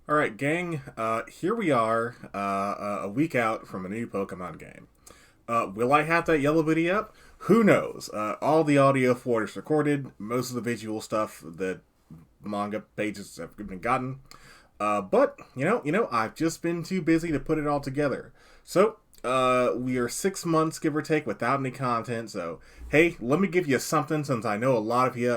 Alright, gang, here we are, a week out from a new Pokemon game. Will I have that yellow video up? Who knows? All the audio for it is recorded, most of the visual stuff that manga pages have been gotten. But, I've just been too busy to put it all together. So, we are 6 months, give or take, without any content, so, hey, let me give you something since I know a lot of you,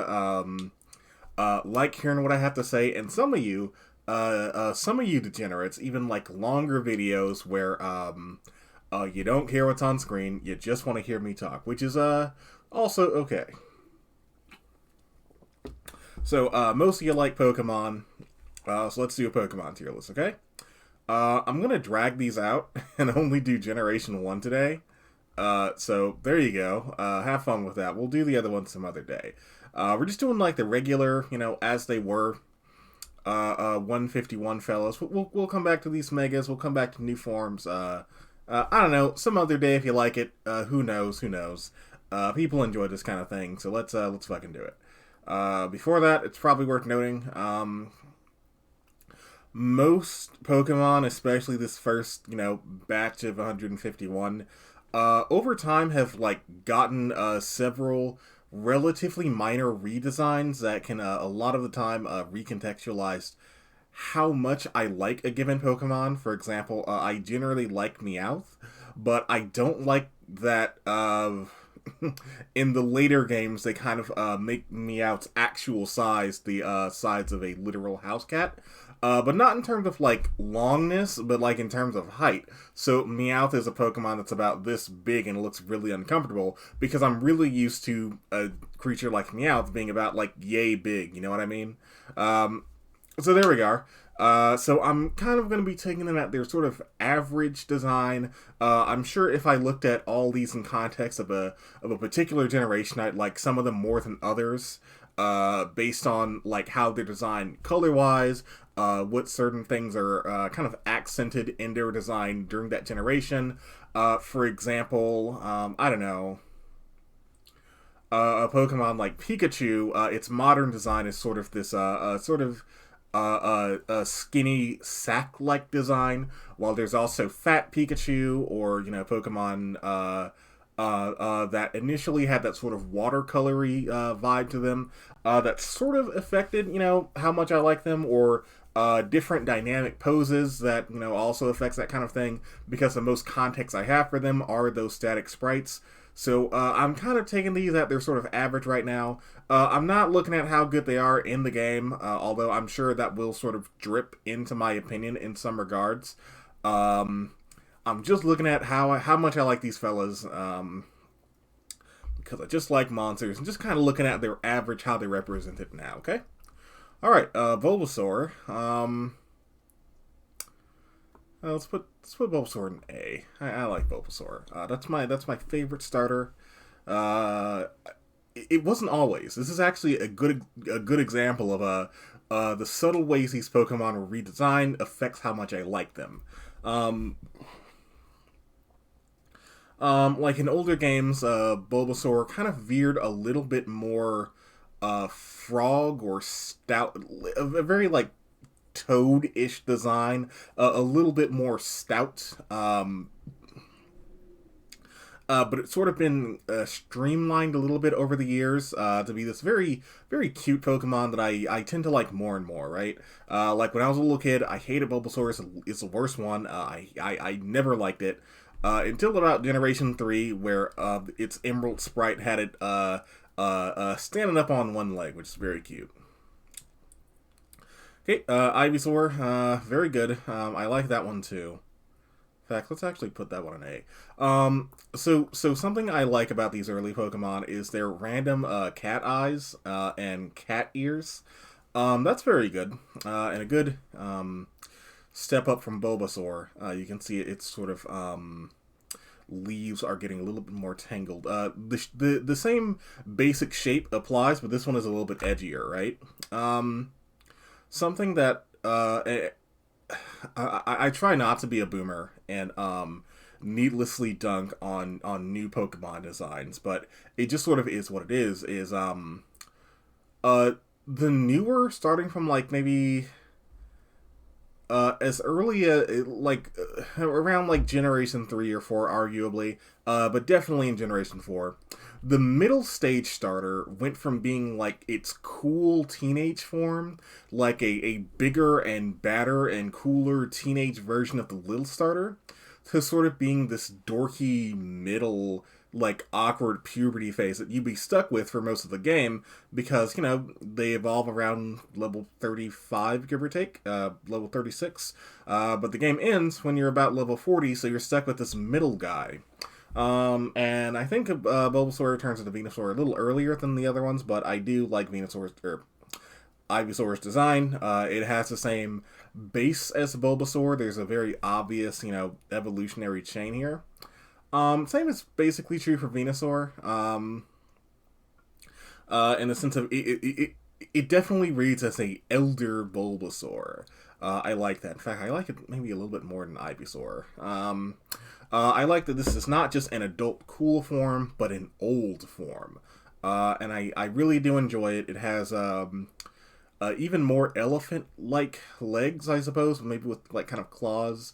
like hearing what I have to say, and some of you degenerates even like longer videos where you don't care what's on screen, you just want to hear me talk, which is also okay. So most of you like Pokemon, so let's do a Pokemon tier list, okay? I'm gonna drag these out and only do Generation 1 today. So there you go. Have fun with that. We'll do the other one some other day. We're just doing like the regular, as they were 151 fellas. We'll come back to these megas. We'll come back to new forms. I don't know, some other day if you like it. Who knows? Who knows? People enjoy this kind of thing, so let's fucking do it. Before that, it's probably worth noting. Most Pokemon, especially this first, batch of 151, over time have like gotten several relatively minor redesigns that can a lot of the time recontextualize how much I like a given Pokemon. For example, I generally like Meowth, but I don't like that in the later games they kind of make Meowth's actual size the size of a literal house cat. But not in terms of, like, longness, but, like, in terms of height. So, Meowth is a Pokemon that's about this big and looks really uncomfortable, because I'm really used to a creature like Meowth being about, like, yay big, you know what I mean? So there we are. So I'm kind of going to be taking them at their sort of average design. I'm sure if I looked at all these in context of a particular generation, I'd like some of them more than others, based on like how they're designed color-wise, what certain things are kind of accented in their design during that generation. For example, I don't know, a Pokemon like Pikachu, its modern design is sort of this a skinny sack-like design, while there's also Fat Pikachu, or Pokemon that initially had that sort of watercolory vibe to them, that sort of affected how much I like them, or different dynamic poses that also affects that kind of thing, because the most context I have for them are those static sprites. So I'm kind of taking these at their sort of average right now. I'm not looking at how good they are in the game, although I'm sure that will sort of drip into my opinion in some regards. I'm just looking at how much I like these fellas, because I just like monsters, and just kind of looking at their average, how they represent it now, okay? Alright, Bulbasaur. Let's put Bulbasaur in A. I like Bulbasaur. That's my favorite starter. Uh, it wasn't always. This is actually a good example of the subtle ways these Pokemon were redesigned affects how much I like them. Um, like in older games, Bulbasaur kind of veered a little bit more frog or stout, a very like toad-ish design, a little bit more stout, but it's sort of been streamlined a little bit over the years to be this very, very cute Pokemon that I tend to like more and more, right? Like when I was a little kid, I hated Bulbasaur. It's the worst one. I never liked it. Until about Generation 3, where its Emerald sprite had it standing up on one leg, which is very cute. Okay, Ivysaur, very good. I like that one too. In fact, let's actually put that one in A. So something I like about these early Pokemon is their random cat eyes and cat ears. That's very good, and a good step up from Bulbasaur. You can see it's sort of leaves are getting a little bit more tangled. The same basic shape applies, but this one is a little bit edgier, right? Something that I try not to be a boomer and needlessly dunk on new Pokemon designs, but it just sort of is what it is. The newer, starting from like maybe as early as around like Generation 3 or 4, arguably, but definitely in Generation 4. The middle stage starter went from being like its cool teenage form, like a bigger and badder and cooler teenage version of the little starter, to sort of being this dorky middle, like awkward puberty phase that you'd be stuck with for most of the game because, they evolve around level 35, give or take, level 36. But the game ends when you're about level 40, so you're stuck with this middle guy. And I think Bulbasaur turns into Venusaur a little earlier than the other ones, but I do like Ivysaur's design. It has the same base as Bulbasaur. There's a very obvious, evolutionary chain here. Same is basically true for Venusaur. In the sense of it definitely reads as a elder Bulbasaur. I like that. In fact, I like it maybe a little bit more than Ivysaur. I like that this is not just an adult cool form, but an old form. And I really do enjoy it. It has even more elephant-like legs, I suppose, maybe with like kind of claws.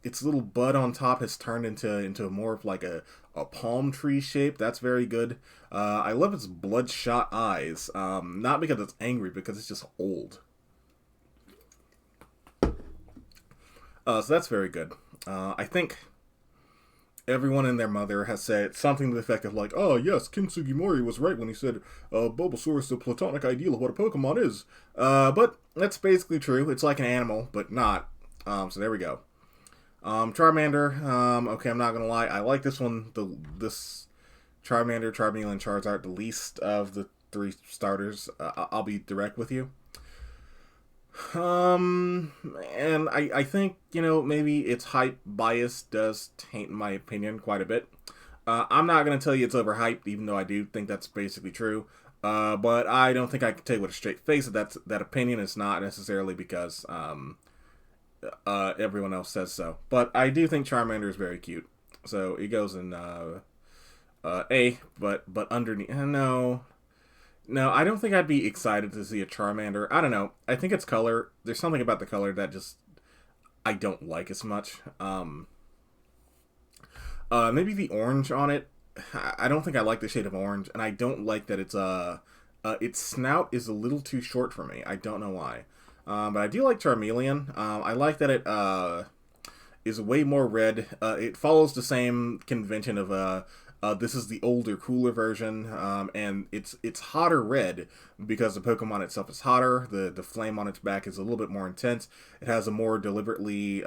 Its little bud on top has turned into more of like a palm tree shape. That's very good. I love its bloodshot eyes. Not because it's angry, because it's just old. So that's very good. I think everyone and their mother has said something to the effect of like, oh yes, King Sugimori was right when he said Bulbasaur is the platonic ideal of what a Pokemon is. But that's basically true. It's like an animal, but not. So there we go. Charmander, okay, I'm not gonna lie, I like this one, this Charmander, Charmeleon, Charizard, the least of the three starters. I'll be direct with you. And I think, maybe its hype bias does taint my opinion quite a bit. I'm not gonna tell you it's overhyped, even though I do think that's basically true. But I don't think I can tell you with a straight face that opinion is not necessarily because, everyone else says so. But I do think Charmander is very cute. So it goes in A, but underneath. No, I don't think I'd be excited to see a Charmander. I don't know. I think its color. There's something about the color that just I don't like as much. Maybe the orange on it. I don't think I like the shade of orange, and I don't like that its snout is a little too short for me. I don't know why. But I do like Charmeleon. I like that it is way more red. It follows the same convention of this is the older, cooler version, and it's hotter red because the Pokemon itself is hotter. The flame on its back is a little bit more intense. It has a more deliberately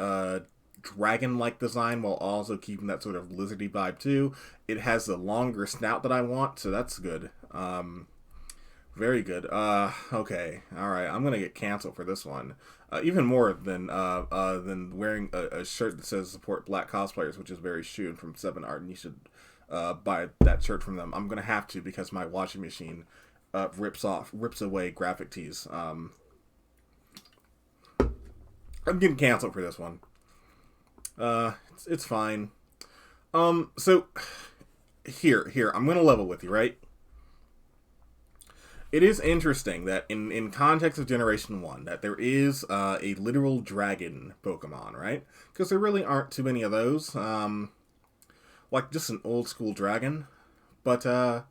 dragon-like design while also keeping that sort of lizardy vibe too. It has the longer snout that I want, so that's good. Very good. Okay. Alright, I'm gonna get canceled for this one. Even more than wearing a shirt that says support black cosplayers, which is very Shun from 7 Art, and you should buy that shirt from them. I'm gonna have to because my washing machine rips away graphic tees. I'm getting canceled for this one. It's fine. So here, I'm gonna level with you, right? It is interesting that in context of Generation 1, that there is a literal dragon Pokemon, right? Because there really aren't too many of those. Like just an old school dragon. But, I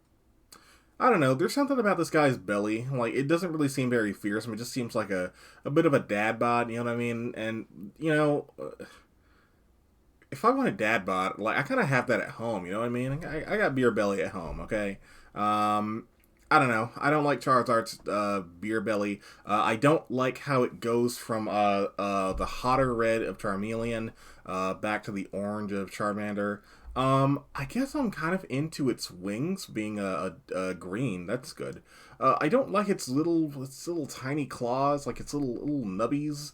don't know, there's something about this guy's belly. Like, it doesn't really seem very fearsome. It just seems like a bit of a dad bod, you know what I mean? And, if I want a dad bod, like, I kind of have that at home, you know what I mean? I got beer belly at home, okay? I don't know. I don't like Charizard's beer belly. I don't like how it goes from the hotter red of Charmeleon back to the orange of Charmander. I guess I'm kind of into its wings being a green. That's good. I don't like its little tiny claws, like its little nubbies.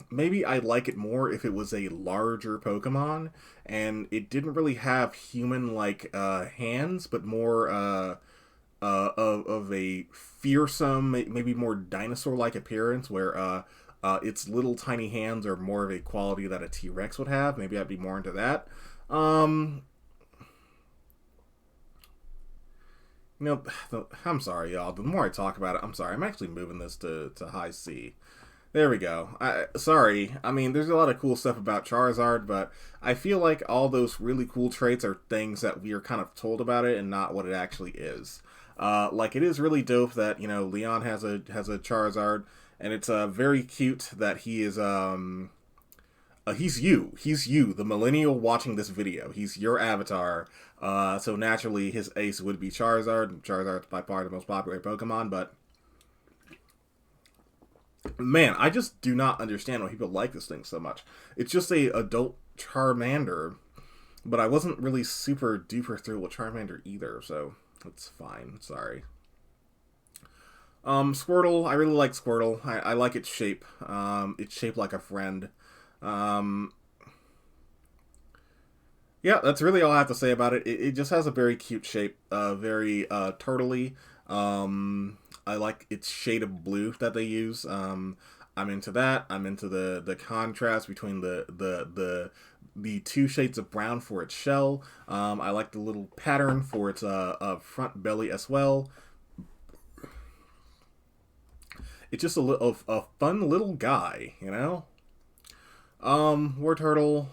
Maybe I'd like it more if it was a larger Pokemon and it didn't really have human-like hands, but more of a fearsome, maybe more dinosaur-like appearance, where its little tiny hands are more of a quality that a T-Rex would have. Maybe I'd be more into that. I'm sorry, y'all. The more I talk about it, I'm sorry. I'm actually moving this to high C. There we go. Sorry. I mean, there's a lot of cool stuff about Charizard, but I feel like all those really cool traits are things that we are kind of told about it and not what it actually is. Like, it is really dope that, Leon has a Charizard, and it's very cute that he is, he's you. He's you, the millennial watching this video. He's your avatar. So naturally, his ace would be Charizard. Charizard's by far the most popular Pokemon, but man, I just do not understand why people like this thing so much. It's just a adult Charmander, but I wasn't really super duper thrilled with Charmander either, so it's fine. Sorry. Squirtle, I really like Squirtle. I like its shape. It's shaped like a friend. Um, yeah, that's really all I have to say about it. It just has a very cute shape, very turtley. I like its shade of blue that they use. I'm into that. I'm into the contrast between the two shades of brown for its shell. I like the little pattern for its front belly as well. It's just a fun little guy, you know. War Turtle.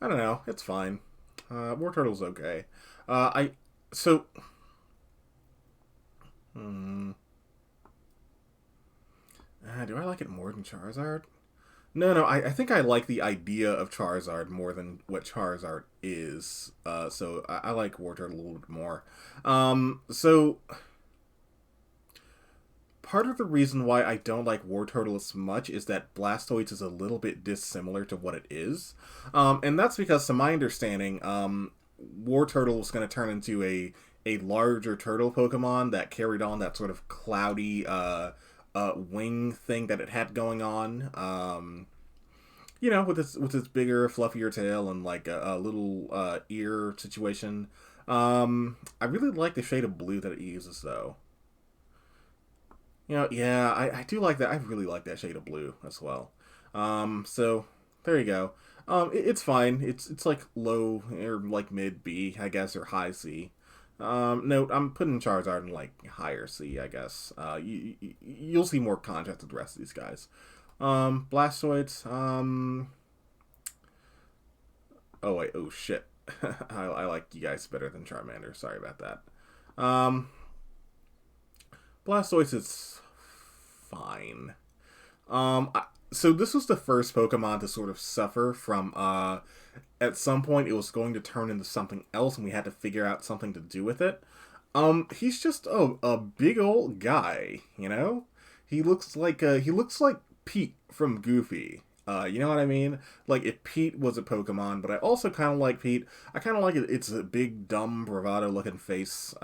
I don't know. It's fine. War Turtle's okay. I so. Hmm, do I like it more than Charizard? No, no. I think I like the idea of Charizard more than what Charizard is. So I like War Turtle a little bit more. So part of the reason why I don't like War Turtle as much is that Blastoise is a little bit dissimilar to what it is. And that's because, to my understanding, War Turtle was going to turn into a larger turtle Pokemon that carried on that sort of cloudy wing thing that it had going on. With its bigger, fluffier tail and like a little ear situation. I really like the shade of blue that it uses, though. Yeah, I do like that. I really like that shade of blue as well. So there you go. It's fine. It's like low or like mid B, I guess, or high C. Note, I'm putting Charizard in like higher C, I guess. You'll see more contrast with the rest of these guys. Blastoids. Oh wait. Oh shit. I like you guys better than Charmander. Sorry about that. Blastoise is fine. So this was the first Pokemon to sort of suffer from, at some point it was going to turn into something else and we had to figure out something to do with it. He's just a big old guy, you know? He looks like Pete from Goofy. You know what I mean? Like, if Pete was a Pokemon, but I also kind of like Pete. I kind of like it. It's a big, dumb, bravado-looking face.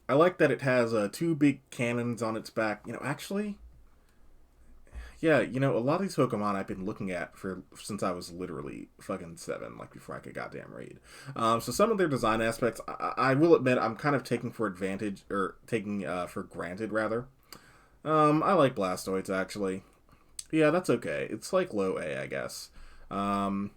I like that it has two big cannons on its back. Actually, yeah, a lot of these Pokemon I've been looking at for since I was literally fucking 7, like before I could goddamn read. So some of their design aspects, I will admit, I'm kind of taking for advantage, or taking for granted, rather. I like Blastoids, actually. Yeah, that's okay. It's like low A, I guess. Um,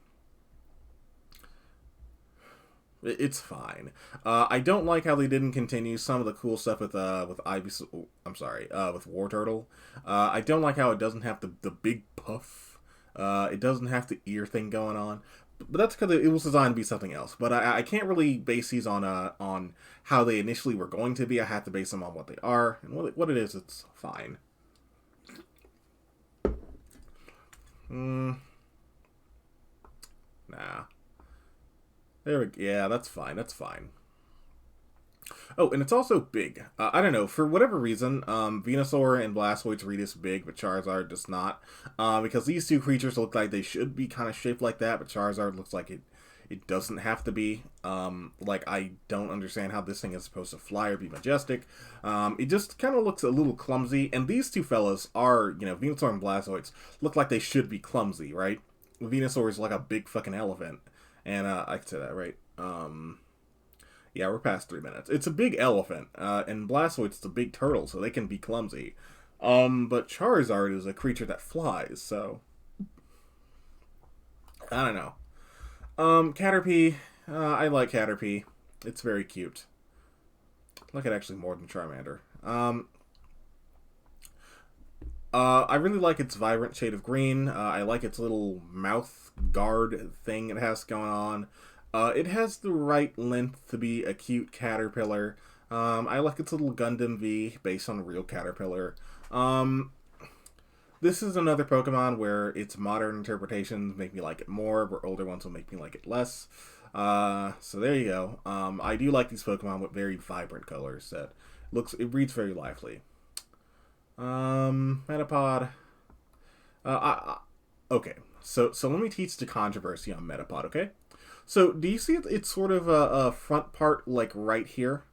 it's fine. I don't like how they didn't continue some of the cool stuff with Ivysaur. I'm sorry, with War Turtle. I don't like how it doesn't have the big puff. It doesn't have the ear thing going on. But that's because it was designed to be something else. But I can't really base these on how they initially were going to be. I have to base them on what they are, and what it is. It's fine. Hmm. Nah. There we go. Yeah, that's fine. That's fine. Oh, and it's also big. I don't know, for whatever reason, Venusaur and Blastoise read as big, but Charizard does not. Because these two creatures look like they should be kind of shaped like that, but Charizard looks like it doesn't have to be. Like, I don't understand how this thing is supposed to fly or be majestic. It just kind of looks a little clumsy, and these two fellas are, Venusaur and Blastoise, look like they should be clumsy, right? Venusaur is like a big fucking elephant, and I can say that, right? Yeah, we're past 3 minutes. It's a big elephant, and Blastoise is a big turtle, so they can be clumsy. But Charizard is a creature that flies, so I don't know. Caterpie, I like Caterpie. It's very cute. Look at actually more than Charmander. I really like its vibrant shade of green. I like its little mouth guard thing it has going on. It has the right length to be a cute caterpillar. I like its little Gundam V based on a real caterpillar. This is another Pokemon where its modern interpretations make me like it more, where older ones will make me like it less. So there you go. I do like these Pokemon with very vibrant colors that it reads very lively. Metapod. Okay. So let me teach the controversy on Metapod, okay? So, do you see it's sort of a front part, like, right here?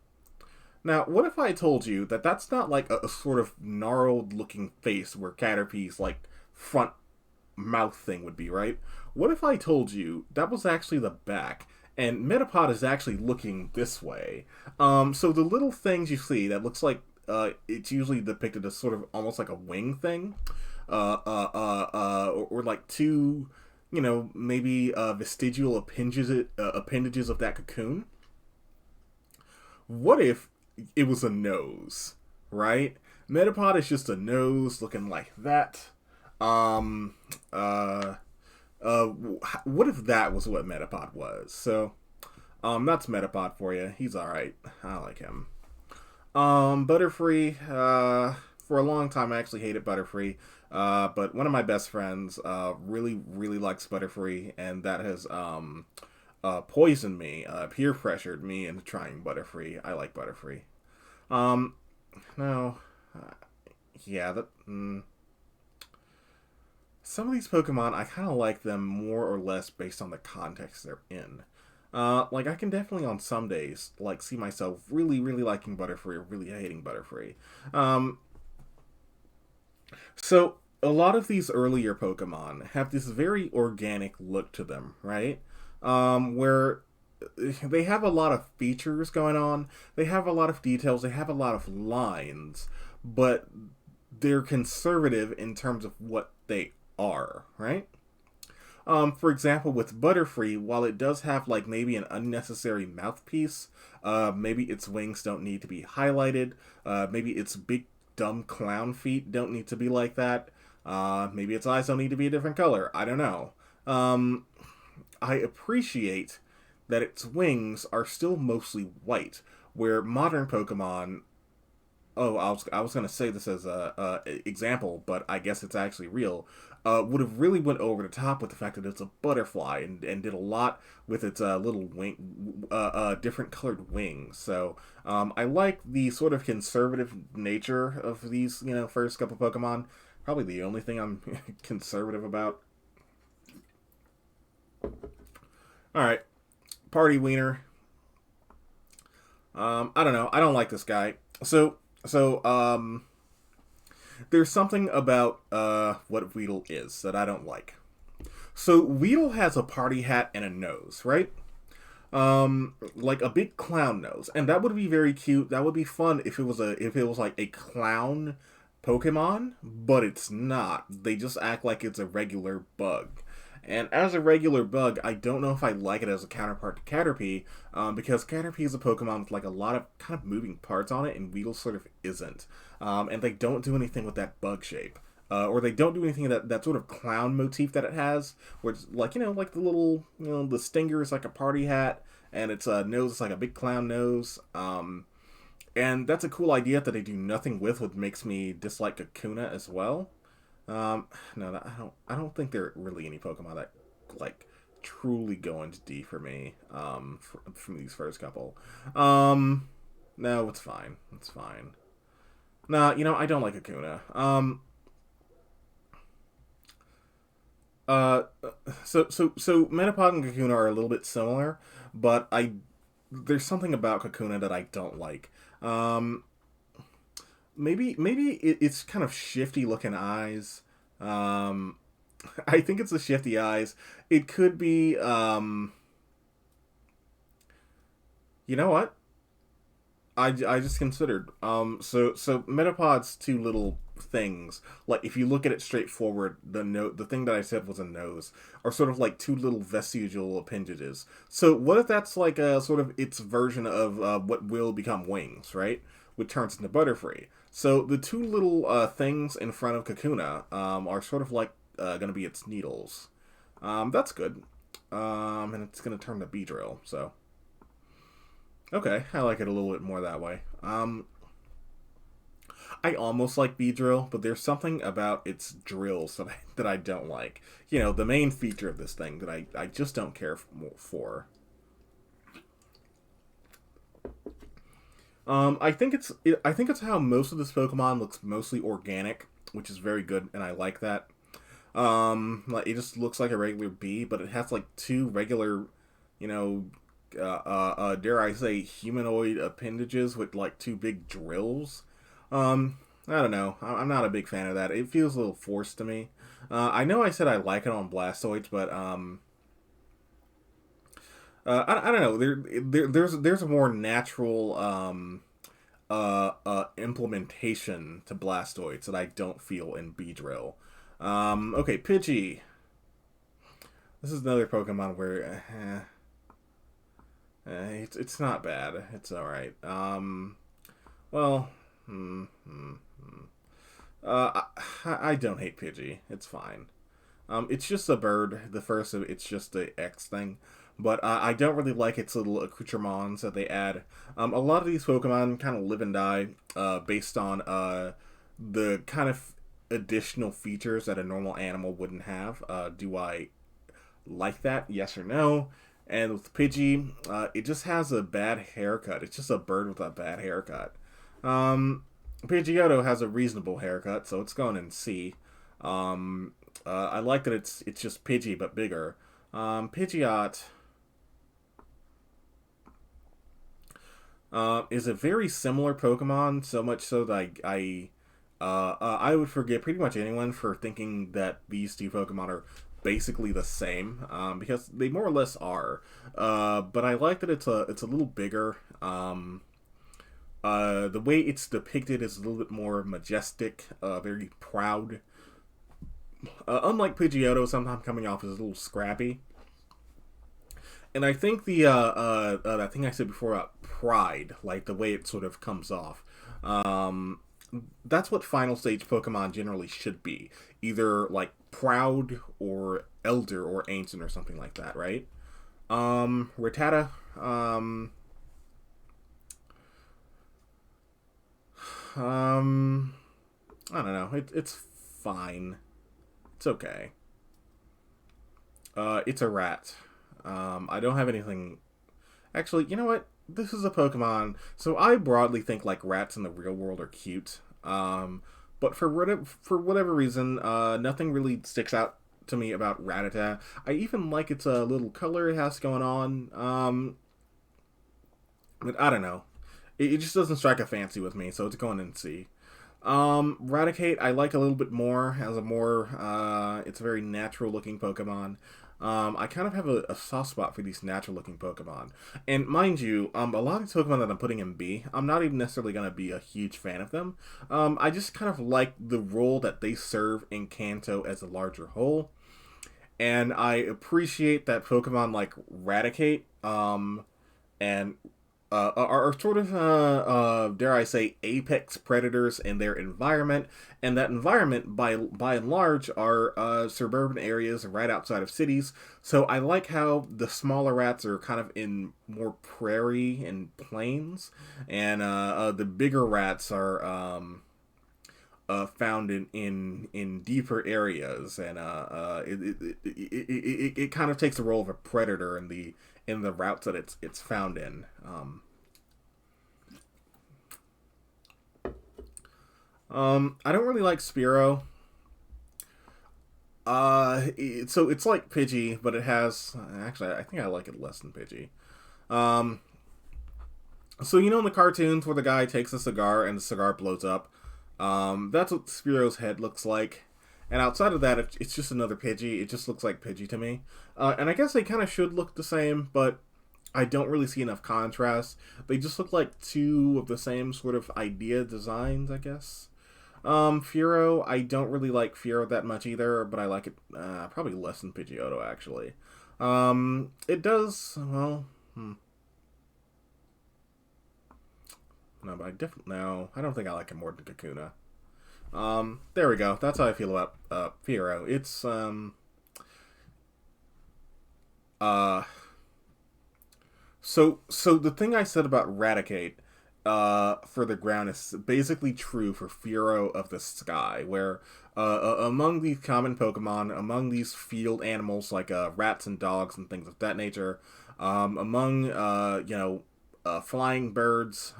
Now, what if I told you that that's not, like, a sort of gnarled-looking face where Caterpie's, like, front mouth thing would be, right? What if I told you that was actually the back, and Metapod is actually looking this way? So the little things you see that looks like it's usually depicted as sort of almost like a wing thing, or like two, maybe vestigial appendages of that cocoon. What if it was a nose, right? Metapod is just a nose looking like that. What if that was what Metapod was? So, that's Metapod for you. He's alright. I like him. Butterfree, for a long time I actually hated Butterfree, but one of my best friends, really, really likes Butterfree, and that has, poisoned me, peer pressured me into trying Butterfree. I like Butterfree. No, yeah, some of these Pokemon, I kind of like them more or less based on the context they're in. Like, I can definitely on some days, like, see myself really, really liking Butterfree or really hating Butterfree. So, a lot of these earlier Pokemon have this very organic look to them, right? Where they have a lot of features going on, they have a lot of details, they have a lot of lines, but they're conservative in terms of what they are, right? For example, with Butterfree, while it does have, like, maybe an unnecessary mouthpiece, maybe its wings don't need to be highlighted, maybe its big, dumb clown feet don't need to be like that, maybe its eyes don't need to be a different color, I don't know. I appreciate that its wings are still mostly white, where modern Pokemon... Oh, I was gonna say this as a example, but I guess it's actually real. Would have really went over the top with the fact that it's a butterfly and did a lot with its little wing, different colored wings. So I like the sort of conservative nature of these, first couple Pokemon. Probably the only thing I'm conservative about. All right, Party Wiener. I don't know. I don't like this guy. So there's something about what Weedle is that I don't like. So Weedle has a party hat and a nose, right? Like a big clown nose, and that would be very cute. That would be fun if it was like a clown Pokemon, but it's not. They just act like it's a regular bug. And as a regular bug, I don't know if I like it as a counterpart to Caterpie, because Caterpie is a Pokemon with like a lot of kind of moving parts on it, and Weedle sort of isn't. And they don't do anything with that bug shape. Or they don't do anything that sort of clown motif that it has, where it's like, like the little, the stinger is like a party hat, and its nose is like a big clown nose. And that's a cool idea that they do nothing with, which makes me dislike Kakuna as well. No, I don't think there are really any Pokemon that, like, truly go into D for me, from these first couple. No, it's fine. It's fine. Nah, I don't like Kakuna. So Metapod and Kakuna are a little bit similar, but there's something about Kakuna that I don't like. Maybe it's kind of shifty looking eyes. I think it's the shifty eyes. It could be, you know what? I just considered. So Metapod's two little things, like if you look at it straight forward, the thing that I said was a nose, are sort of like two little vestigial appendages. So what if that's like a sort of its version of what will become wings, right? Which turns into Butterfree. So the two little things in front of Kakuna are sort of like going to be its needles. That's good. And it's going to turn to Beedrill, so... Okay, I like it a little bit more that way. I almost like Beedrill, but there's something about its drills that I don't like. You know, the main feature of this thing that I just don't care for. I think it's how most of this Pokemon looks mostly organic, which is very good, and I like that. Like, it just looks like a regular bee, but it has like two regular, you know, dare I say, humanoid appendages with like two big drills. I don't know. I'm not a big fan of that. It feels a little forced to me. I know I said I like it on Blastoise, but I don't know. There's a more natural implementation to Blastoise that I don't feel in Beedrill. Okay, Pidgey. This is another Pokemon where it's not bad. It's all right. Well, I don't hate Pidgey. It's fine. It's just a bird. The first of it's just the X thing. But I don't really like its little accoutrements that they add. A lot of these Pokemon kind of live and die based on the kind of additional features that a normal animal wouldn't have. Do I like that? Yes or no? And with Pidgey, it just has a bad haircut. It's just a bird with a bad haircut. Pidgeotto has a reasonable haircut, so it's going in C. I like that it's just Pidgey, but bigger. Pidgeot is a very similar Pokemon, so much so that I would forgive pretty much anyone for thinking that these two Pokemon are basically the same, because they more or less are. But I like that it's a little bigger. The way it's depicted is a little bit more majestic, very proud. Unlike Pidgeotto, sometimes coming off as a little scrappy. And I think that thing I said before about pride, like the way it sort of comes off, that's what final stage Pokemon generally should be. Either like proud or elder or ancient or something like that, right? Rattata, I don't know. It's fine. It's okay. It's a rat. I don't have anything... Actually, you know what? This is a Pokemon. So I broadly think like rats in the real world are cute. But for whatever reason, nothing really sticks out to me about Rattata. I even like its little color it has going on. But I don't know. It just doesn't strike a fancy with me, so it's going in C. Raticate, I like a little bit more, as a more, it's a very natural looking Pokemon. I kind of have a soft spot for these natural looking Pokemon. And mind you, a lot of these Pokemon that I'm putting in B, I'm not even necessarily going to be a huge fan of them. I just kind of like the role that they serve in Kanto as a larger whole. And I appreciate that Pokemon like Raticate, and are sort of, dare I say, apex predators in their environment, and that environment, by and large, are suburban areas right outside of cities. So I like how the smaller rats are kind of in more prairie and plains, and the bigger rats are found in deeper areas, and it kind of takes the role of a predator in the routes that it's found in. I don't really like Spearow. So it's like Pidgey, but it has... Actually, I think I like it less than Pidgey. So you know in the cartoons where the guy takes a cigar and the cigar blows up? That's what Spearow's head looks like. And outside of that, it's just another Pidgey. It just looks like Pidgey to me. And I guess they kind of should look the same, but I don't really see enough contrast. They just look like two of the same sort of idea designs, I guess. Furo, I don't really like Furo that much either, but I like it, probably less than Pidgeotto, actually. It does, well, No, but no, I don't think I like it more than Kakuna. There we go. That's how I feel about, Furo. It's, so the thing I said about Raticate, for the ground is basically true for Furo of the Sky, where among these common Pokemon, among these field animals like rats and dogs and things of that nature, among flying birds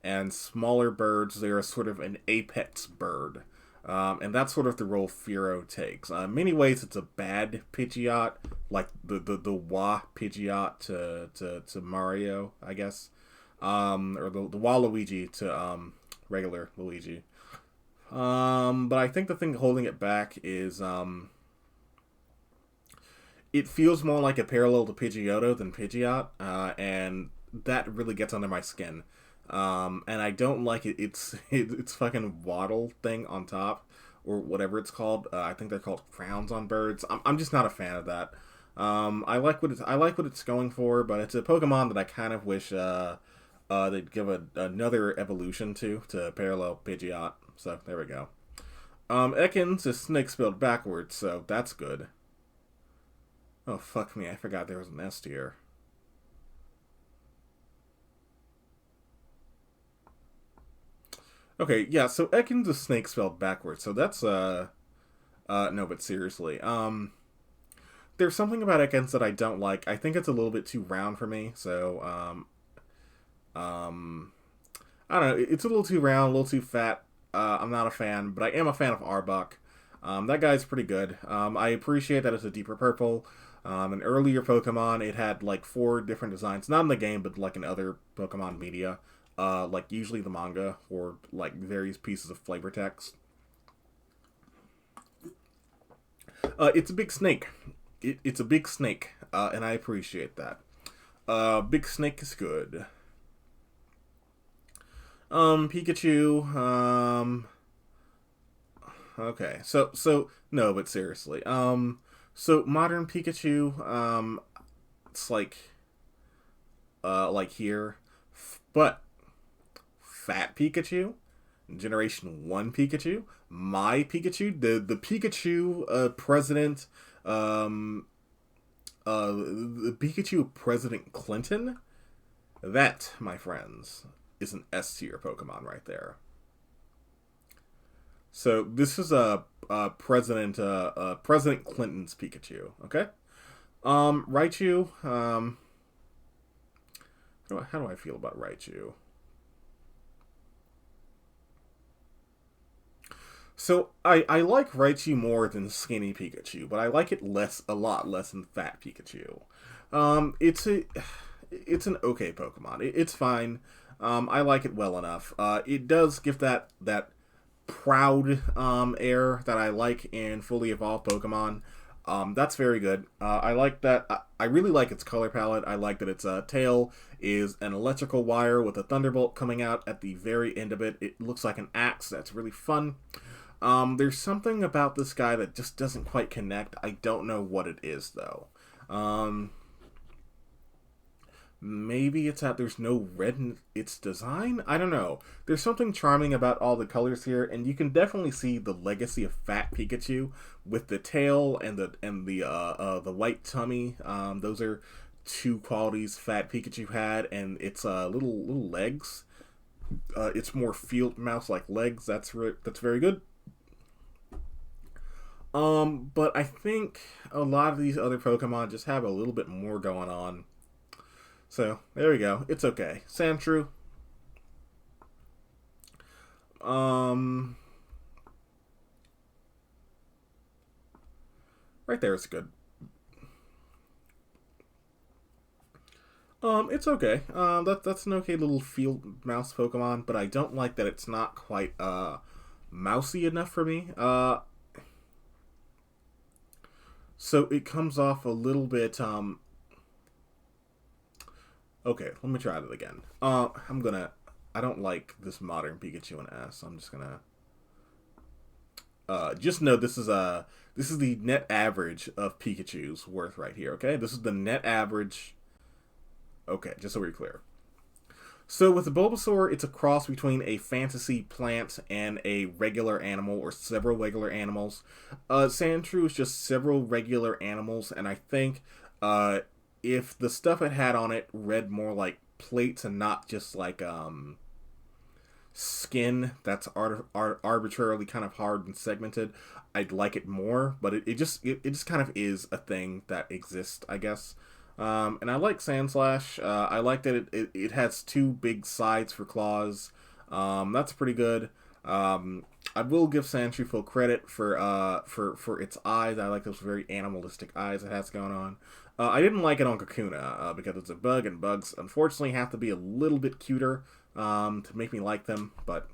and smaller birds, they are sort of an apex bird. And that's sort of the role Furo takes. In many ways, it's a bad Pidgeot, like the Wah Pidgeot to Mario, I guess. Or the Waluigi to regular Luigi. But I think the thing holding it back is it feels more like a parallel to Pidgeotto than Pidgeot, and that really gets under my skin. And I don't like it. It's fucking waddle thing on top, or whatever it's called. I think they're called crowns on birds. I'm just not a fan of that. I like what it's going for, but it's a Pokemon that I kind of wish they'd give another evolution to parallel Pidgeot. So there we go. Ekans is snake spelled backwards, so that's good. Oh fuck me, I forgot there was an S here. Okay, yeah, so Ekans is snake spelled backwards, so that's no, but seriously. There's something about Ekans that I don't like. I think it's a little bit too round for me, so I don't know, it's a little too round, a little too fat. I'm not a fan, but I am a fan of Arbok. That guy's pretty good. I appreciate that it's a deeper purple. An earlier Pokemon, it had like 4 different designs, not in the game, but like in other Pokemon media. Like usually the manga, or like various pieces of flavor text. It's a big snake. It's a big snake, and I appreciate that. Big snake is good. Pikachu, okay, so, no, but seriously, so modern Pikachu, it's like here, but Fat Pikachu, Generation 1 Pikachu, my Pikachu, the Pikachu, President, the Pikachu President Clinton, that, my friends, is an S tier Pokemon right there. So this is President Clinton's Pikachu. Okay, Raichu. How do I feel about Raichu? So I like Raichu more than Skinny Pikachu, but I like it a lot less than Fat Pikachu. It's an okay Pokemon. It's fine. I like it well enough. It does give that proud air that I like in fully evolved Pokemon. That's very good. I like that. I really like its color palette. I like that its tail is an electrical wire with a thunderbolt coming out at the very end of it. It looks like an axe. That's really fun. There's something about this guy that just doesn't quite connect. I don't know what it is, though. Maybe it's that there's no red in its design? I don't know. There's something charming about all the colors here, and you can definitely see the legacy of Fat Pikachu with the tail and the white tummy. Those are 2 qualities Fat Pikachu had, and its little legs. It's more field mouse like legs. That's very good. But I think a lot of these other Pokemon just have a little bit more going on. So, there we go. It's okay. Sandshrew. Right there is good. It's okay. That's an okay little field mouse Pokemon, but I don't like that it's not quite, mousy enough for me. So it comes off a little bit, okay, let me try it again. I don't like this modern Pikachu and S. I'm just gonna just know this is the net average of Pikachu's worth right here. Okay, this is the net average. Okay, just so we're clear. So with the Bulbasaur, it's a cross between a fantasy plant and a regular animal, or several regular animals. Sandshrew is just several regular animals, and I think if the stuff it had on it read more like plates and not just like skin that's arbitrarily kind of hard and segmented, I'd like it more. But it just kind of is a thing that exists, I guess. And I like Sandslash. I like that it has two big sides for claws. That's pretty good. I will give Sandshrew full credit for its eyes. I like those very animalistic eyes it has going on. I didn't like it on Kakuna because it's a bug, and bugs unfortunately have to be a little bit cuter to make me like them. But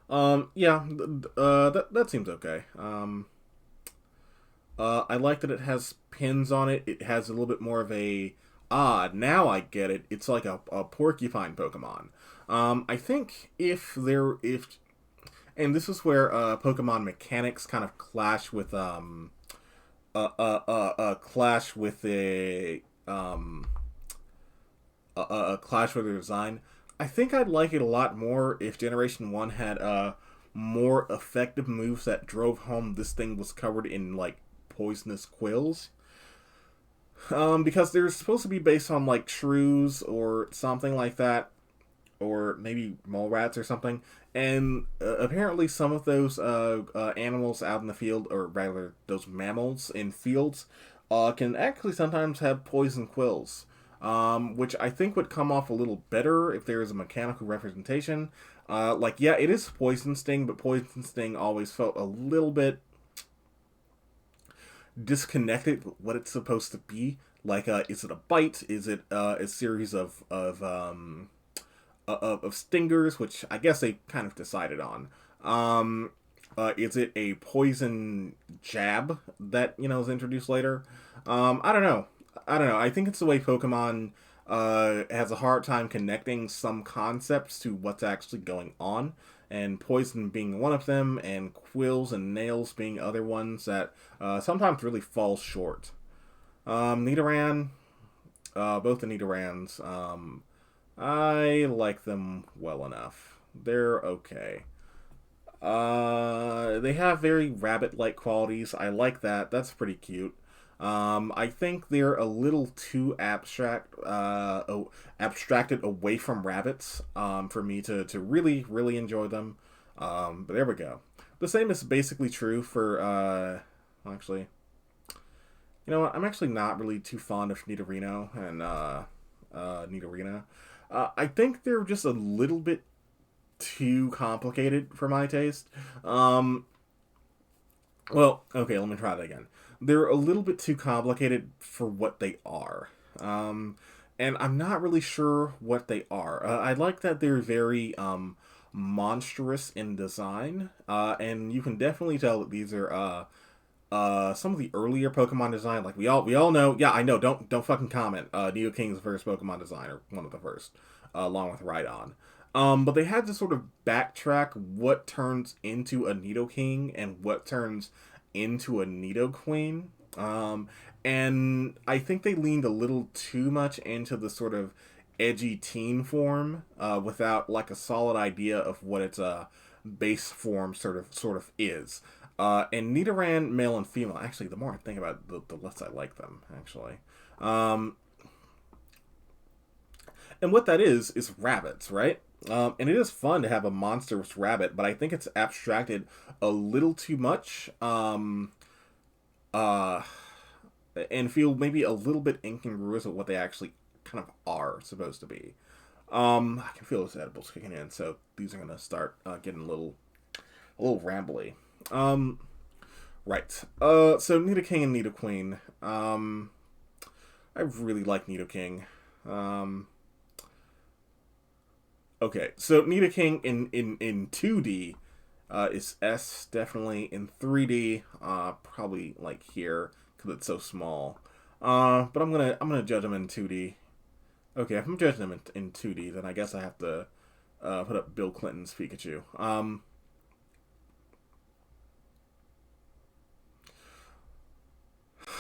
yeah, that seems okay. I like that it has pins on it. It has a little bit more of a... now I get it. It's like a porcupine Pokemon. I think if... And this is where Pokemon mechanics kind of clash with clash with a clash with the design. I think I'd like it a lot more if Generation 1 had more effective moves that drove home this thing was covered in like poisonous quills. Because they're supposed to be based on like shrews or something like that, or maybe mole rats or something. And apparently some of those animals out in the field, or rather those mammals in fields, can actually sometimes have poison quills. Which I think would come off a little better if there is a mechanical representation. Like, yeah, it is Poison Sting, but Poison Sting always felt a little bit disconnected with what it's supposed to be. Like, is it a bite? Is it a series of stingers, which I guess they kind of decided on. Is it a poison jab that, is introduced later? I don't know. I think it's the way Pokemon has a hard time connecting some concepts to what's actually going on, and poison being one of them, and quills and nails being other ones that sometimes really fall short. Nidoran, both the Nidorans, I like them well enough. They're okay. They have very rabbit-like qualities. I like that. That's pretty cute. I think they're a little too abstracted away from rabbits for me to really, really enjoy them. But there we go. The same is basically true for, actually, you know what? I'm actually not really too fond of Nidorino and Nidorina. I think they're just a little bit too complicated for my taste. Well, okay, let me try that again. They're a little bit too complicated for what they are. And I'm not really sure what they are. I like that they're very monstrous in design. And you can definitely tell that these are some of the earlier Pokemon design. Like we all know. Yeah, I know. Don't fucking comment. Nidoking's the first Pokemon design, or one of the first, along with Rhydon. But they had to sort of backtrack what turns into a Nidoking and what turns into a Nidoqueen. And I think they leaned a little too much into the sort of edgy teen form without like a solid idea of what its base form sort of is. And Nidoran, male and female, actually, the more I think about it, the less I like them, actually. And what that is rabbits, right? And it is fun to have a monstrous rabbit, but I think it's abstracted a little too much, and feel maybe a little bit incongruous with what they actually kind of are supposed to be. I can feel those edibles kicking in, so these are gonna start getting a little rambly. Right. So Nidoking and Nidoqueen. I really like Nidoking. Okay, so Nidoking in 2D is S, definitely. In 3D, probably like here because it's so small. But I'm gonna judge him in 2D. Okay, if I'm judging him in 2D, then I guess I have to put up Bill Clinton's Pikachu.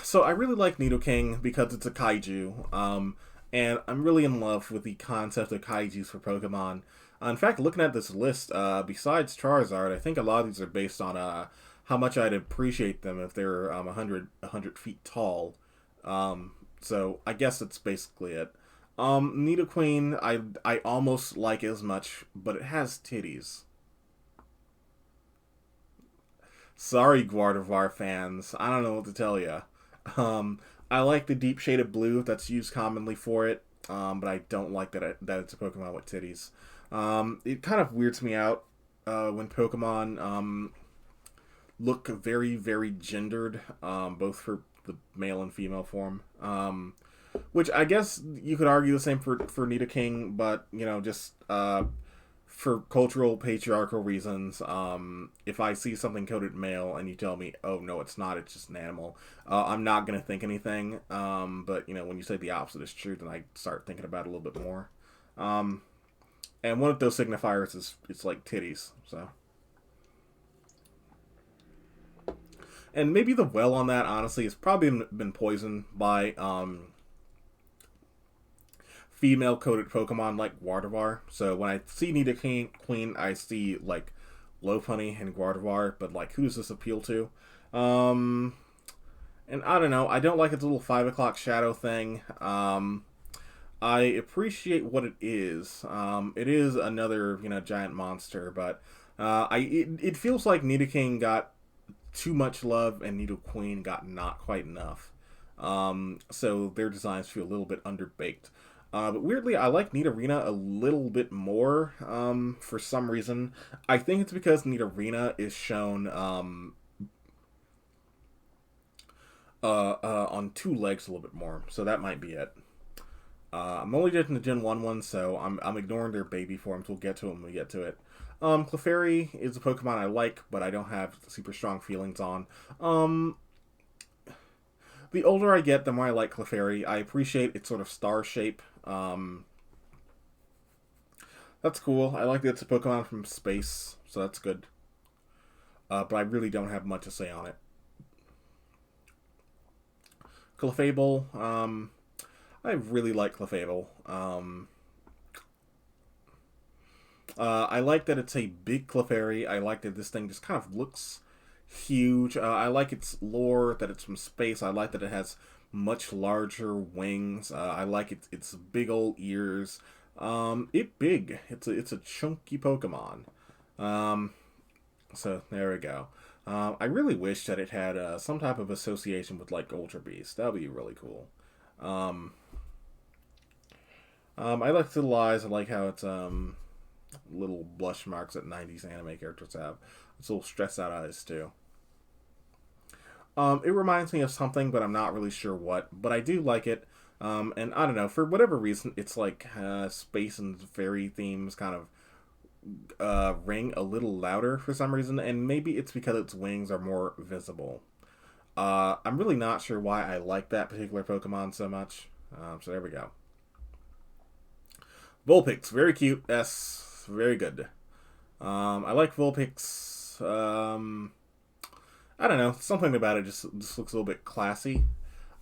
So I really like Nidoking because it's a kaiju, and I'm really in love with the concept of kaijus for Pokemon. In fact, looking at this list, besides Charizard, I think a lot of these are based on how much I'd appreciate them if they were 100 feet tall. So I guess that's basically it. Nidoqueen, I almost like as much, but it has titties. Sorry, Gardevoir fans. I don't know what to tell you. I like the deep shaded blue that's used commonly for it, but I don't like that it's a Pokemon with titties. It kind of weirds me out when Pokemon look very, very gendered, both for the male and female form. Which I guess you could argue the same for Nidoking, but, just for cultural, patriarchal reasons, if I see something coded male and you tell me, oh, no, it's not, it's just an animal, I'm not going to think anything. But, when you say the opposite is true, then I start thinking about it a little bit more. And one of those signifiers is, it's like titties, so. And maybe the well on that, honestly, has probably been poisoned by, female-coded Pokemon like Gardevoir. So when I see Nidoqueen, I see, like, Lopunny and Gardevoir, but, like, who does this appeal to? And I don't know, I don't like its little 5 o'clock shadow thing. I appreciate what it is. It is another, giant monster, but it feels like Nidoking got too much love and Nidoqueen got not quite enough. So their designs feel a little bit underbaked. But weirdly, I like Nidorina a little bit more, for some reason. I think it's because Nidorina is shown, on two legs a little bit more, so that might be it. I'm only getting the Gen 1 one, so I'm ignoring their baby forms. We'll get to them when we get to it. Clefairy is a Pokemon I like, but I don't have super strong feelings on. The older I get, the more I like Clefairy. I appreciate its sort of star shape. That's cool. I like that it's a Pokemon from space, so that's good. But I really don't have much to say on it. Clefable, I really like Clefable. I like that it's a big Clefairy. I like that this thing just kind of looks huge. I like its lore, that it's from space. I like that it has much larger wings. I like its big old ears. It's big. It's a chunky Pokemon. So there we go. I really wish that it had some type of association with like Ultra Beast. That would be really cool. I like its little eyes. I like how it's little blush marks that 90s anime characters have. It's little stressed out eyes too. It reminds me of something, but I'm not really sure what. But I do like it. And I don't know, for whatever reason, it's like space and fairy themes kind of ring a little louder for some reason. And maybe it's because its wings are more visible. I'm really not sure why I like that particular Pokemon so much. So there we go. Vulpix, very cute. Yes, very good. I like Vulpix. I don't know, something about it just looks a little bit classy.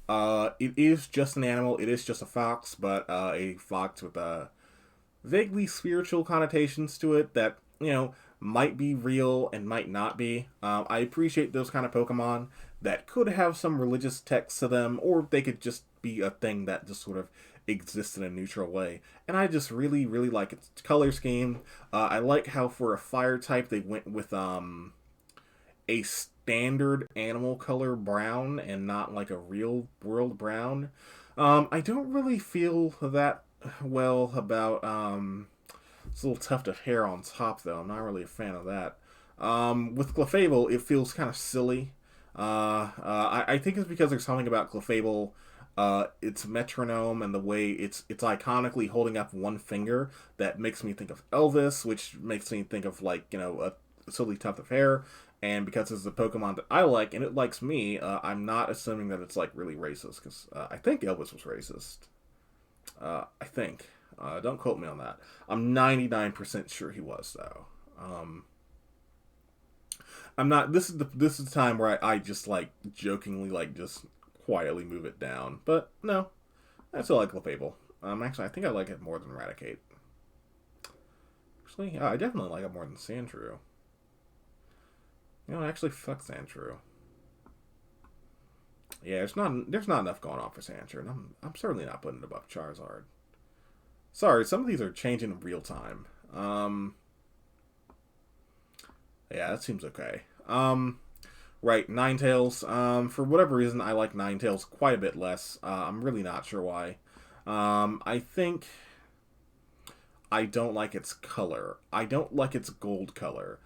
It is just an animal. It is just a fox, but a fox with vaguely spiritual connotations to it that, might be real and might not be. I appreciate those kind of Pokemon that could have some religious text to them, or they could just be a thing that just sort of exists in a neutral way. And I just really, really like its color scheme. I like how for a fire type they went with a standard animal color brown and not like a real world brown. I don't really feel that well about this little tuft of hair on top, though. I'm not really a fan of that. With Clefable, it feels kind of silly. I think it's because there's something about Clefable, its metronome and the way it's iconically holding up one finger that makes me think of Elvis, which makes me think of like, a silly tuft of hair. And because it's a Pokemon that I like and it likes me, I'm not assuming that it's like really racist, because I think Elvis was racist. I think. Don't quote me on that. I'm 99% sure he was, though. I'm not. This is the time where I just like jokingly like just quietly move it down. But no, I still like Clefable. Actually, I think I like it more than Raticate. Actually, yeah, I definitely like it more than Sandshrew. You know, actually, fuck Sandshrew. Yeah, there's not enough going on for Sandshrew, and I'm certainly not putting it above Charizard. Sorry, some of these are changing in real time. Yeah, that seems okay. Right, Ninetales. For whatever reason, I like Ninetales quite a bit less. I'm really not sure why. I think I don't like its color. I don't like its gold color.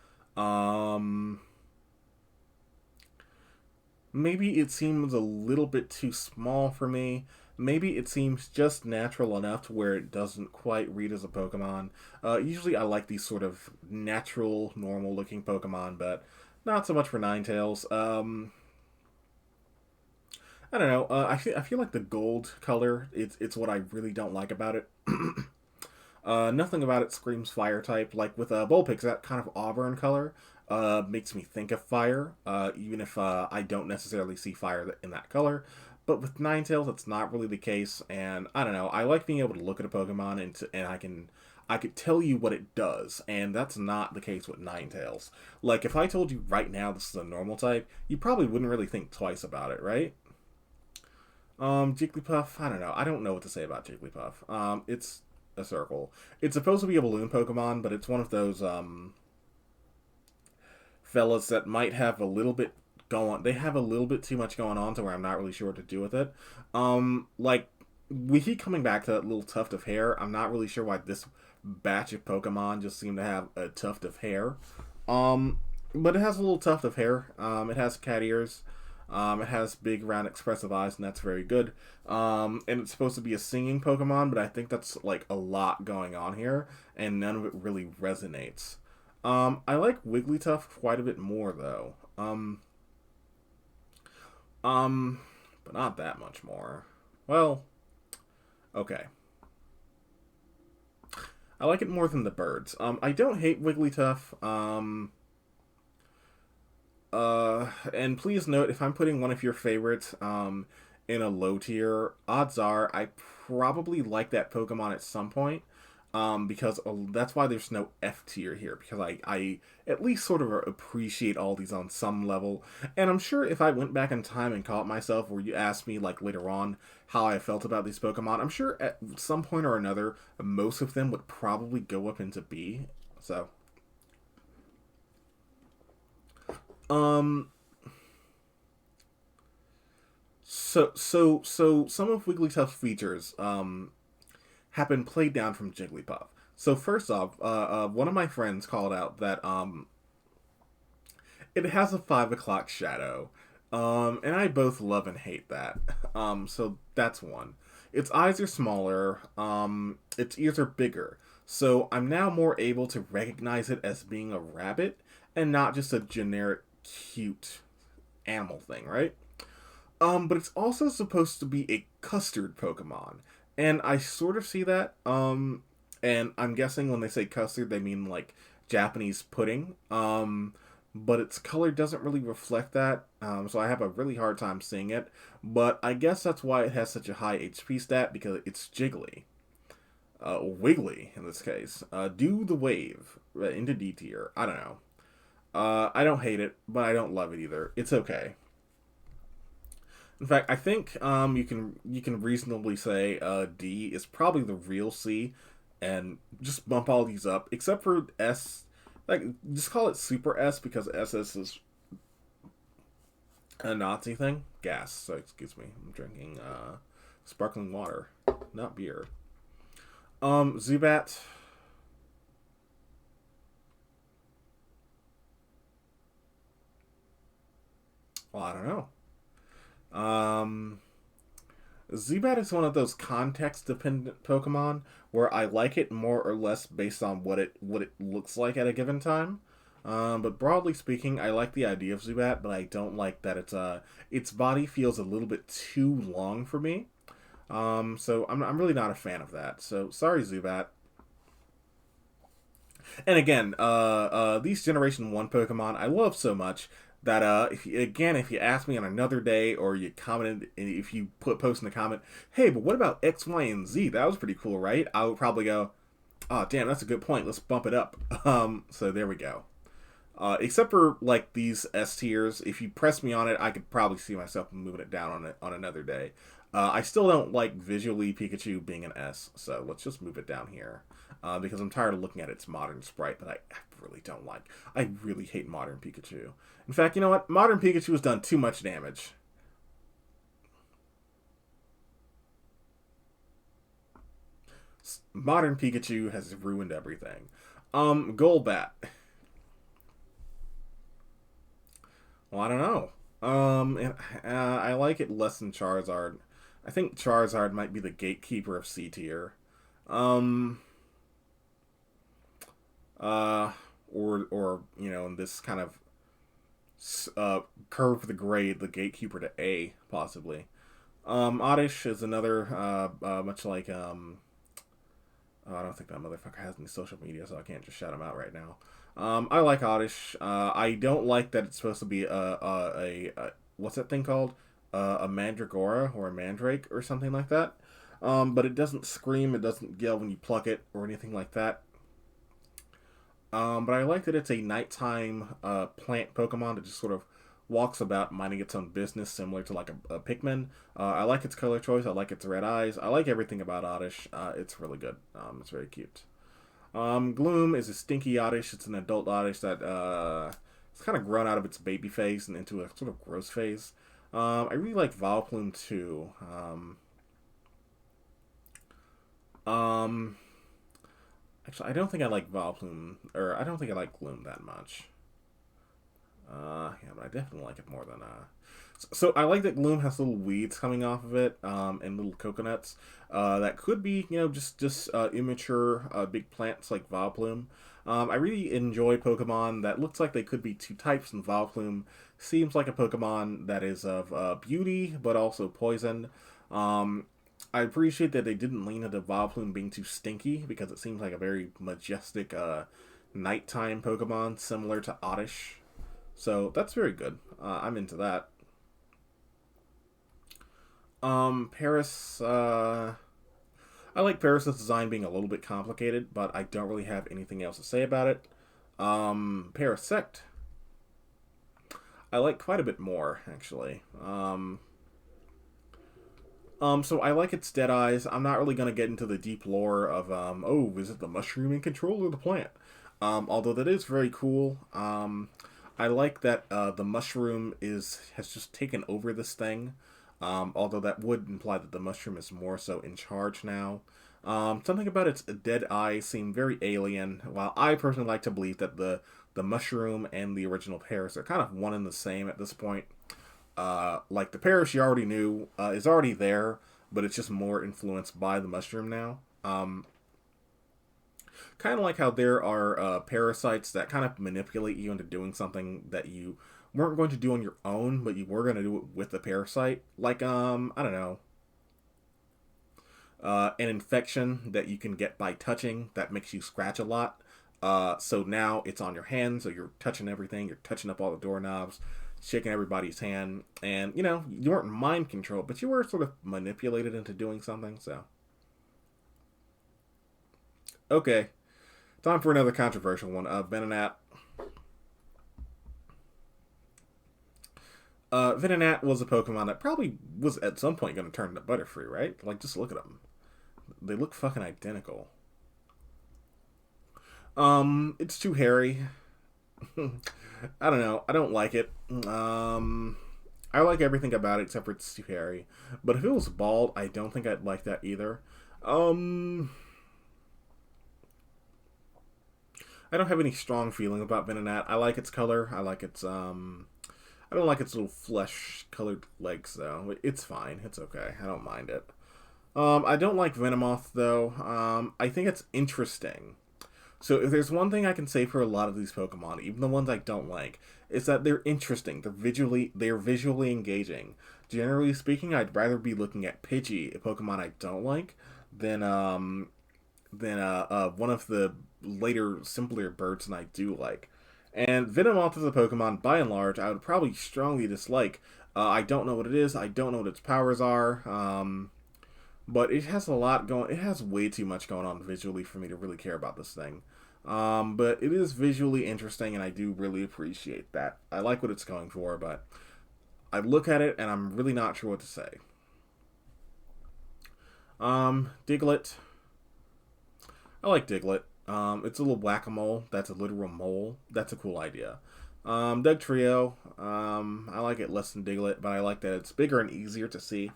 Maybe it seems a little bit too small for me. Maybe it seems just natural enough to where it doesn't quite read as a Pokemon. Usually I like these sort of natural, normal-looking Pokemon, but not so much for Ninetales. I don't know. I feel like the gold color, it's what I really don't like about it. Nothing about it screams fire type. Like with Vulpix, that kind of auburn color makes me think of fire, even if I don't necessarily see fire in that color. But with Ninetales, that's not really the case, and I don't know. I like being able to look at a Pokemon and I could tell you what it does, and that's not the case with Ninetales. Like if I told you right now this is a normal type, you probably wouldn't really think twice about it, right? Jigglypuff, I don't know. I don't know what to say about Jigglypuff. It's a circle. It's supposed to be a balloon Pokemon, but it's one of those fellas that might have a little bit going. They have a little bit too much going on to where I'm not really sure what to do with it. Like we keep coming back to that little tuft of hair. I'm not really sure why this batch of Pokemon just seem to have a tuft of hair. But it has a little tuft of hair. It has cat ears. It has big, round, expressive eyes, and that's very good. And it's supposed to be a singing Pokemon, but I think that's like a lot going on here, and none of it really resonates. I like Wigglytuff quite a bit more, though. But not that much more. Well, okay. I like it more than the birds. I don't hate Wigglytuff. And please note, if I'm putting one of your favorites, in a low tier, odds are I probably like that Pokemon at some point. Because that's why there's no F tier here, because I at least sort of appreciate all these on some level, and I'm sure if I went back in time and caught myself where you asked me, like, later on how I felt about these Pokemon, I'm sure at some point or another, most of them would probably go up into B, so... So some of Wigglytuff's features, have been played down from Jigglypuff. So first off, one of my friends called out that it has a 5 o'clock shadow, and I both love and hate that. So that's one. Its eyes are smaller. Its ears are bigger. So I'm now more able to recognize it as being a rabbit and not just a generic cute animal thing, right? But it's also supposed to be a custard Pokemon. And I sort of see that, and I'm guessing when they say custard, they mean, like, Japanese pudding, but its color doesn't really reflect that, so I have a really hard time seeing it, but I guess that's why it has such a high HP stat, because it's jiggly. Wiggly, in this case. Do the wave into D tier. I don't know. I don't hate it, but I don't love it either. It's okay. In fact, I think you can reasonably say D is probably the real C, and just bump all these up, except for S. Like, just call it Super S, because SS is a Nazi thing. Gas, so excuse me. I'm drinking sparkling water, not beer. Zubat. Well, I don't know. Zubat is one of those context-dependent Pokemon where I like it more or less based on what it looks like at a given time. But broadly speaking, I like the idea of Zubat, but I don't like that its body feels a little bit too long for me. So I'm really not a fan of that. So sorry, Zubat. And again, these Generation 1 Pokemon I love so much that if you ask me on another day, or you commented, if you post in the comment, hey, but what about X, Y, and Z? That was pretty cool, right? I would probably go, oh damn, that's a good point. Let's bump it up. So there we go. Except for like these S tiers, if you press me on it, I could probably see myself moving it down on another day. I still don't like visually Pikachu being an S, so let's just move it down here. Because I'm tired of looking at its modern sprite that I really don't like. I really hate modern Pikachu. In fact, you know what? Modern Pikachu has done too much damage. Modern Pikachu has ruined everything. Golbat. Well, I don't know. I like it less than Charizard. I think Charizard might be the gatekeeper of C tier. Or you know, in this kind of curve the grade, the gatekeeper to A, possibly. Oddish is another, much like, I don't think that motherfucker has any social media, so I can't just shout him out right now. I like Oddish. I don't like that it's supposed to be a what's that thing called? A Mandragora or a Mandrake or something like that. But it doesn't scream, it doesn't yell when you pluck it or anything like that. But I like that it's a nighttime plant Pokemon that just sort of walks about minding its own business, similar to like a Pikmin. I like its color choice. I like its red eyes. I like everything about Oddish. It's really good. It's very cute. Gloom is a stinky Oddish. It's an adult Oddish that it's kind of grown out of its baby phase and into a sort of gross phase. I really like Vileplume too. Actually, I don't think I like Vileplume, or I don't think I like Gloom that much. Yeah, but I definitely like it more than So I like that Gloom has little weeds coming off of it, and little coconuts. That could be, you know, just immature big plants like Vileplume. I really enjoy Pokemon that looks like they could be two types, and Vileplume seems like a Pokemon that is of beauty, but also poison. I appreciate that they didn't lean into Vileplume being too stinky, because it seems like a very majestic nighttime Pokemon, similar to Oddish. So that's very good. I'm into that. Paris, I like Paris' design being a little bit complicated, but I don't really have anything else to say about it. Parasect, I like quite a bit more, actually. So I like its dead eyes. I'm not really going to get into the deep lore of, oh, is it the mushroom in control or the plant? Although that is very cool. I like that the mushroom has just taken over this thing. Although that would imply that the mushroom is more so in charge now. Something about its dead eyes seem very alien, while I personally like to believe that the mushroom and the original Paris are kind of one and the same at this point. Like the Paris you already knew is already there, but it's just more influenced by the mushroom now. Kind of like how there are parasites that kind of manipulate you into doing something that you weren't going to do on your own, but you were going to do it with the parasite. Like, I don't know, an infection that you can get by touching that makes you scratch a lot. So now it's on your hand, so you're touching everything, you're touching up all the doorknobs, shaking everybody's hand, and, you know, you weren't mind controlled, but you were sort of manipulated into doing something, so. Okay, time for another controversial one. Venonat. Venonat was a Pokemon that probably was at some point going to turn into Butterfree, right? Like, just look at them. They look fucking identical. It's too hairy. I don't know. I don't like it. I like everything about it except for it's too hairy. But if it was bald, I don't think I'd like that either. I don't have any strong feeling about Venonat. I like its color. I like its, I don't like its little flesh-colored legs, though. It's fine. It's okay. I don't mind it. I don't like Venomoth, though. I think it's interesting. So if there's one thing I can say for a lot of these Pokemon, even the ones I don't like, is that they're interesting. They're visually engaging. Generally speaking, I'd rather be looking at Pidgey, a Pokemon I don't like, than one of the later, simpler birds than I do like. And Venomoth is a Pokemon, by and large, I would probably strongly dislike. I don't know what it is. I don't know what its powers are. But it has a lot going. It has way too much going on visually for me to really care about this thing. But it is visually interesting, and I do really appreciate that. I like what it's going for, but I look at it and I'm really not sure what to say. Diglett. I like Diglett. It's a little whack-a-mole. That's a literal mole. That's a cool idea. Dugtrio. I like it less than Diglett, but I like that it's bigger and easier to see.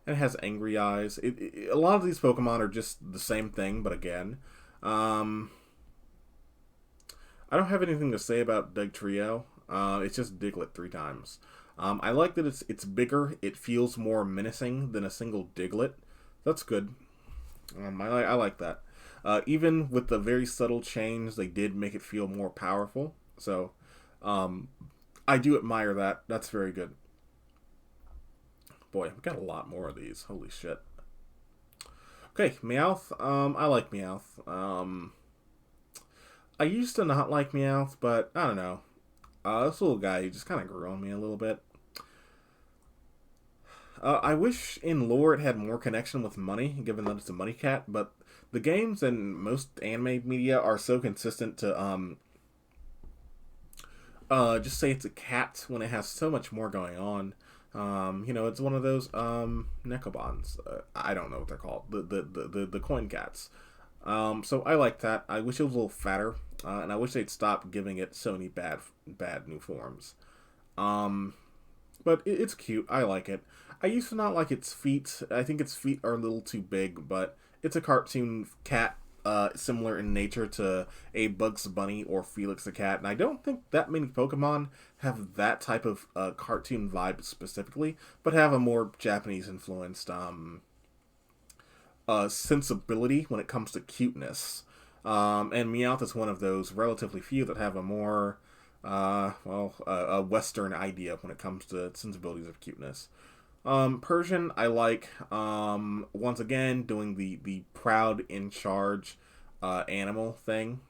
It has angry eyes. A lot of these Pokemon are just the same thing, but again, I don't have anything to say about Dugtrio. It's just Diglett 3 times. I like that it's bigger. It feels more menacing than a single Diglett. That's good. I like that. Even with the very subtle change, they did make it feel more powerful. So, I do admire that. That's very good. Boy, we've got a lot more of these. Holy shit. Okay, Meowth. I like Meowth. I used to not like Meowth, but I don't know. This little guy, he just kind of grew on me a little bit. I wish in lore it had more connection with money, given that it's a money cat, but the games and most anime media are so consistent to just say it's a cat when it has so much more going on. It's one of those Nekobans. I don't know what they're called. The coin cats. So I like that. I wish it was a little fatter, and I wish they'd stop giving it so many bad new forms. But it's cute. I like it. I used to not like its feet. I think its feet are a little too big, but it's a cartoon cat, similar in nature to a Bugs Bunny or Felix the Cat, and I don't think that many Pokemon have that type of cartoon vibe specifically, but have a more Japanese-influenced sensibility when it comes to cuteness. And Meowth is one of those relatively few that have a more, a Western idea when it comes to sensibilities of cuteness. Persian, I like, once again, doing the proud in charge animal thing.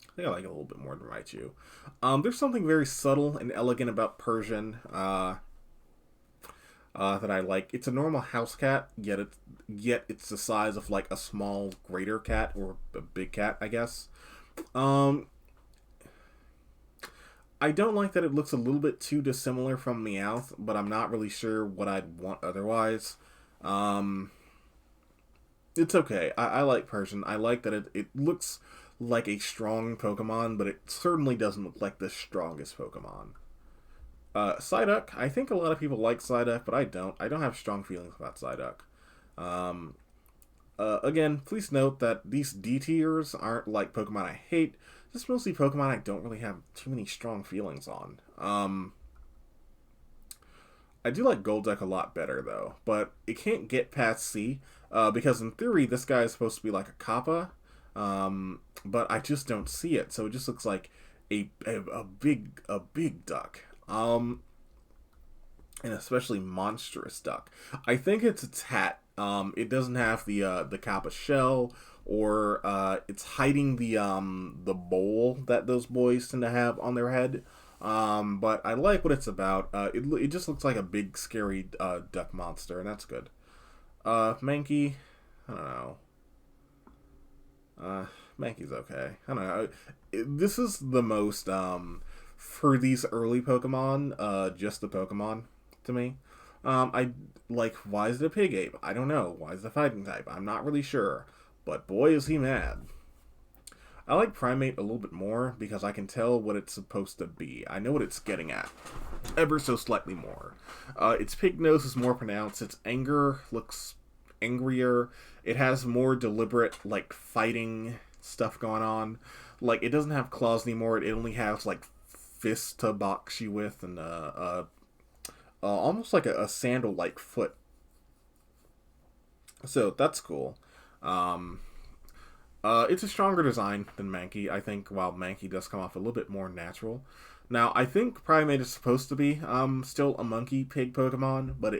I think I like it a little bit more than Raichu. There's something very subtle and elegant about Persian that I like. It's a normal house cat, yet it's the size of like a small greater cat, or a big cat, I guess. I don't like that it looks a little bit too dissimilar from Meowth, but I'm not really sure what I'd want otherwise. It's okay. I like Persian. I like that it looks like a strong Pokemon, but it certainly doesn't look like the strongest Pokemon. Psyduck. I think a lot of people like Psyduck, but I don't. I don't have strong feelings about Psyduck. Again, please note that these D tiers aren't like Pokemon I hate. Just mostly Pokemon I don't really have too many strong feelings on. I do like Golduck a lot better, though, but it can't get past C, because in theory, this guy is supposed to be like a Kappa, but I just don't see it, so it just looks like a big duck. And especially monstrous duck. I think it's its hat. It doesn't have the Kappa shell, or it's hiding the bowl that those boys tend to have on their head. But I like what it's about. It just looks like a big scary duck monster, and that's good. Mankey, I don't know. Mankey's okay. I don't know. This is the most for these early Pokemon, just the Pokemon to me. I like, why is it a pig ape? I don't know. Why is it a fighting type? I'm not really sure. But boy, is he mad. I like Primate a little bit more because I can tell what it's supposed to be. I know what it's getting at. Ever so slightly more. Its pig nose is more pronounced. Its anger looks angrier. It has more deliberate, like, fighting stuff going on. Like, it doesn't have claws anymore. It only has, like, fists to box you with, and almost like a sandal-like foot. So that's cool. It's a stronger design than Mankey, I think, while Mankey does come off a little bit more natural. Now, I think Primate is supposed to be still a monkey pig Pokemon, but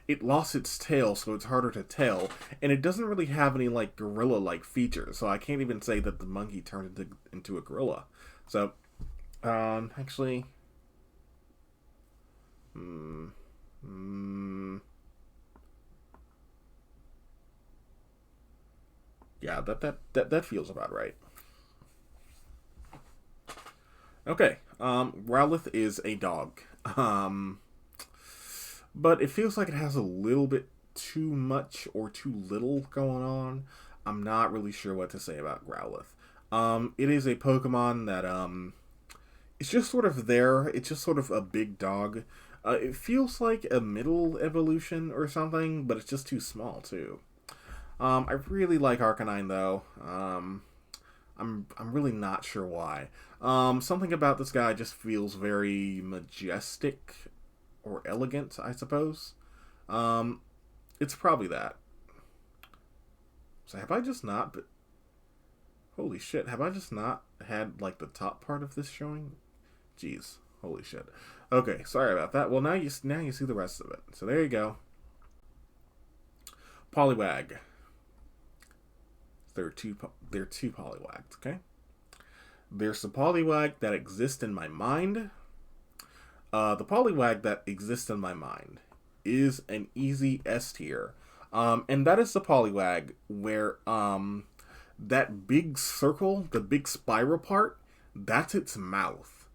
it lost its tail, so it's harder to tell, and it doesn't really have any like gorilla-like features, so I can't even say that the monkey turned into a gorilla. So, actually, yeah, that feels about right. Okay, Rowleth is a dog. But it feels like it has a little bit too much or too little going on. I'm not really sure what to say about Growlithe. It is a Pokemon that, it's just sort of there. It's just sort of a big dog. It feels like a middle evolution or something, but it's just too small, too. I really like Arcanine, though. I'm really not sure why. Something about this guy just feels very majestic or elegant, I suppose. It's probably that. So have I just not... Holy shit, have I just not had, like, the top part of this showing? Jeez, holy shit. Okay, sorry about that. Well, now you see the rest of it. So there you go. Poliwag. There are two Poliwags, okay? There's the Poliwag that exists in my mind. The Poliwag that exists in my mind is an easy S tier. And that is the Poliwag where that big circle, the big spiral part, that's its mouth.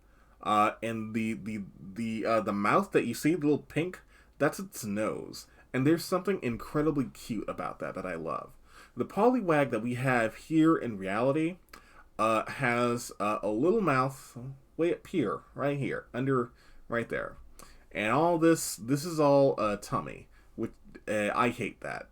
And the mouth that you see, the little pink, that's its nose. And there's something incredibly cute about that I love. The Poliwag that we have here in reality has a little mouth way up here, right here, right there. And all this is all tummy, which I hate that.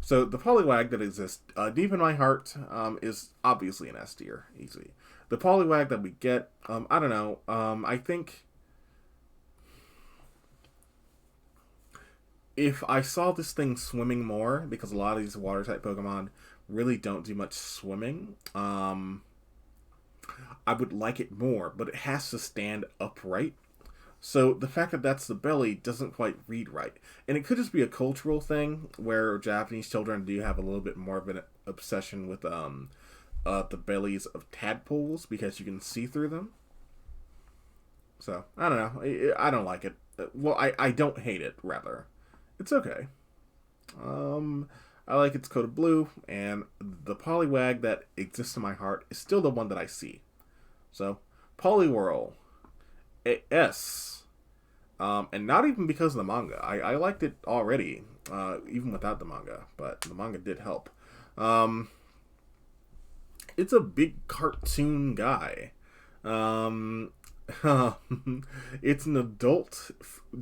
So the Poliwag that exists deep in my heart is obviously an S tier, easy. The Poliwag that we get, I don't know, I think if I saw this thing swimming more, because a lot of these water-type Pokemon really don't do much swimming, I would like it more, but it has to stand upright. So the fact that that's the belly doesn't quite read right. And it could just be a cultural thing, where Japanese children do have a little bit more of an obsession with the bellies of tadpoles, because you can see through them. So, I don't know. I don't like it. Well, I don't hate it, rather. It's okay. I like its coat of blue, and the Poliwag that exists in my heart is still the one that I see. So, Poliwhirl, S. And not even because of the manga. I liked it already, even without the manga, but the manga did help. It's a big cartoon guy. It's an adult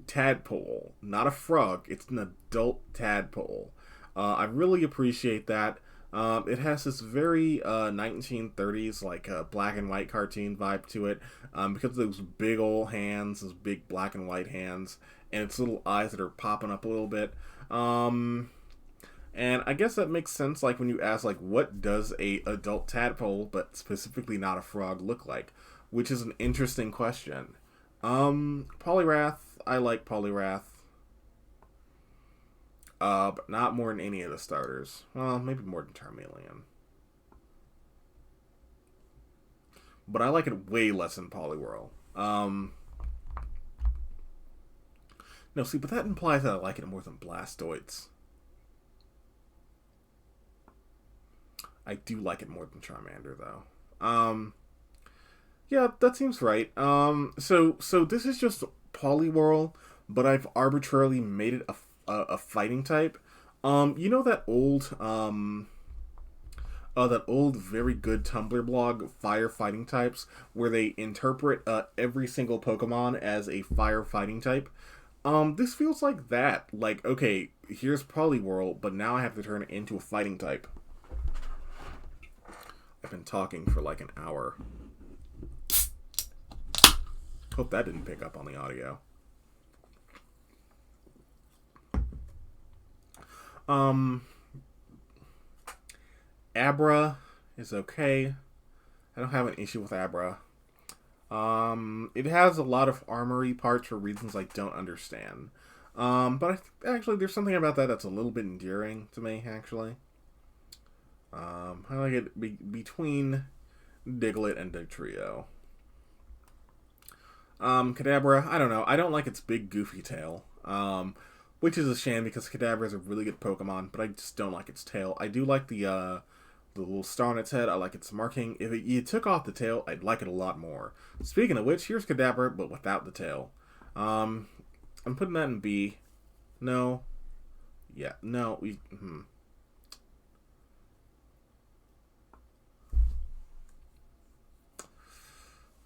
tadpole, not a frog. It's an adult tadpole. I really appreciate that. It has this very 1930s like black and white cartoon vibe to it, because of those big old hands, those big black and white hands, and its little eyes that are popping up a little bit. And I guess that makes sense, like, when you ask, like, what does a adult tadpole, but specifically not a frog, look like? Which is an interesting question. Poliwrath, I like Poliwrath. But not more than any of the starters. Well, maybe more than Charmeleon. But I like it way less than Poliwhirl. No, see, but that implies that I like it more than Blastoise. I do like it more than Charmander, though. Yeah, that seems right. So this is just Poliwhirl, but I've arbitrarily made it a fighting type. You know that old very good Tumblr blog, Fire Fighting Types, where they interpret every single Pokemon as a fire fighting type? This feels like that. Like, okay, here's Poliwhirl, but now I have to turn it into a fighting type. I've been talking for like an hour. Hope that didn't pick up on the audio. Abra is okay. I don't have an issue with Abra. It has a lot of armory parts for reasons I don't understand. But actually, there's something about that that's a little bit endearing to me, actually. I like it between Diglett and Dugtrio. Cadabra, I don't know. I don't like its big goofy tail. Which is a shame because Cadabra is a really good Pokemon, but I just don't like its tail. I do like the little star on its head. I like its marking. If you took off the tail, I'd like it a lot more. Speaking of which, here's Cadabra, but without the tail. I'm putting that in B. No. Yeah, no.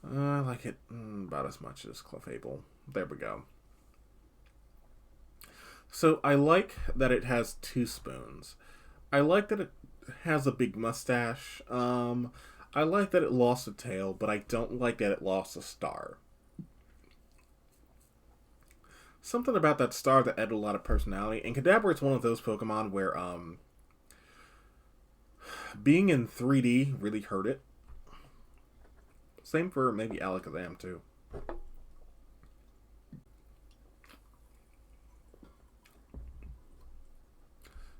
I like it about as much as Clefable. There we go. So I like that it has 2 spoons. I like that it has a big mustache. I like that it lost a tail, but I don't like that it lost a star. Something about that star that added a lot of personality. And Cadabra is one of those Pokemon where being in 3D really hurt it. Same for maybe Alakazam too.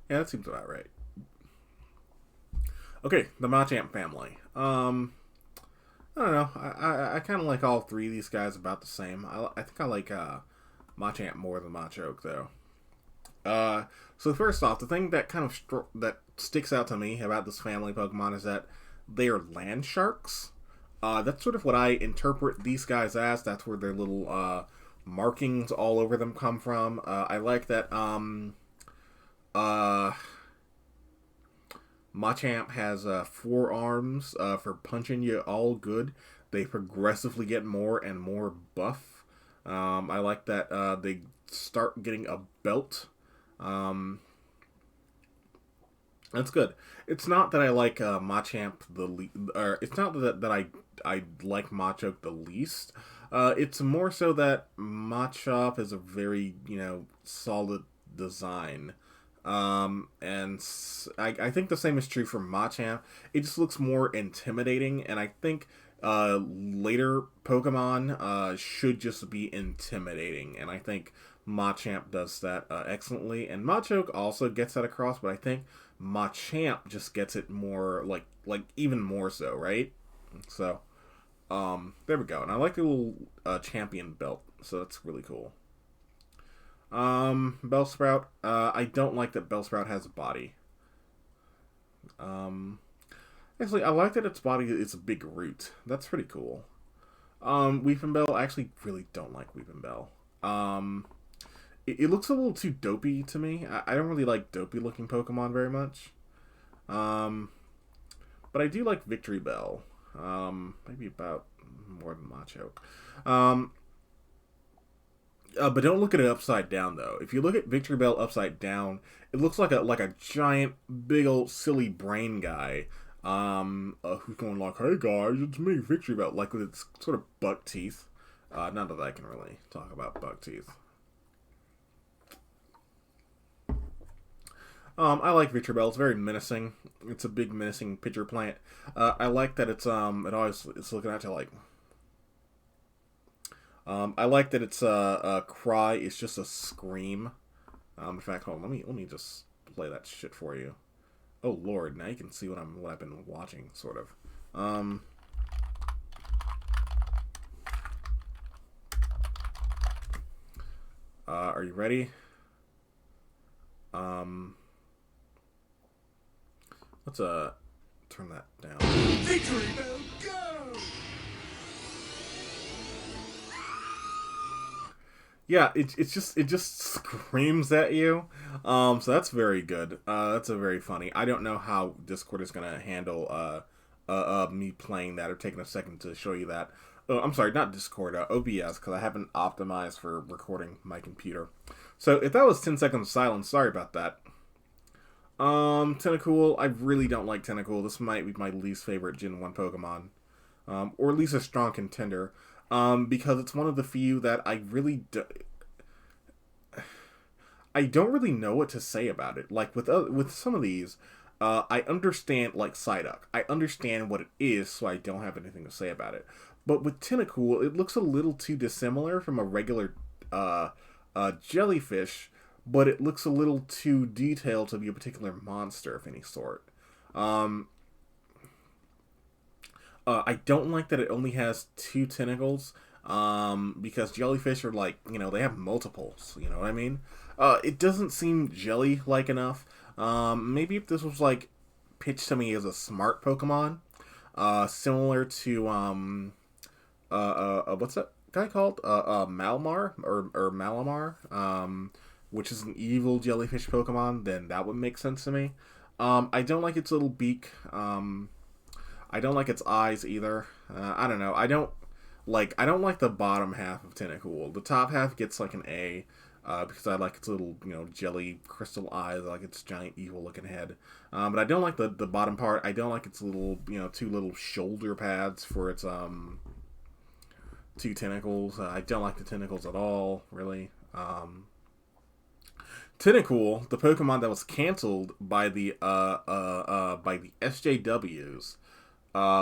Yeah, that seems about right. Okay, the Machamp family. I don't know. I kind of like all 3 of these guys about the same. I think I like Machamp more than Machoke though. So first off, the thing that kind of that sticks out to me about this family Pokemon is that they are land sharks. That's sort of what I interpret these guys as. That's where their little markings all over them come from. I like that Machamp has 4 arms for punching you all good. They progressively get more and more buff. I like that they start getting a belt. That's good. It's not that I like Machamp it's not that I like Machoke the least. It's more so that Machop is a very, solid design. And I think the same is true for Machamp. It just looks more intimidating, and I think later Pokemon should just be intimidating, and I think Machamp does that excellently, and Machoke also gets that across, but I think Machamp just gets it more, like even more so, right? So, there we go. And I like the little champion belt, so that's really cool. Bellsprout. I don't like that Bellsprout has a body. Actually, I like that its body is a big root. That's pretty cool. Weepinbell, I actually really don't like Weepinbell. It looks a little too dopey to me. I don't really like dopey looking Pokemon very much. But I do like Victory Bell. Maybe about more than Machoke. But don't look at it upside down, though. If you look at Victory Bell upside down, it looks like a giant, big old silly brain guy. Who's going like, "Hey guys, it's me, Victory Bell," like with its sort of buck teeth. Not that I can really talk about buck teeth. I like Victory Bell. It's very menacing. It's a big menacing pitcher plant. I like that it's looking at you like. I like that its cry is just a scream. In fact, hold on, let me just play that shit for you. Oh Lord, now you can see what I've been watching, sort of. Are you ready? Let's turn that down. Victory Bell, go! Yeah, it just screams at you. So that's very good. That's a very funny. I don't know how Discord is gonna handle me playing that or taking a second to show you that. Oh, I'm sorry, not Discord, OBS, because I haven't optimized for recording my computer. So if that was 10 seconds of silence, sorry about that. Tentacool, I really don't like Tentacool. This might be my least favorite Gen 1 Pokemon. Or at least a strong contender. Because it's one of the few that I really I don't really know what to say about it. Like, with some of these, I understand, like Psyduck. I understand what it is, so I don't have anything to say about it. But with Tentacool, it looks a little too dissimilar from a regular jellyfish, but it looks a little too detailed to be a particular monster of any sort. I don't like that it only has 2 tentacles, because jellyfish are like, they have multiples, you know what I mean? It doesn't seem jelly-like enough. Maybe if this was, like, pitched to me as a smart Pokemon, similar to, what's that guy called? Malamar, or Malamar, which is an evil jellyfish Pokemon, then that would make sense to me. I don't like its little beak. I don't like its eyes either. I don't know. I don't like the bottom half of Tentacool. The top half gets like an A, because I like its little, jelly crystal eyes. I like its giant evil looking head. But I don't like the bottom part. I don't like its little, 2 little shoulder pads for its 2 tentacles. I don't like the tentacles at all, really. Tentacool, the Pokemon that was canceled by the SJWs,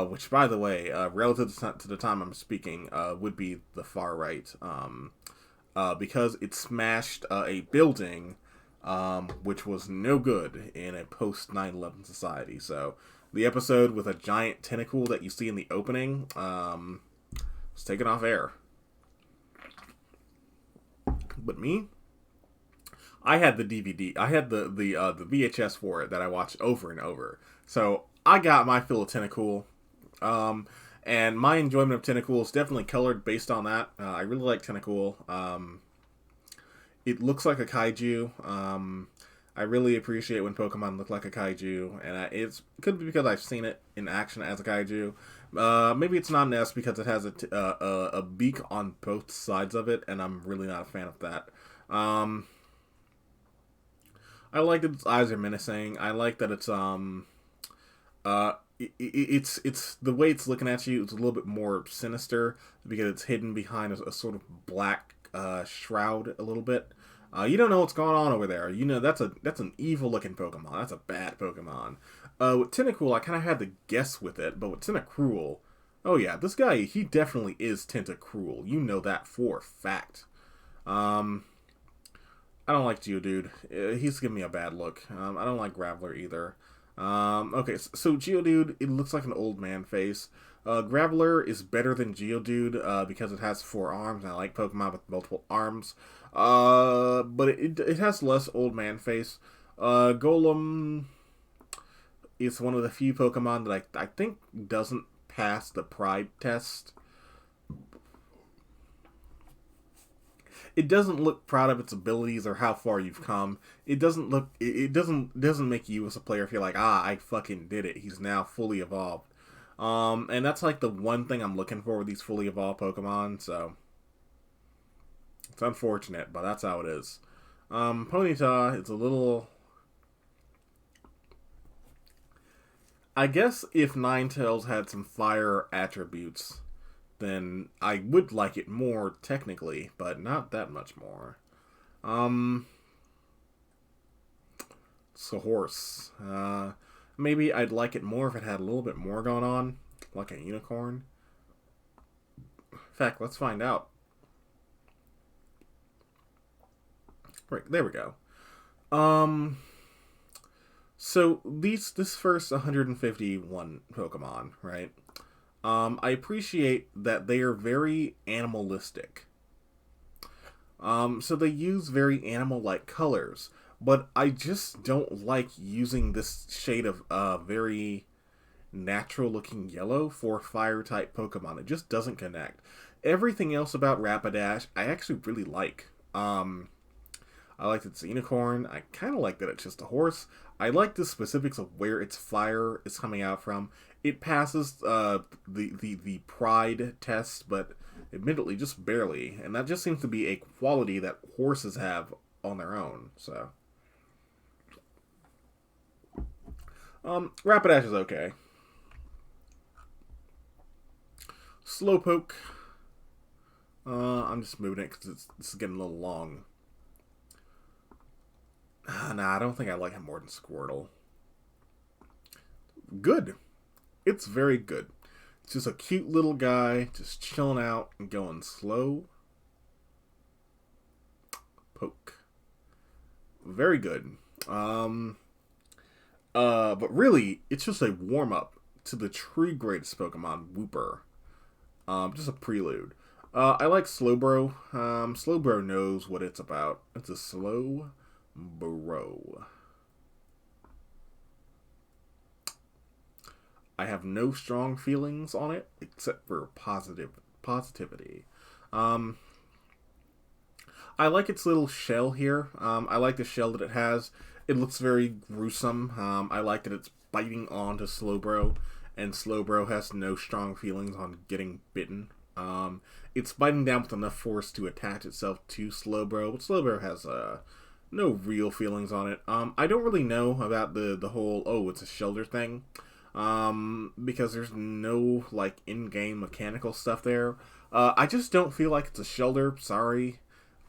which, by the way, relative to the time I'm speaking, would be the far right, because it smashed a building, which was no good in a post 9/11 society. So the episode with a giant Tentacool that you see in the opening was taken off air. But me, I had the DVD. I had the VHS for it that I watched over and over. So I got my fill of Tentacool. And my enjoyment of Tentacool is definitely colored based on that. I really like Tentacool. It looks like a kaiju. I really appreciate when Pokemon look like a kaiju. And it could be because I've seen it in action as a kaiju. Maybe it's not an S because it has a beak on both sides of it. And I'm really not a fan of that. I like that its eyes are menacing. I like that it's it's the way it's looking at you. It's a little bit more sinister because it's hidden behind a sort of black shroud a little bit. You don't know what's going on over there. That's an evil looking Pokemon. That's a bad Pokemon. With Tentacool, I kind of had to guess with it, but with Tentacruel, oh yeah, this guy, he definitely is Tentacruel. You know that for a fact. I don't like Geodude. He's giving me a bad look. I don't like Graveler either. Okay, so Geodude, it looks like an old man face. Graveler is better than Geodude because it has 4 arms, and I like Pokemon with multiple arms. But it has less old man face. Golem is one of the few Pokemon that I think doesn't pass the Pride test. It doesn't look proud of its abilities or how far you've come. It doesn't look. It doesn't make you as a player feel like, I fucking did it. He's now fully evolved. And that's like the one thing I'm looking for with these fully evolved Pokemon. So it's unfortunate, but that's how it is. Ponyta, it's a little. I guess if Ninetales had some fire attributes, then I would like it more, technically, but not that much more. It's a horse. Maybe I'd like it more if it had a little bit more going on, like a unicorn. In fact, let's find out. Right, there we go. So this first 151 Pokemon, right? I appreciate that they are very animalistic. So they use very animal-like colors, but I just don't like using this shade of very natural-looking yellow for fire-type Pokemon. It just doesn't connect. Everything else about Rapidash, I actually really like. I like that it's a unicorn. I kind of like that it's just a horse. I like the specifics of where its fire is coming out from. It passes the pride test, but admittedly just barely. And that just seems to be a quality that horses have on their own. So, Rapidash is okay. Slowpoke. I'm just moving it because it's getting a little long. Nah, I don't think I like him more than Squirtle. Good. It's very good. It's just a cute little guy, just chilling out and going slow. Poke. Very good. But really, it's just a warm-up to the true greatest Pokemon, Wooper. Just a prelude. I like Slowbro. Slowbro knows what it's about. It's a slow bro. I have no strong feelings on it, except for positivity. I like its little shell here. I like the shell that it has. It looks very gruesome. I like that it's biting onto Slowbro, and Slowbro has no strong feelings on getting bitten. It's biting down with enough force to attach itself to Slowbro, but Slowbro has no real feelings on it. I don't really know about the whole, oh, it's a shelter thing, because there's no, like, in-game mechanical stuff there. I just don't feel like it's a shelter, sorry.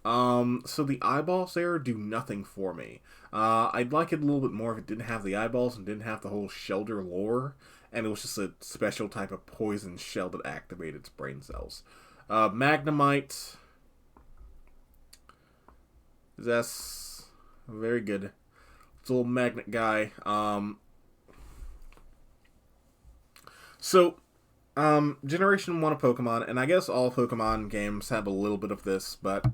So the eyeballs there do nothing for me. I'd like it a little bit more if it didn't have the eyeballs and didn't have the whole shelter lore, and it was just a special type of poison shell that activated its brain cells. Magnemite. That's very good. It's a little magnet guy. Generation 1 of Pokemon, and I guess all Pokemon games have a little bit of this, but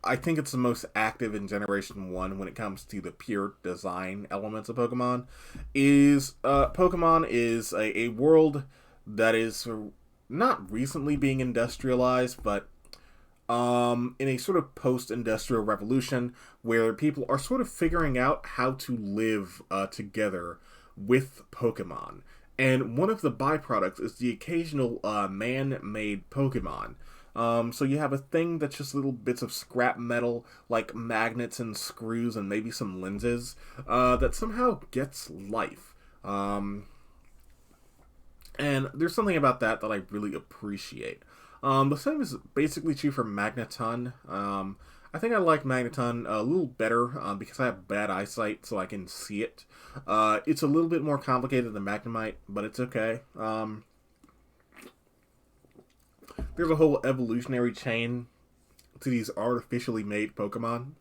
I think it's the most active in Generation 1 when it comes to the pure design elements of Pokemon. Pokemon is a world that is not recently being industrialized, but in a sort of post-industrial revolution where people are sort of figuring out how to live together with Pokemon. And one of the byproducts is the occasional man-made Pokemon. So you have a thing that's just little bits of scrap metal, like magnets and screws and maybe some lenses, that somehow gets life. And there's something about that I really appreciate. The same is basically true for Magneton. I think I like Magneton a little better because I have bad eyesight, so I can see it. It's a little bit more complicated than Magnemite, but it's okay. There's a whole evolutionary chain to these artificially made Pokemon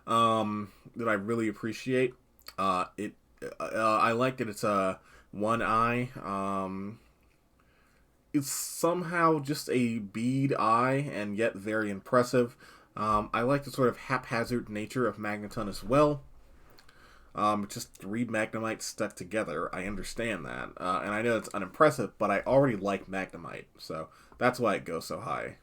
that I really appreciate. I like that it's one eye. It's somehow just a bead eye, and yet very impressive. I like the sort of haphazard nature of Magneton as well. Just 3 Magnemites stuck together. I understand that. And I know it's unimpressive, but I already like Magnemite, so that's why it goes so high.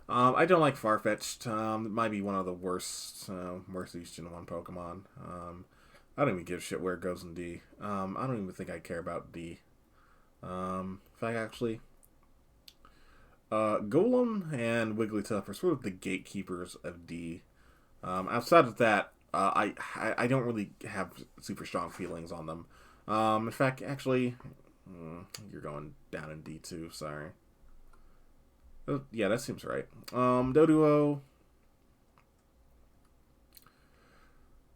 I don't like Farfetch'd. It might be one of the worst used Gen 1 Pokemon. I don't even give a shit where it goes in D. I don't even think I care about D. In fact, actually, Golem and Wigglytuff are sort of the gatekeepers of D. Outside of that, I don't really have super strong feelings on them. In fact, actually, you're going down in D2, sorry. Yeah, that seems right. Doduo.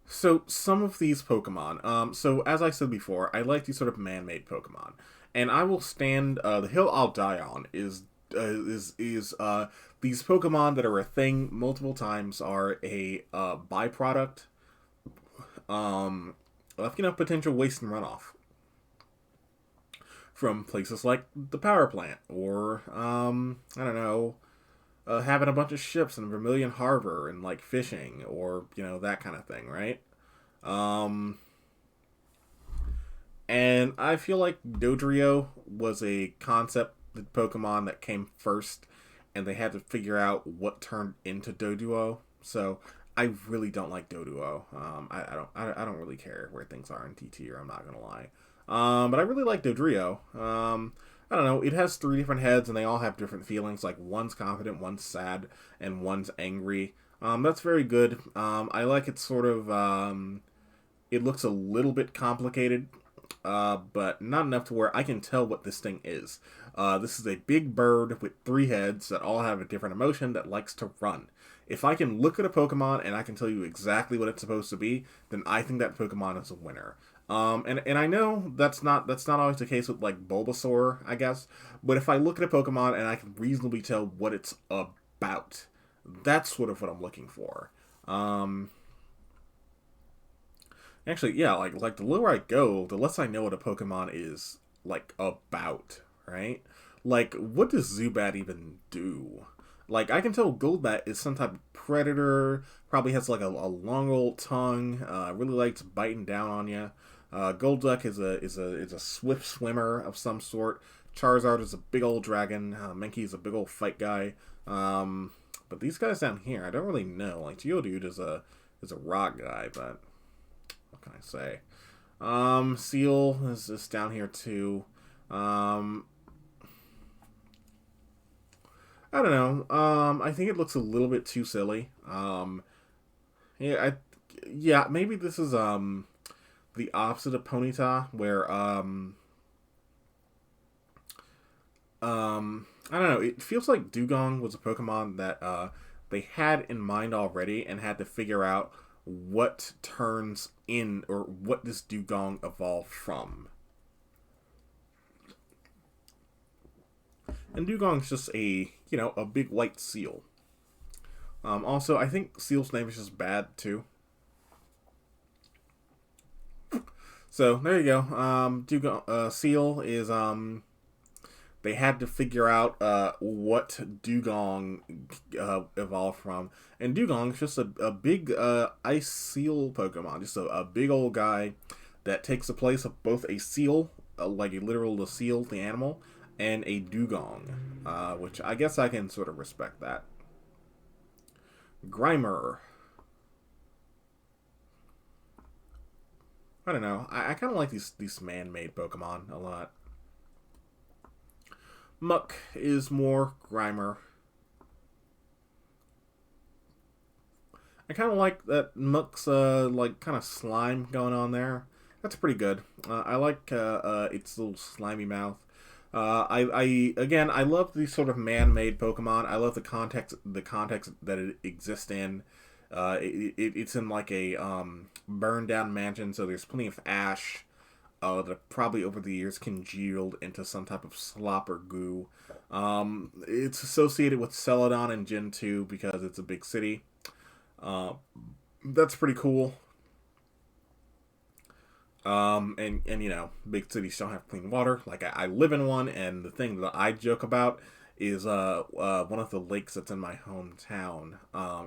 So, some of these Pokemon, so as I said before, I like these sort of man-made Pokemon. And I will stand, the hill I'll die on is these Pokemon that are a thing multiple times are a byproduct of, potential waste and runoff from places like the power plant, or, having a bunch of ships in Vermilion Harbor and, like, fishing, or, that kind of thing, right? And I feel like Dodrio was a concept, the Pokemon that came first, and they had to figure out what turned into Doduo. So I really don't like Doduo. I don't really care where things are in TT, or I'm not gonna lie. But I really like Dodrio. I don't know. It has 3 different heads, and they all have different feelings. Like, one's confident, one's sad, and one's angry. That's very good. I like it sort of. It looks a little bit complicated. But not enough to where I can tell what this thing is. This is a big bird with 3 heads that all have a different emotion that likes to run. If I can look at a Pokemon and I can tell you exactly what it's supposed to be, then I think that Pokemon is a winner. And I know that's not always the case with like Bulbasaur, I guess. But if I look at a Pokemon and I can reasonably tell what it's about, that's sort of what I'm looking for. Um, Actually, yeah, like the lower I go, the less I know what a Pokemon is like about, right? Like, what does Zubat even do? Like, I can tell Goldbat is some type of predator. Probably has like a long old tongue. Really likes biting down on you. Golduck is a swift swimmer of some sort. Charizard is a big old dragon. Mankey is a big old fight guy. But these guys down here, I don't really know. Like Geodude is a rock guy, but what can I say? Seal is down here too. I don't know. I think it looks a little bit too silly. Yeah, maybe this is the opposite of Ponyta, where I don't know. It feels like Dugong was a Pokemon that they had in mind already and had to figure out what turns in or what this Dugong evolved from. And Dugong's just a big white seal. Also, I think Seal's name is just bad too. So there you go. Dugong, Seal is they had to figure out what Dugong evolved from. And Dugong's just a big ice seal Pokemon. Just a big old guy that takes the place of both a seal, like a literal seal, the animal, and a Dugong. Which I guess I can sort of respect that. Grimer. I don't know. I kind of like these man-made Pokemon a lot. Muck is more Grimer. I kind of like that Muck's like kind of slime going on there. That's pretty good. I like its little slimy mouth. I love these sort of man-made Pokemon. I love the context that it exists in. It's in like a burned down mansion, so there's plenty of ash that probably over the years congealed into some type of slop or goo. It's associated with Celadon and Gen 2 because it's a big city. That's pretty cool. And big cities don't have clean water. Like I live in one, and the thing that I joke about is one of the lakes that's in my hometown.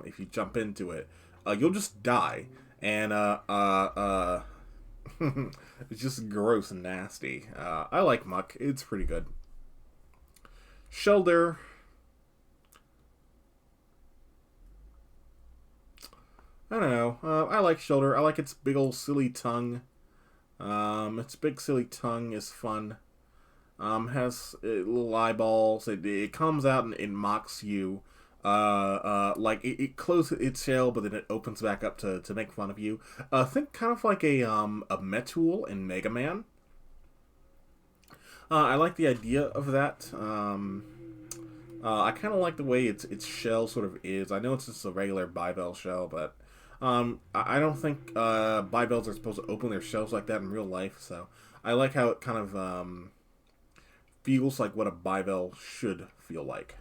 If you jump into it, you'll just die, and it's just gross and nasty. I like Muck; it's pretty good. Shelder. I don't know. I like Shelder. I like its big old silly tongue. Its big silly tongue is fun. Has little eyeballs. It comes out and it mocks you. Like it closes its shell, but then it opens back up to make fun of you. Think kind of like a Metool in Mega Man. I like the idea of that. I kind of like the way its shell sort of is. I know it's just a regular bivalve shell, but I don't think bivalves are supposed to open their shells like that in real life. So I like how it kind of feels like what a bivalve should feel like.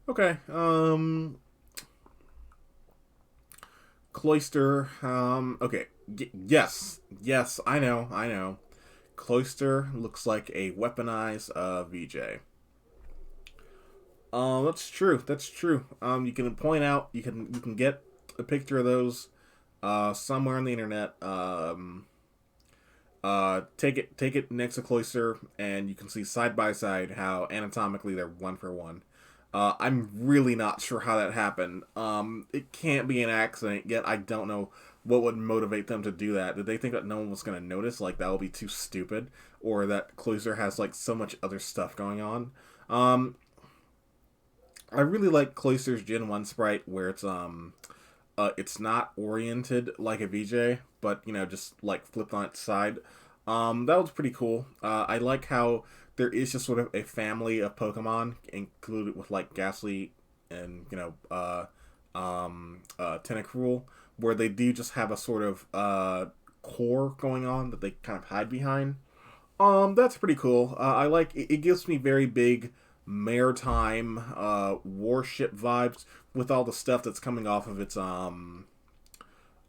Okay. Cloyster. Okay. Yes. I know. Cloyster looks like a weaponized VJ. That's true. You can point out. You can get a picture of those somewhere on the internet. Take it next to Cloyster, and you can see side by side how anatomically they're one for one. I'm really not sure how that happened. It can't be an accident, yet I don't know what would motivate them to do that. Did they think that no one was going to notice? Like, that would be too stupid? Or that Cloyster has, like, so much other stuff going on? I really like Cloyster's Gen 1 sprite, where it's not oriented like a VJ, but, just, like, flipped on its side. That was pretty cool. I like how there is just sort of a family of Pokemon included with like Ghastly and Tentacruel, where they do just have a sort of core going on that they kind of hide behind. That's pretty cool. I like it. It gives me very big maritime warship vibes with all the stuff that's coming off of its I'm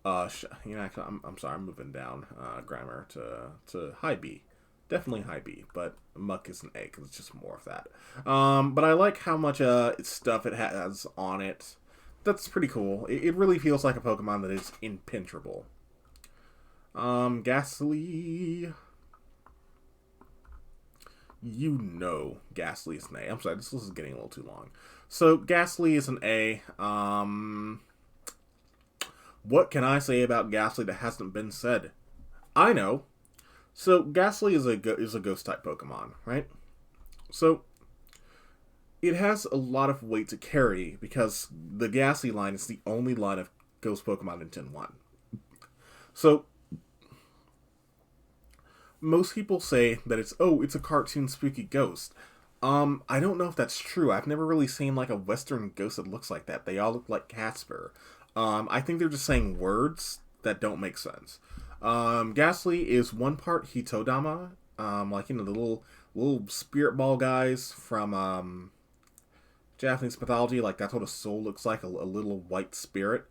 sorry, I'm moving down grammar to high B. Definitely high B, but Muck is an A because it's just more of that. But I like how much stuff it has on it. That's pretty cool. It really feels like a Pokemon that is impenetrable. Ghastly. You know Ghastly is an A. I'm sorry, this is getting a little too long. So, Ghastly is an A. What can I say about Ghastly that hasn't been said? I know. So, Ghastly is a Ghost-type Pokemon, right? So, it has a lot of weight to carry because the Ghastly line is the only line of Ghost Pokemon in Gen 1. So, most people say that it's a cartoon spooky ghost. I don't know if that's true. I've never really seen like a Western ghost that looks like that. They all look like Casper. I think they're just saying words that don't make sense. Ghastly is one part Hitodama, like, you know, the little spirit ball guys from Japanese mythology. Like, that's what a soul looks like, a little white spirit.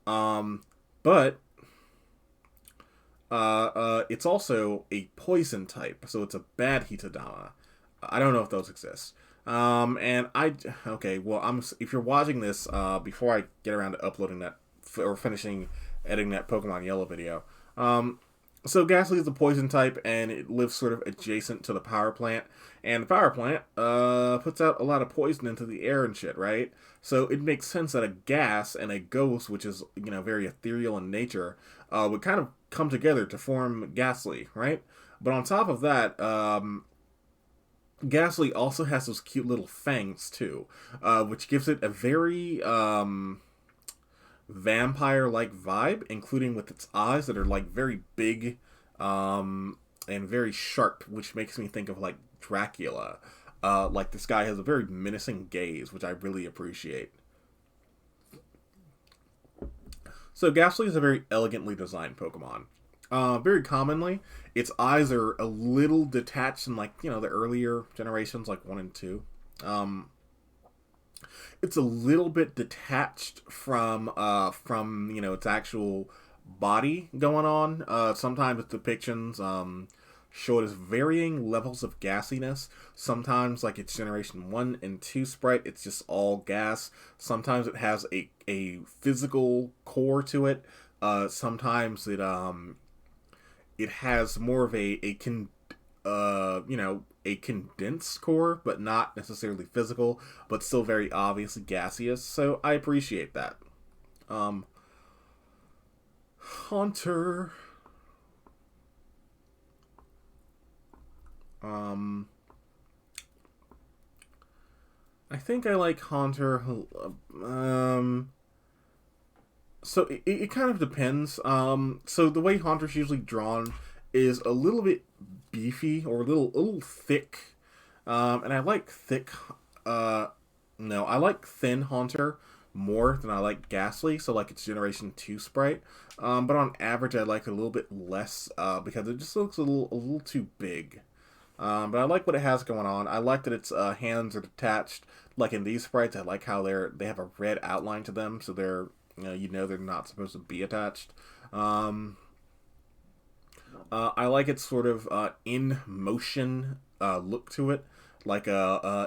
But it's also a poison type, so it's a bad Hitodama. I don't know if those exist. If you're watching this, before I get around to uploading that, or finishing editing that Pokemon Yellow video, so Ghastly is a poison type, and it lives sort of adjacent to the power plant, and the power plant, puts out a lot of poison into the air and shit, right? So it makes sense that a gas and a ghost, which is, you know, very ethereal in nature, would kind of come together to form Ghastly, right? But on top of that, Ghastly also has those cute little fangs, too, which gives it a very, vampire-like vibe, including with its eyes that are, like, very big, and very sharp, which makes me think of, like, Dracula. Like, this guy has a very menacing gaze, which I really appreciate. So, Ghastly is a very elegantly designed Pokemon. Very commonly, its eyes are a little detached in, like, you know, the earlier generations, like 1 and 2. It's a little bit detached from you know, its actual body going on. Sometimes its depictions show it as varying levels of gassiness. Sometimes, like its Generation 1 and 2 sprite, it's just all gas. Sometimes it has a physical core to it. Sometimes it has more of a condensed core, but not necessarily physical, but still very obviously gaseous. So I appreciate that. Haunter. I think I like Haunter. So it kind of depends. So the way Haunter's usually drawn is a little bit beefy or a little thick. And I like thick. I like thin Haunter more than I like Ghastly. So like its Generation 2 sprite. But on average, I like it a little bit less because it just looks a little too big. But I like what it has going on. I like that its hands are detached. Like in these sprites, I like how they have a red outline to them, so they're they're not supposed to be attached. I like its sort of in motion look to it. Like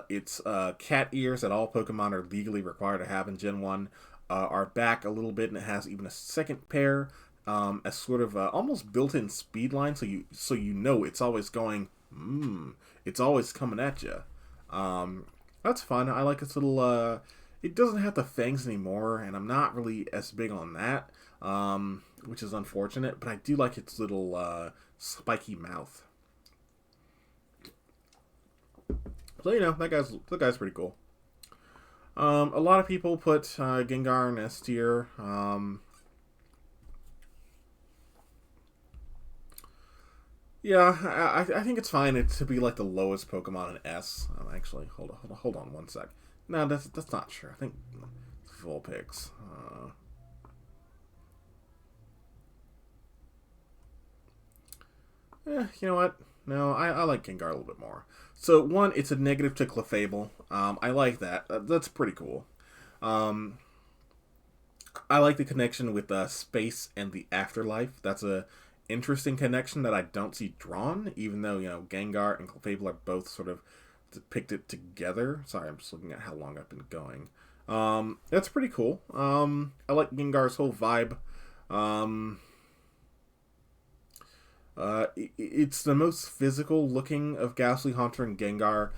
its cat ears that all Pokemon are legally required to have in Gen 1 are back a little bit, and it has even a second pair as sort of almost built-in speed line, so you know it's always going. It's always coming at you. That's fun. I like its little. It doesn't have the fangs anymore, and I'm not really as big on that, which is unfortunate. But I do like its little spiky mouth. So that guy's pretty cool. A lot of people put Gengar in S tier. Yeah, I think it's fine to be like the lowest Pokemon in S. Actually, hold on one sec. No, that's not true. I think Vulpix. You know what? No, I like Gengar a little bit more. So, one, it's a negative to Clefable. I like that. That's pretty cool. I like the connection with space and the afterlife. That's a interesting connection that I don't see drawn, even though, Gengar and Clefable are both sort of depicted together. Sorry, I'm just looking at how long I've been going. That's pretty cool. I like Gengar's whole vibe. It's the most physical looking of Ghastly, Haunter, and Gengar.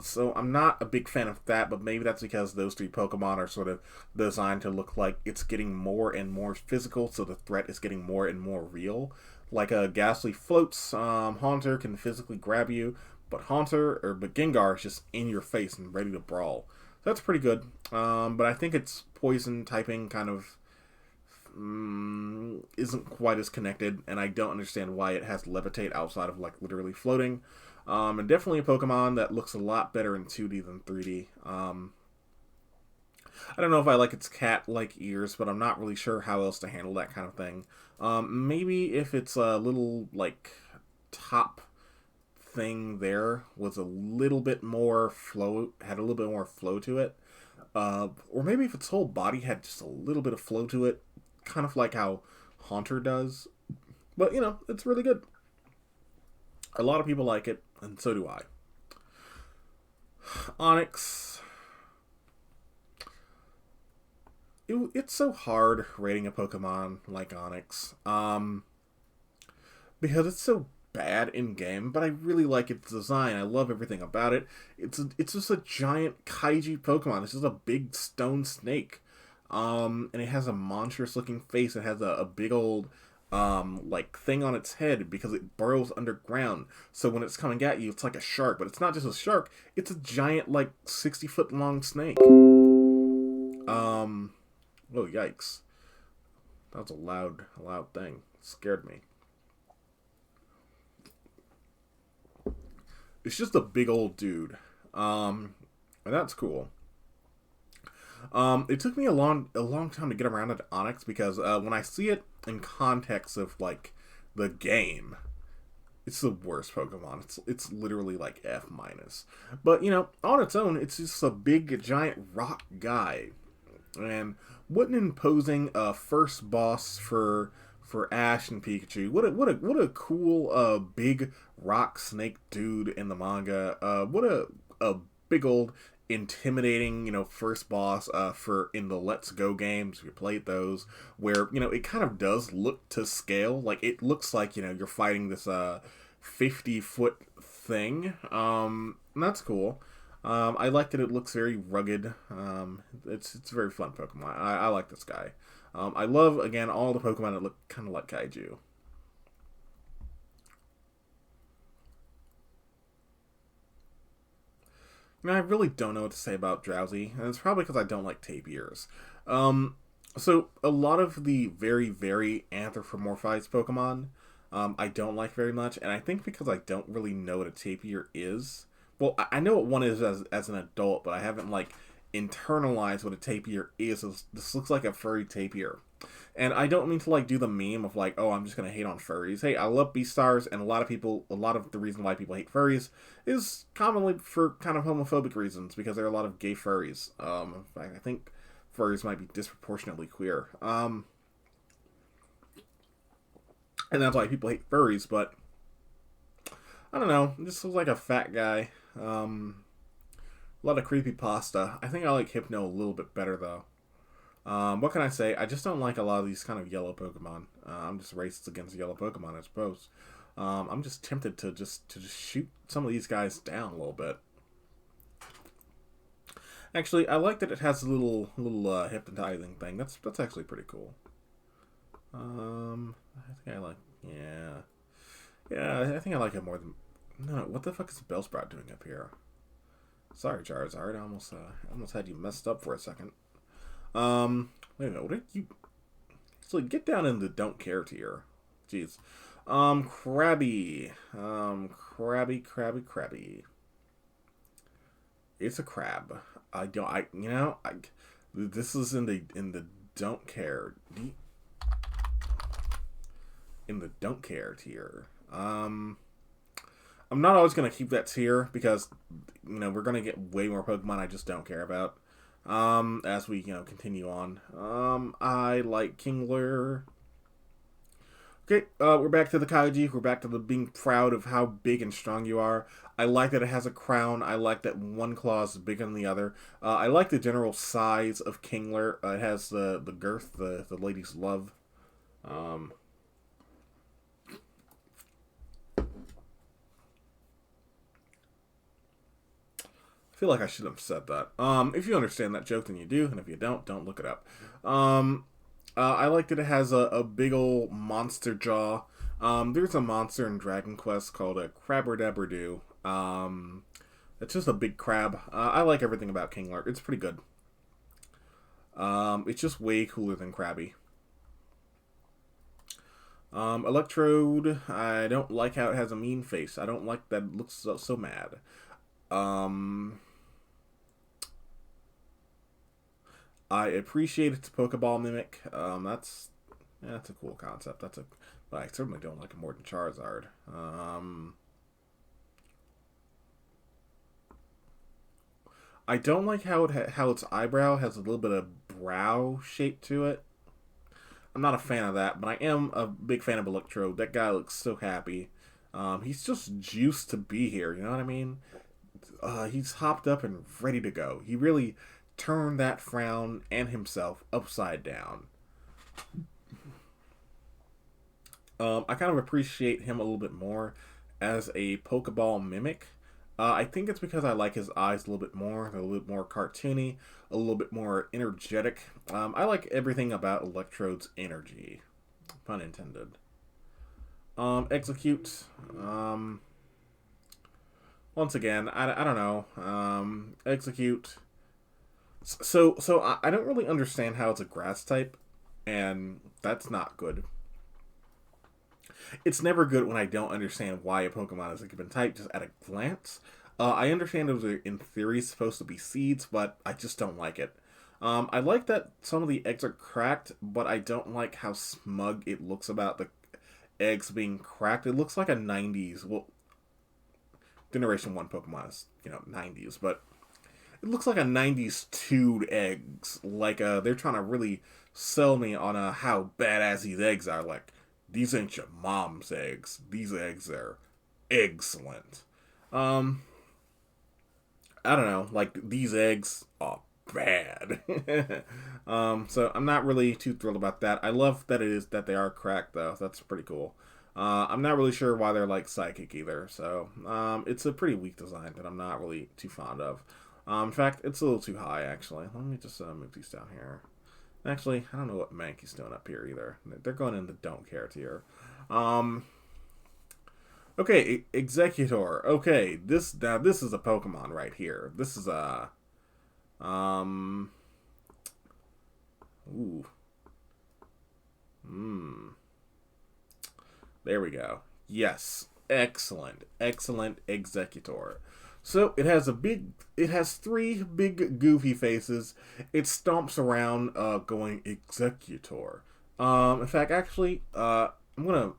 So I'm not a big fan of that, but maybe that's because those three Pokemon are sort of designed to look like it's getting more and more physical, so the threat is getting more and more real. Like Ghastly floats, Haunter can physically grab you, but Gengar is just in your face and ready to brawl. So that's pretty good. But I think its poison typing kind of isn't quite as connected, and I don't understand why it has Levitate outside of literally floating. And definitely a Pokemon that looks a lot better in 2D than 3D. I don't know if I like its cat-like ears, but I'm not really sure how else to handle that kind of thing. Maybe if its little top thing there was a little bit more had a little bit more flow to it. Or maybe if its whole body had just a little bit of flow to it, kind of like how Haunter does. But, it's really good. A lot of people like it, and so do I. Onix. It's so hard rating a Pokemon like Onix. Because it's so bad in-game, but I really like its design. I love everything about it. It's just a giant kaiju Pokemon. It's just a big stone snake. And it has a monstrous-looking face. It has a big old thing on its head because it burrows underground. So when it's coming at you, it's like a shark, but it's not just a shark. It's a giant 60-foot long snake. Oh yikes! That was a loud thing. It scared me. It's just a big old dude. And that's cool. It took me a long time to get around to Onix because when I see it in context of the game, it's the worst Pokemon. It's literally F-. But on its own, it's just a big giant rock guy. And what an imposing first boss for Ash and Pikachu. What a cool big rock snake dude in the manga. What a big old intimidating, first boss for in the Let's Go games. We played those where, it kind of does look to scale. It looks like, you're fighting this 50-foot thing. And that's cool. I like that it looks very rugged. It's a very fun Pokemon. I like this guy. I love, again, all the Pokemon that look kind of like kaiju. I really don't know what to say about Drowsy, and it's probably because I don't like tapirs. So a lot of the very, very anthropomorphized Pokemon, I don't like very much, and I think because I don't really know what a tapir is. Well, I know what one is as an adult, but I haven't internalized what a tapir is. This looks like a furry tapir. And I don't mean to do the meme of oh, I'm just gonna hate on furries. Hey, I love Beastars, and a lot of the reason why people hate furries is commonly for kind of homophobic reasons, because there are a lot of gay furries. In fact, I think furries might be disproportionately queer. And that's why people hate furries, but I don't know, this looks like a fat guy. A lot of creepypasta. I think I like Hypno a little bit better though. What can I say? I just don't like a lot of these kind of yellow Pokemon. I'm just racist against yellow Pokemon, I suppose. I'm just tempted to just shoot some of these guys down a little bit. Actually, I like that it has a little hypnotizing thing. That's actually pretty cool. I think I like, yeah, I think I like it more than. No, what the fuck is Bellsprout doing up here? Sorry, Charizard. I almost had you messed up for a second. Wait a minute, what did you... So get down in the don't care tier. Jeez. Krabby. Krabby. It's a crab. This is in the don't care in the don't care tier. I'm not always gonna keep that tier because we're gonna get way more Pokemon I just don't care about. As we continue on. I like Kingler. Okay, we're back to the Kaiji. We're back to the being proud of how big and strong you are. I like that it has a crown. I like that one claw is bigger than the other. I like the general size of Kingler. It has the girth, the ladies love. I feel like I should have said that. If you understand that joke, then you do, and if you don't look it up. I like that it has a big ol' monster jaw. There's a monster in Dragon Quest called a Crabradabradoo. It's just a big crab. I like everything about Kingler. It's pretty good. It's just way cooler than Krabby. Electrode, I don't like how it has a mean face. I don't like that it looks so mad. I appreciate its Pokeball mimic. That's a cool concept. But I certainly don't like it more than Charizard. I don't like how its eyebrow has a little bit of brow shape to it. I'm not a fan of that, but I am a big fan of Electrode. That guy looks so happy. He's just juiced to be here. You know what I mean? He's hopped up and ready to go. He really turned that frown and himself upside down. I kind of appreciate him a little bit more as a Pokeball mimic. I think it's because I like his eyes a little bit more. They're a little bit more cartoony, a little bit more energetic. I like everything about Electrode's energy. Pun intended. Execute. Once again, I don't know. Execute. So I don't really understand how it's a grass type, and that's not good. It's never good when I don't understand why a Pokemon is a given type just at a glance. I understand it was in theory supposed to be seeds, but I just don't like it. I like that some of the eggs are cracked, but I don't like how smug it looks about the eggs being cracked. It looks like a 90s, well, Generation 1 Pokemon is, 90s, but it looks like a 90s tuned eggs. Like, they're trying to really sell me on how badass these eggs are. Like, these ain't your mom's eggs. These eggs are excellent. I don't know. Like, these eggs are bad. So I'm not really too thrilled about that. I love that they are cracked, though. That's pretty cool. I'm not really sure why they're, like, psychic either. So, it's a pretty weak design that I'm not really too fond of. In fact, it's a little too high, actually. Let me just move these down here. Actually, I don't know what Mankey's doing up here either. They're going in the don't care tier. Okay, Executor. Okay, this is a Pokemon right here. This is a ooh. There we go. Yes. Excellent Executor. So it has three big goofy faces. It stomps around going Executor. In fact, actually, I'm gonna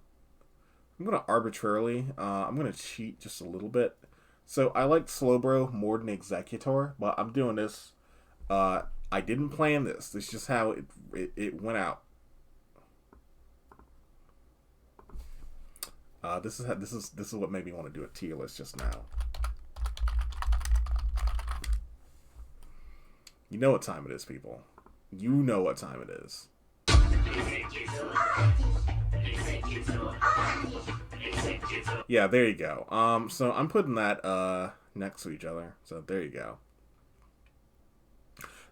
arbitrarily I'm gonna cheat just a little bit. So I like Slowbro more than Executor, but I'm doing this. I didn't plan this. This is just how it went out. This is what made me want to do a tier list just now. You know what time it is, people. You know what time it is. Yeah, there you go. So I'm putting that next to each other. So there you go.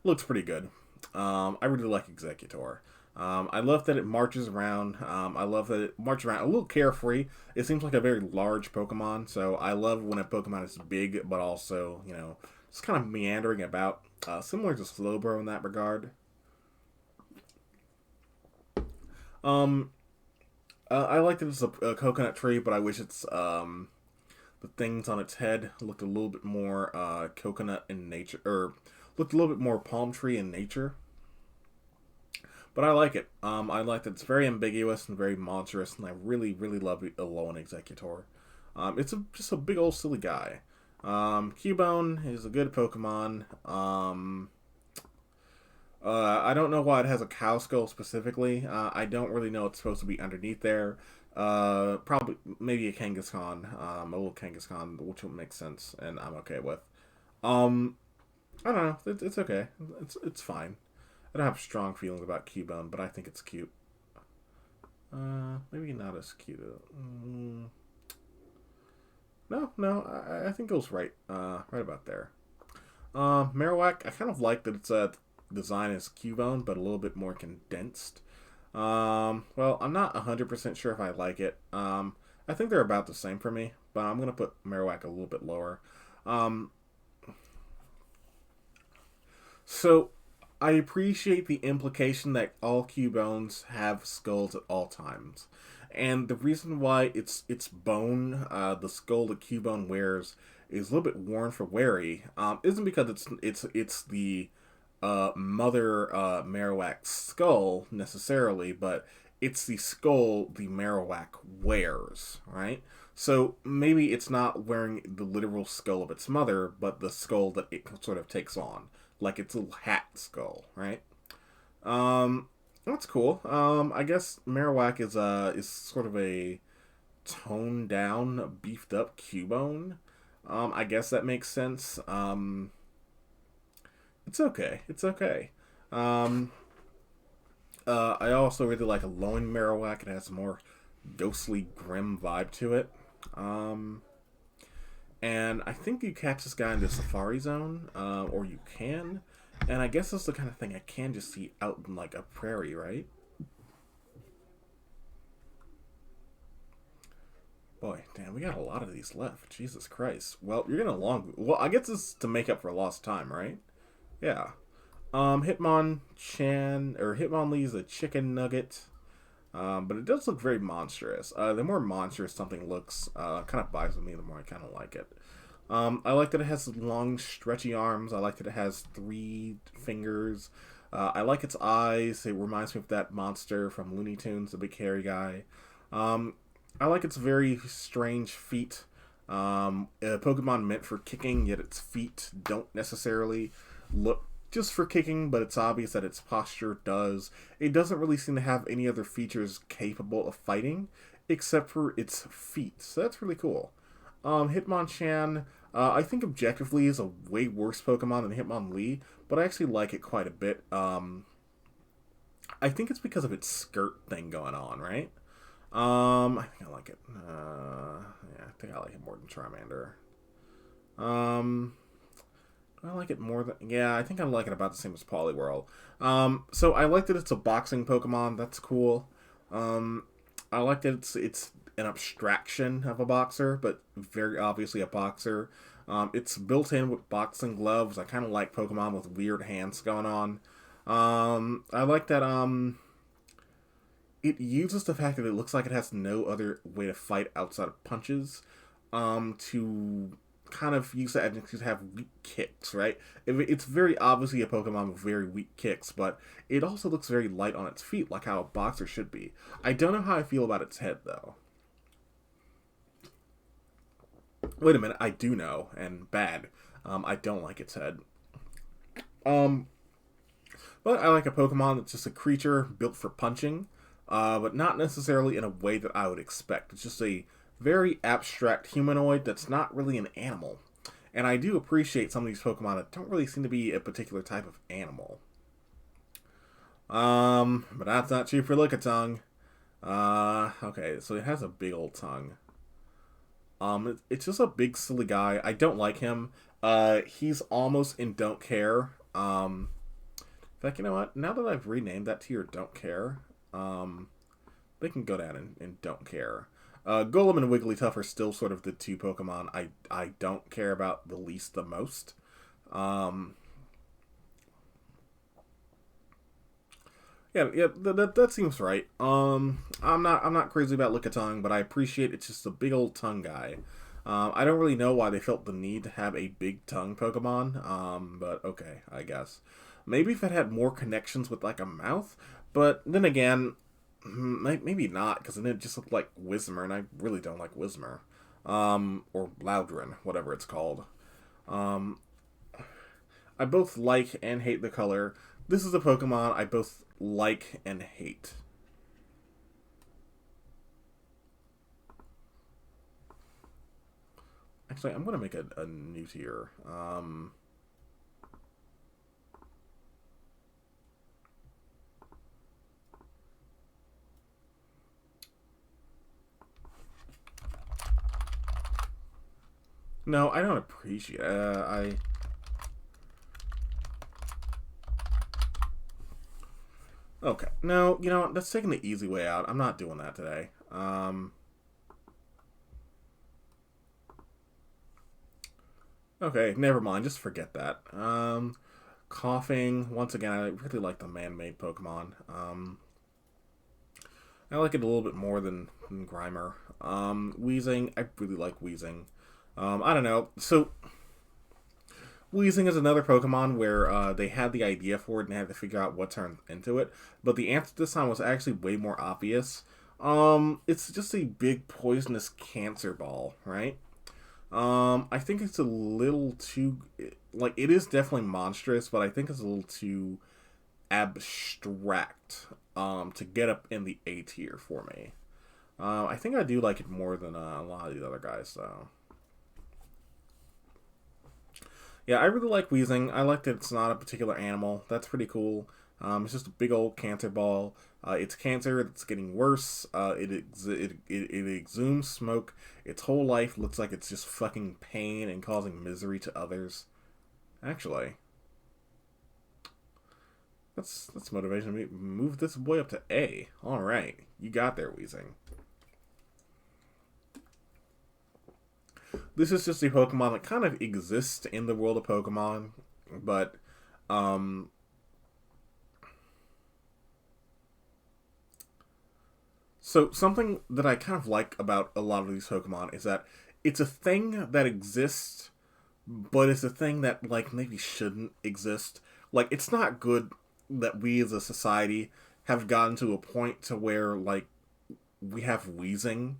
Looks pretty good. I really like Executor. I love that it marches around. I love that it marches around a little carefree. It seems like a very large Pokemon, so I love when a Pokemon is big, but also, just kind of meandering about. Similar to Slowbro in that regard. I like that it's a coconut tree, but I wish it's the things on its head looked a little bit more coconut in nature, or looked a little bit more palm tree in nature. But I like it. I like that it's very ambiguous and very monstrous, and I really, really love Alolan Executor. Just a big old silly guy. Cubone is a good Pokemon. I don't know why it has a cow skull specifically. I don't really know it's supposed to be underneath there. Probably, maybe a Kangaskhan, a little Kangaskhan, which would make sense, and I'm okay with. I don't know. It's okay. It's fine. I don't have strong feelings about Cubone, but I think it's cute. Maybe not as cute. No, I think it was right about there. Marowak, I kind of like that it's a design as Cubone, but a little bit more condensed. Well, I'm not 100% sure if I like it. I think they're about the same for me, but I'm going to put Marowak a little bit lower. So, I appreciate the implication that all Cubones have skulls at all times. And the reason why it's bone, the skull that Cubone wears, is a little bit worn for weary, isn't because it's the mother Marowak skull necessarily, but it's the skull the Marowak wears, right? So maybe it's not wearing the literal skull of its mother, but the skull that it sort of takes on, like its little hat skull, right? That's cool. I guess Marowak is sort of a toned down, beefed up Cubone. I guess that makes sense. It's okay. It's okay. I also really like a Alolan Marowak. It has a more ghostly, grim vibe to it. And I think you catch this guy in the Safari Zone, or you can. And I guess that's the kind of thing I can just see out in, like, a prairie, right? Boy, damn, we got a lot of these left. Jesus Christ. Well, you're gonna Well, I guess this is to make up for lost time, right? Yeah. Hitmonlee is a chicken nugget. But it does look very monstrous. The more monstrous something looks, kind of buys with me, the more I kind of like it. I like that it has long, stretchy arms. I like that it has 3 fingers. I like its eyes. It reminds me of that monster from Looney Tunes, the big hairy guy. I like its very strange feet. A Pokemon meant for kicking, yet its feet don't necessarily look just for kicking, but it's obvious that its posture does. It doesn't really seem to have any other features capable of fighting, except for its feet. So that's really cool. Hitmonchan, I think objectively is a way worse Pokemon than Hitmonlee, but I actually like it quite a bit. I think it's because of its skirt thing going on, right? I think I like it. Yeah, I think I like it more than Charmander. I like it more than... Yeah, I think I like it about the same as Poliwhirl. So I like that it's a boxing Pokemon. That's cool. I like that it's an abstraction of a boxer, but very obviously a boxer. It's built in with boxing gloves. I kind of like Pokemon with weird hands going on. I like that it uses the fact that it looks like it has no other way to fight outside of punches to kind of use that to have weak kicks, right? It's very obviously a Pokemon with very weak kicks, but it also looks very light on its feet, like how a boxer should be. I don't know how I feel about its head, though. Wait a minute, I do know, and bad. I don't like its head. But I like a Pokemon that's just a creature built for punching, but not necessarily in a way that I would expect. It's just a very abstract humanoid that's not really an animal. And I do appreciate some of these Pokemon that don't really seem to be a particular type of animal. But that's not true for Lickitung. Okay, so it has a big old tongue. It's just a big silly guy. I don't like him. He's almost in Don't Care. In fact, you know what? Now that I've renamed that to your Don't Care, they can go down in Don't Care. Golem and Wigglytuff are still sort of the 2 Pokemon I don't care about the least the most. Yeah, that seems right. I'm not crazy about Lickitung, but I appreciate it's just a big old tongue guy. I don't really know why they felt the need to have a big tongue Pokemon, but okay, I guess. Maybe if it had more connections with like a mouth, but then again, maybe not, because then it just looked like Whismur, and I really don't like Whismur. Or Loudron, whatever it's called. Um, I both like and hate the color. This is a Pokemon I both like and hate. Actually, I'm going to make a new tier. No, I don't appreciate it. Okay. No, you know what? That's taking the easy way out. I'm not doing that today. Okay, never mind. Just forget that. Coughing. Once again, I really like the man-made Pokemon. I like it a little bit more than Grimer. Wheezing. I really like Wheezing. I don't know. So, Wheezing is another Pokemon where they had the idea for it and had to figure out what turned into it. But the answer this time was actually way more obvious. It's just a big poisonous cancer ball, right? I think it's a little too... Like, it is definitely monstrous, but I think it's a little too abstract to get up in the A tier for me. I think I do like it more than a lot of these other guys, though. Yeah, I really like Wheezing. I like that it's not a particular animal. That's pretty cool. It's just a big old cancer ball. It's cancer. It's getting worse. It exhumes smoke. Its whole life looks like it's just fucking pain and causing misery to others. Actually, that's motivation to move this boy up to A. All right, you got there, Wheezing. This is just a Pokemon that kind of exists in the world of Pokemon, but so something that I kind of like about a lot of these Pokemon is that it's a thing that exists, but it's a thing that like maybe shouldn't exist. Like it's not good that we as a society have gotten to a point to where like we have Wheezing.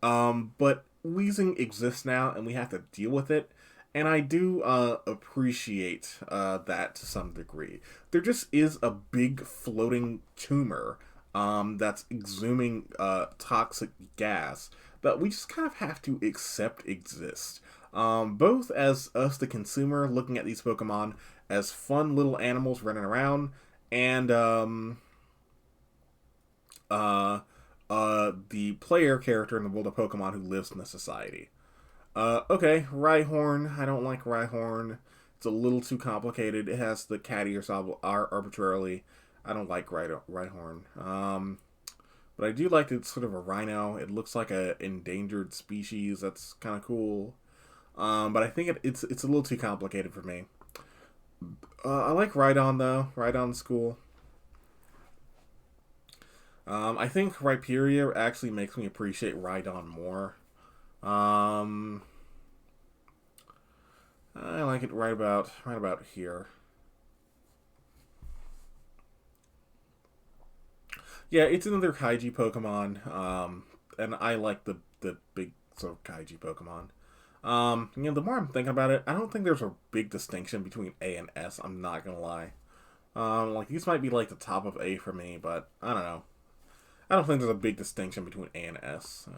But Wheezing exists now, and we have to deal with it. And I do appreciate that to some degree. There just is a big floating tumor that's exhuming toxic gas that we just kind of have to accept exists. Both as us, the consumer, looking at these Pokemon as fun little animals running around, and the player character in the world of Pokemon who lives in the society. Okay, Rhyhorn. I don't like Rhyhorn. It's a little too complicated. It has the cat ears arbitrarily. I don't like Rhyhorn. But I do like that it's sort of a rhino. It looks like an endangered species. That's kind of cool. But I think it's a little too complicated for me. I like Rhydon, though. Rhydon's cool. I think Rhyperior actually makes me appreciate Rhydon more. I like it right about here. Yeah, it's another Kaiji Pokemon, and I like the big sort of Kaiji Pokemon. The more I'm thinking about it, I don't think there's a big distinction between A and S. I'm not gonna lie. Like these might be like the top of A for me, but I don't know. I don't think there's a big distinction between A and S.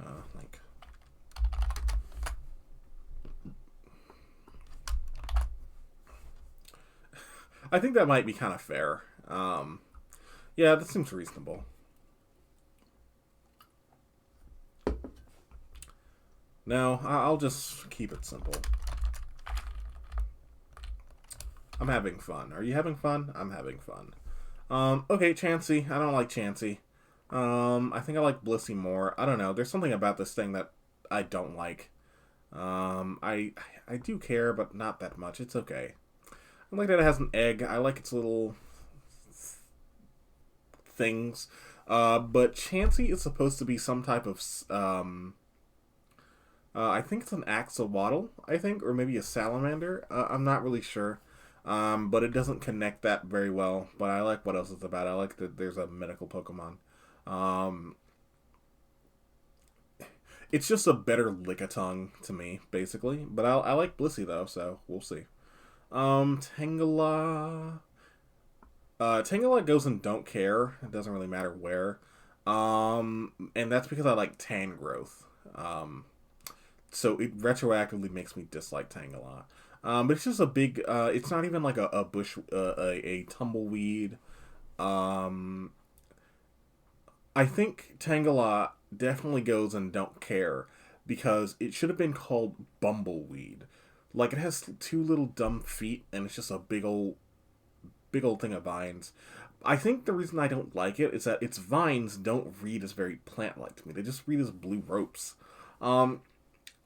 I think that might be kind of fair. Yeah, that seems reasonable. No, I'll just keep it simple. I'm having fun. Are you having fun? I'm having fun. Okay, Chansey. I don't like Chansey. I think I like Blissey more. I don't know. There's something about this thing that I don't like. I do care, but not that much. It's okay. I like that it has an egg. I like its little things. But Chansey is supposed to be some type of I think it's an Axolotl, I think, or maybe a Salamander. I'm not really sure. But it doesn't connect that very well. But I like what else it's about. I like that there's a medical Pokemon. Um, it's just a better Lickitung to me, basically. But I like Blissey, though, so we'll see. Tangela. Tangela goes in Don't Care. It doesn't really matter where. And that's because I like Tangrowth. So it retroactively makes me dislike Tangela. But it's just a big, it's not even like a bush, a tumbleweed. Um, I think Tangela definitely goes and Don't Care because it should have been called Bumbleweed. Like, it has two little dumb feet and it's just a big old thing of vines. I think the reason I don't like it is that its vines don't read as very plant-like to me. They just read as blue ropes. So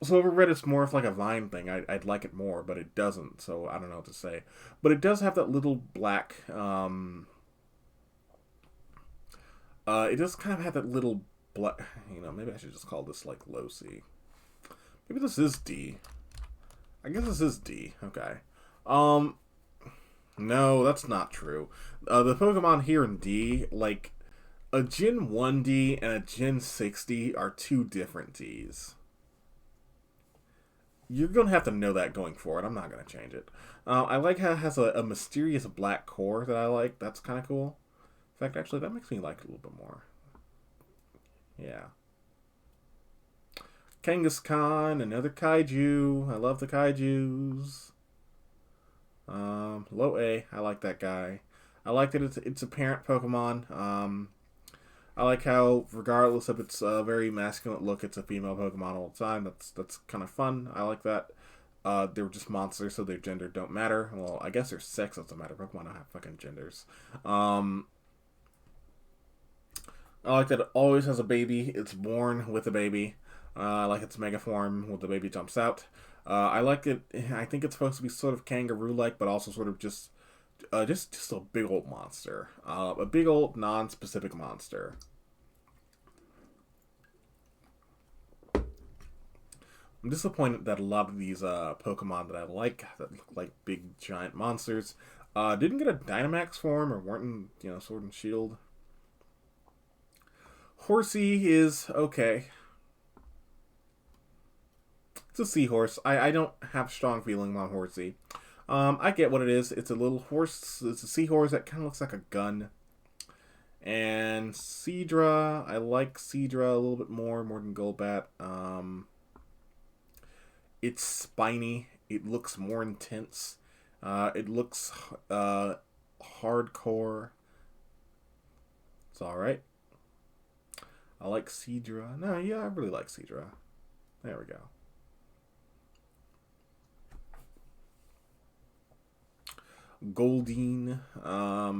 if I read it's more of like a vine thing, I'd like it more, but it doesn't, so I don't know what to say. But it does have that little black, it does kind of have that little black, maybe I should just call this like low C. Maybe this is D. I guess this is D, okay. No, that's not true. The Pokemon here in D, like, a Gen 1D and a Gen 6D are two different Ds. You're going to have to know that going forward. I'm not going to change it. I like how it has a mysterious black core that I like. That's kind of cool. In fact, actually, that makes me like it a little bit more. Yeah. Kangaskhan, another Kaiju. I love the Kaijus. Low A. I like that guy. I like that it's a parent Pokemon. I like how, regardless of its very masculine look, it's a female Pokemon all the time. That's kind of fun. I like that. They're just monsters, so their gender don't matter. Well, I guess their sex doesn't matter. Pokemon don't have fucking genders. I like that it always has a baby. It's born with a baby. I like its mega form when the baby jumps out. I like it. I think it's supposed to be sort of kangaroo-like, but also sort of just a big old monster. A big old non-specific monster. I'm disappointed that a lot of these Pokemon that I like, that look like big giant monsters, didn't get a Dynamax form or weren't in, Sword and Shield. Horsey is okay. It's a seahorse. I don't have strong feelings on Horsey. I get what it is. It's a little horse. It's a seahorse that kind of looks like a gun. And Seadra, I like Seadra a little bit more than Golbat. It's spiny. It looks more intense. It looks hardcore. It's alright. I like Seadra. No, yeah, I really like Seadra. There we go. Goldeen. I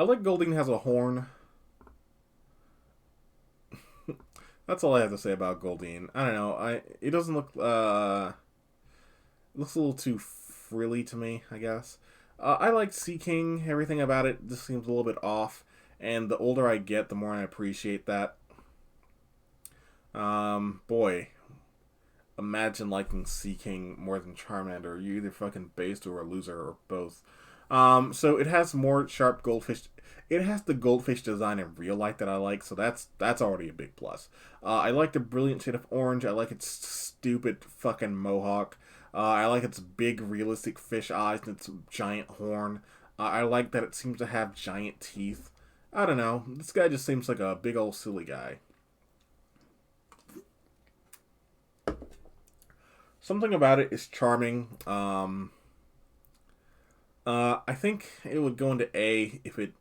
like Goldeen has a horn. That's all I have to say about Goldeen. I don't know. It doesn't look it looks a little too frilly to me, I guess. I like Seaking. Everything about it just seems a little bit off. And the older I get, the more I appreciate that. Boy. Imagine liking Seaking more than Charmander. You're either fucking based or a loser or both. So it has more sharp goldfish. It has the goldfish design in real life that I like, so that's already a big plus. I like the brilliant shade of orange. I like its stupid fucking mohawk. I like its big realistic fish eyes and its giant horn. I like that it seems to have giant teeth. I don't know. This guy just seems like a big old silly guy. Something about it is charming. I think it would go into A if it...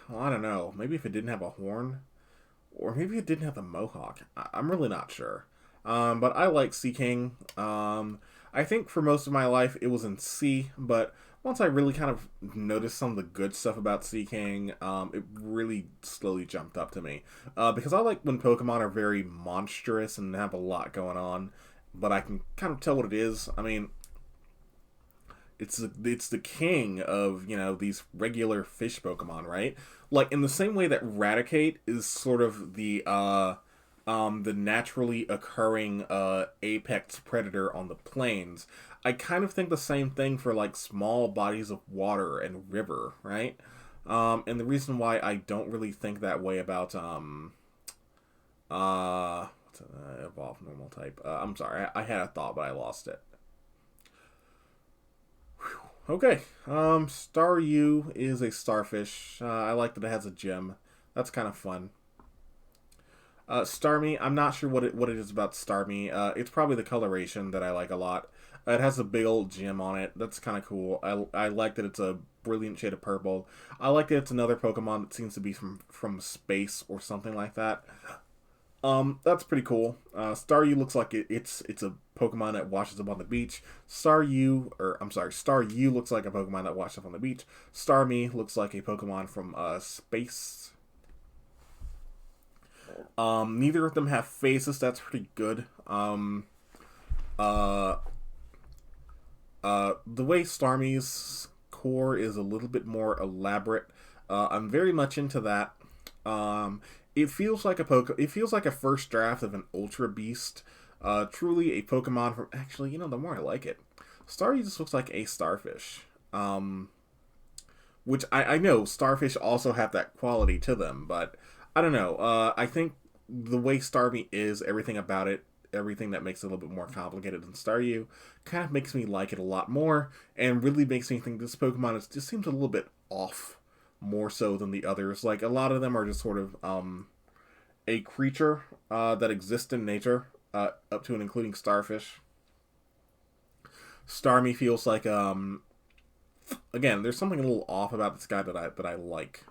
Well, I don't know. Maybe if it didn't have a horn. Or maybe it didn't have the mohawk. I'm really not sure. But I like Seaking. I think for most of my life it was in C, but once I really kind of noticed some of the good stuff about Seaking, it really slowly jumped up to me. Because I like when Pokemon are very monstrous and have a lot going on, but I can kind of tell what it is. I mean, it's the king of, you know, these regular fish Pokemon, right? Like in the same way that Raticate is sort of the naturally occurring apex predator on the plains. I kind of think the same thing for like small bodies of water and river, right? And the reason why I don't really think that way about what's evolved normal type. I'm sorry, I had a thought, but I lost it. Whew. Okay, Staryu is a starfish. I like that it has a gem. That's kind of fun. Starmie, I'm not sure what it is about Starmie. It's probably the coloration that I like a lot. It has a big old gem on it. That's kind of cool. I like that it's a brilliant shade of purple. I like that it's another Pokemon that seems to be from space or something like that. That's pretty cool. Staryu looks like it's a Pokemon that washes up on the beach. Staryu looks like a Pokemon that washes up on the beach. Starmie looks like a Pokemon from space. Neither of them have faces. That's pretty good. The way Starmie's core is a little bit more elaborate. I'm very much into that. It feels like a first draft of an Ultra Beast. Truly a Pokemon from... Actually, you know, the more I like it. Staryu just looks like a starfish. Which I know starfish also have that quality to them, but I don't know. I think the way Starmie is, everything about it, everything that makes it a little bit more complicated than Staryu, kind of makes me like it a lot more, and really makes me think this Pokemon just seems a little bit off, more so than the others. Like, a lot of them are just sort of a creature that exists in nature, up to and including starfish. Starmie feels like, again, there's something a little off about this guy that I like.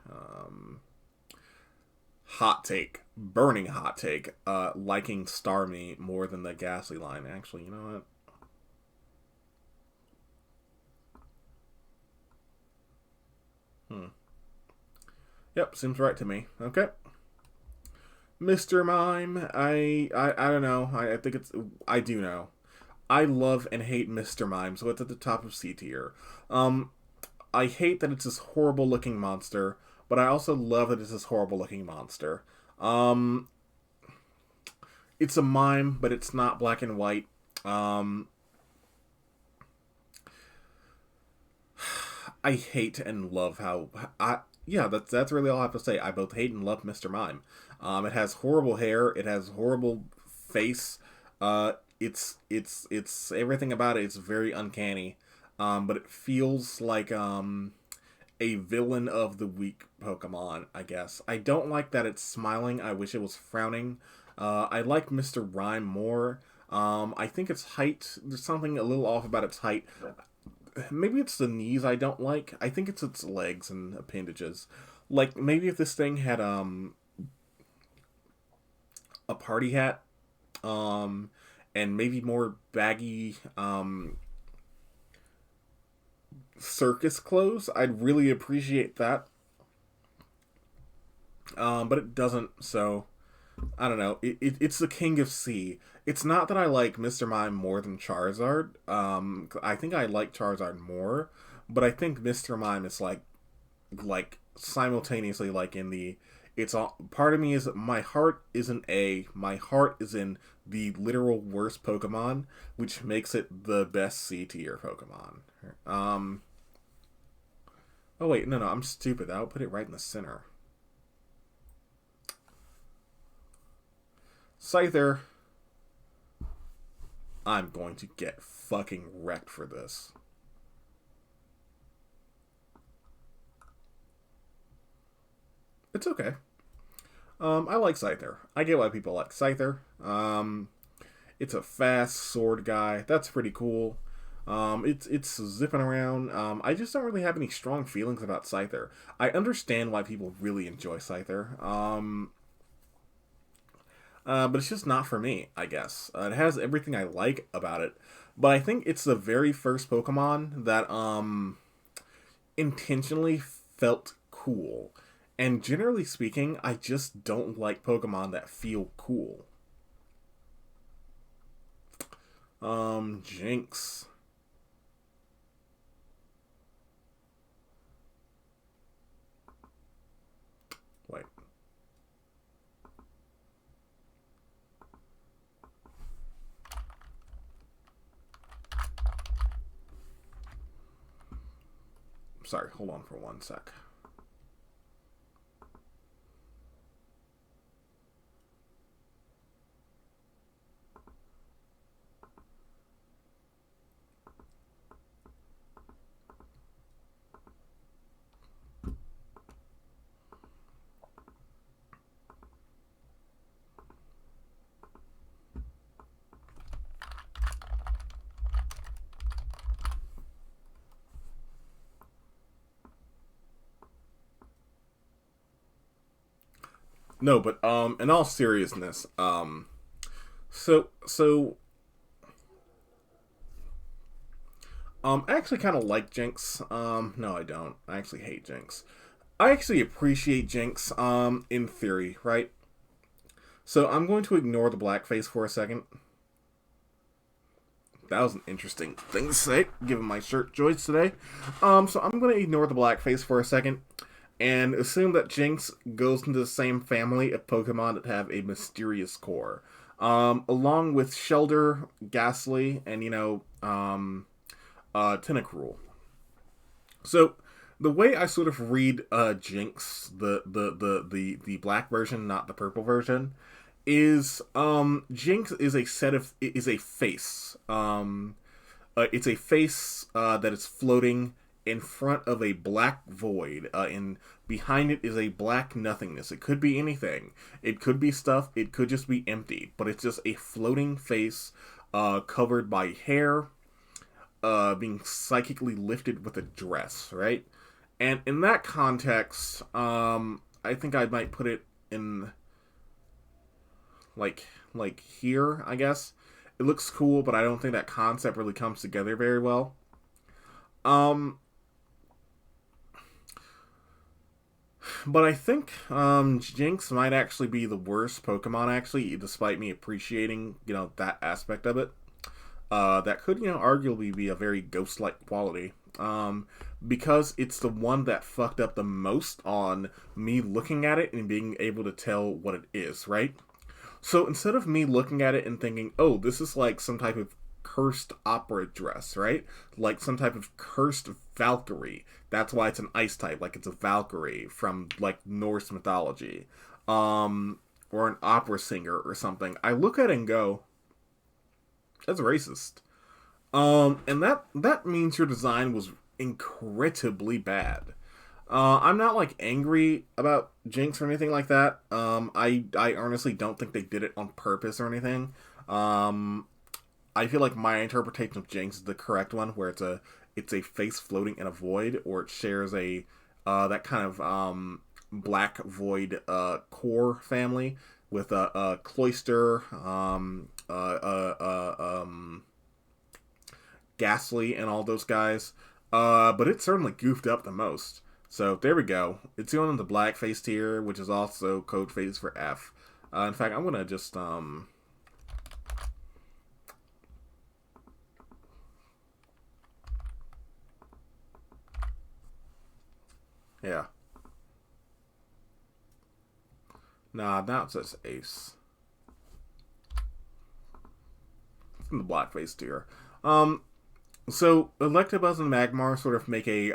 Hot take, burning hot take, liking Starmie more than the Ghastly line. Actually, you know what? Yep, seems right to me. Okay. Mr. Mime, I don't know. I think I do know. I love and hate Mr. Mime, so it's at the top of C tier. I hate that it's this horrible looking monster, but I also love that it's this horrible looking monster. It's a mime, but it's not black and white. I hate and love how yeah, that's really all I have to say. I both hate and love Mr. Mime. It has horrible hair. It has horrible face. It's everything about it. It's very uncanny. But it feels like a villain of the week Pokemon, I guess. I don't like that it's smiling. I wish it was frowning. I like Mr. Rhyme more. I think its height, there's something a little off about its height. Maybe it's the knees I don't like. I think it's its legs and appendages. Like, maybe if this thing had a party hat, and maybe more baggy circus clothes, I'd really appreciate that. But it doesn't, so I don't know. It's the King of Sea. It's not that I like Mr. Mime more than Charizard. I think I like Charizard more, but I think Mr. Mime is like simultaneously like in the... It's all... Part of me is my heart isn't my heart is in the literal worst Pokemon, which makes it the best C tier Pokemon. Oh wait, no, I'm stupid. I'll put it right in the center. Scyther. I'm going to get fucking wrecked for this. It's okay. I like Scyther. I get why people like Scyther. It's a fast sword guy. That's pretty cool. It's zipping around. I just don't really have any strong feelings about Scyther. I understand why people really enjoy Scyther. But it's just not for me, I guess. It has everything I like about it, but I think it's the very first Pokemon that intentionally felt cool. And generally speaking, I just don't like Pokemon that feel cool. Jinx. sorry, hold on for one sec. No, but in all seriousness, so I actually kind of like Jinx. No, I don't. I actually hate Jinx. I actually appreciate Jinx. In theory, right? So I'm going to ignore the blackface for a second. That was an interesting thing to say, given my shirt choice today. So I'm going to ignore the blackface for a second and assume that Jinx goes into the same family of Pokemon that have a mysterious core. Along with Shelder, Ghastly, and, Tentacruel. So, the way I sort of read Jinx, the black version, not the purple version, is Jinx is a face. It's a face that is floating in front of a black void, and behind it is a black nothingness. It could be anything. It could be stuff. It could just be empty. But it's just a floating face covered by hair, being psychically lifted with a dress, right? And in that context, I think I might put it in like here, I guess. It looks cool, but I don't think that concept really comes together very well. But I think Jinx might actually be the worst Pokemon, actually, despite me appreciating, that aspect of it. That could, arguably be a very ghost-like quality. Because it's the one that fucked up the most on me looking at it and being able to tell what it is, right? So instead of me looking at it and thinking, oh, this is like some type of cursed opera dress, right? Like some type of cursed Valkyrie. That's why it's an ice type, like it's a Valkyrie from like Norse mythology. Or an opera singer or something. I look at it and go, that's racist. And that means your design was incredibly bad. I'm not like angry about Jinx or anything like that. I honestly don't think they did it on purpose or anything. I feel like my interpretation of Jinx is the correct one, where it's a face floating in a void, or it shares a that kind of black void core family with a Cloyster, Ghastly, and all those guys. But it certainly goofed up the most. So there we go. It's going in the black face tier, which is also code face for F. In fact, I'm gonna just yeah. Nah, now it says Ace. It's in the black face tier. So Electabuzz and Magmar sort of make a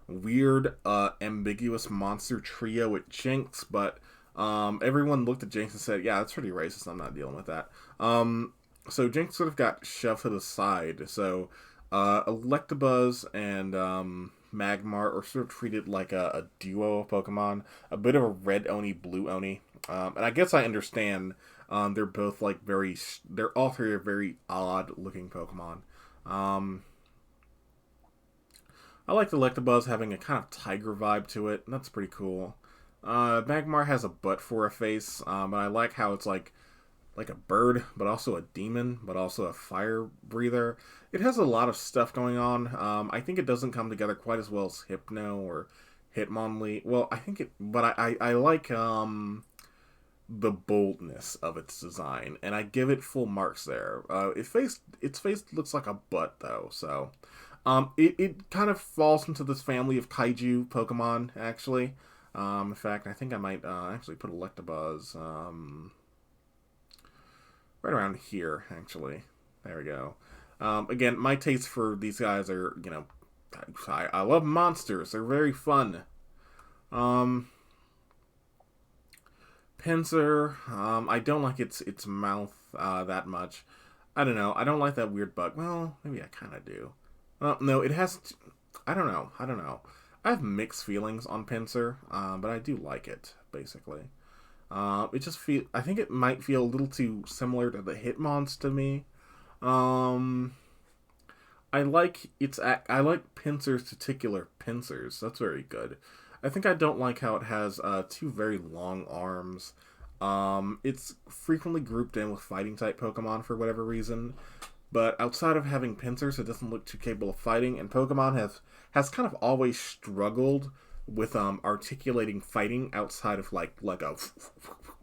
weird, ambiguous monster trio with Jinx, but everyone looked at Jinx and said, yeah, that's pretty racist, I'm not dealing with that. So Jinx sort of got shoved to the side. So Electabuzz and Magmar are sort of treated like a duo of Pokemon, a bit of a red Oni, blue Oni. And I guess I understand. They're both like they're all three are very odd looking Pokemon. I like the Electabuzz having a kind of tiger vibe to it. That's pretty cool. Magmar has a butt for a face, but I like how it's like a bird, but also a demon, but also a fire breather. It has a lot of stuff going on. I think it doesn't come together quite as well as Hypno or Hitmonlee. Well, I think it, but I like the boldness of its design, and I give it full marks there. Its face looks like a butt though, so it kind of falls into this family of kaiju Pokemon, actually. In fact, I think I might actually put Electabuzz right around here, actually. There we go. Again, my tastes for these guys are, I love monsters. They're very fun. Pinsir, I don't like its mouth that much. I don't know. I don't like that weird bug. Well, maybe I kind of do. No, it has... I don't know. I have mixed feelings on Pinsir, but I do like it, basically. It just I think it might feel a little too similar to the Hitmon's to me. I like Pinsir's particular pincers. That's very good. I think I don't like how it has two very long arms. It's frequently grouped in with fighting type Pokemon for whatever reason. But outside of having pincers, it doesn't look too capable of fighting. And Pokemon has kind of always struggled with articulating fighting outside of like a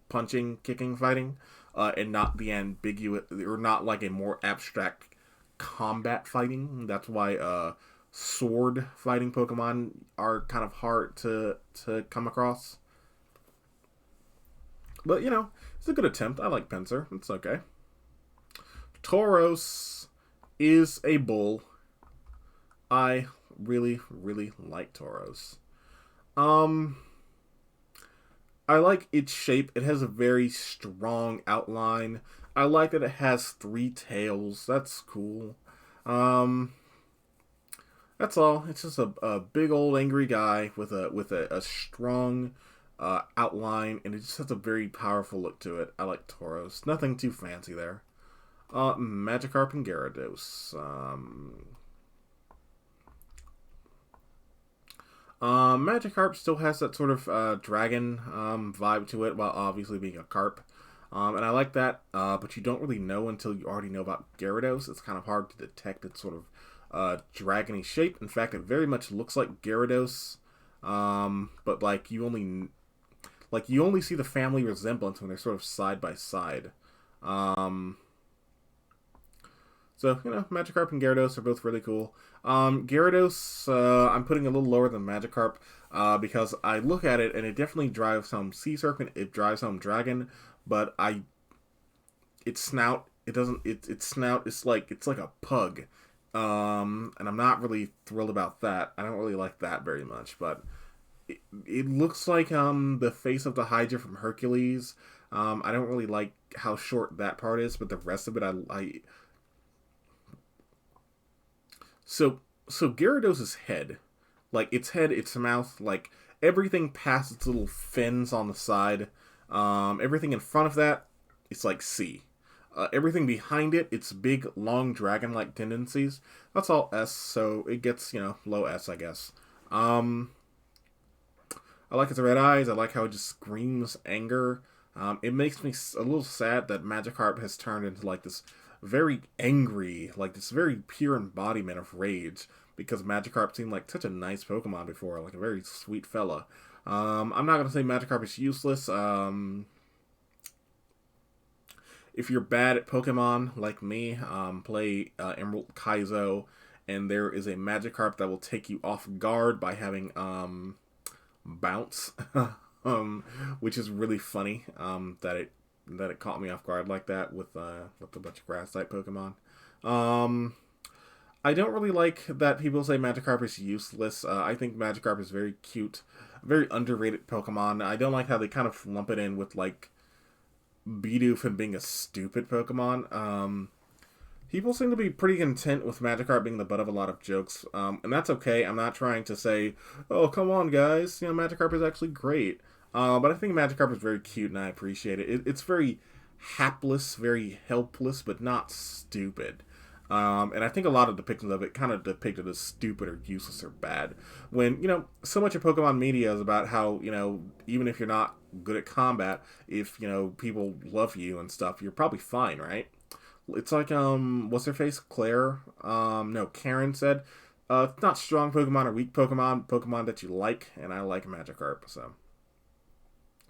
punching, kicking fighting, and not the ambiguous, or not like a more abstract combat fighting. That's why sword fighting Pokemon are kind of hard to come across. But it's a good attempt. I like Pinsir. It's okay. Tauros is a bull. I really, really like Tauros. I like its shape. It has a very strong outline. I like that it has 3 tails. That's cool. That's all. It's just a big old angry guy with a strong outline, and it just has a very powerful look to it. I like Tauros. Nothing too fancy there. Magikarp and Gyarados. Magikarp still has that sort of dragon vibe to it, while obviously being a carp. And I like that, but you don't really know until you already know about Gyarados. It's kind of hard to detect its sort of dragony shape. In fact, it very much looks like Gyarados, but you only see the family resemblance when they're sort of side by side. So, Magikarp and Gyarados are both really cool. Gyarados, I'm putting a little lower than Magikarp, because I look at it and it definitely drives home Sea Serpent, it drives home Dragon, but its snout is like a pug. And I'm not really thrilled about that. I don't really like that very much, but it looks like the face of the Hydra from Hercules. I don't really like how short that part is, but the rest of it So Gyarados' head, its mouth, everything past its little fins on the side, everything in front of that, it's like C. Everything behind it, its big, long dragon-like tendencies, that's all S, so it gets, low S, I guess. I like its red eyes, I like how it just screams anger. It makes me a little sad that Magikarp has turned into, this very angry, this very pure embodiment of rage, because Magikarp seemed like such a nice Pokemon before, a very sweet fella. I'm not going to say Magikarp is useless. If you're bad at Pokemon, like me, play Emerald Kaizo, and there is a Magikarp that will take you off guard by having Bounce, which is really funny, that it caught me off guard like that with a bunch of grass type Pokemon. I don't really like that people say Magikarp is useless. I think Magikarp is very cute, very underrated Pokemon. I don't like how they kind of lump it in with Bidoof and being a stupid Pokemon. People seem to be pretty content with Magikarp being the butt of a lot of jokes, and that's okay. I'm not trying to say, oh, come on, guys, Magikarp is actually great. But I think Magikarp is very cute, and I appreciate it. It's very hapless, very helpless, but not stupid. And I think a lot of depictions of it kind of depicted as stupid or useless or bad. When, so much of Pokemon media is about how, even if you're not good at combat, if, people love you and stuff, you're probably fine, right? It's like, what's her face? Claire? No, Karen said, not strong Pokemon or weak Pokemon that you like, and I like Magikarp, so.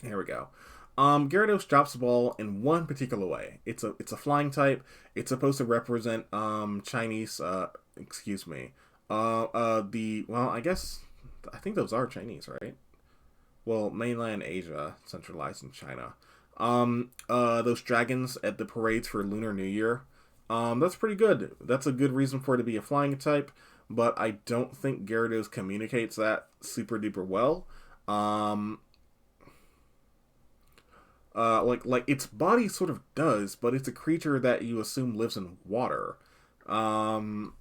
Here we go. Gyarados drops the ball in one particular way. It's a flying type. It's supposed to represent Chinese. Excuse me. I think those are Chinese, right? Well, mainland Asia, centralized in China. Those dragons at the parades for Lunar New Year. That's pretty good. That's a good reason for it to be a flying type. but I don't think Gyarados communicates that super duper well. Um, like its body sort of does, but it's a creature that you assume lives in water. Um,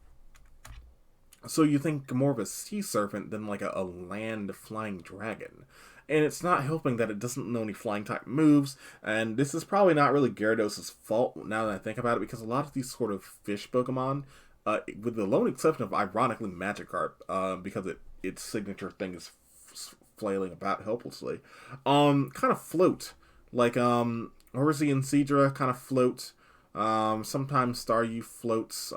so you think more of a sea serpent than like a land flying dragon. And it's not helping that it doesn't know any flying type moves, and this is probably not really Gyarados' fault now that I think about it, because a lot of these sort of fish Pokemon, with the lone exception of ironically Magikarp, because its signature thing is flailing about helplessly, kind of float. Like, Horsey and Seadra kind of float. Sometimes Staryu floats,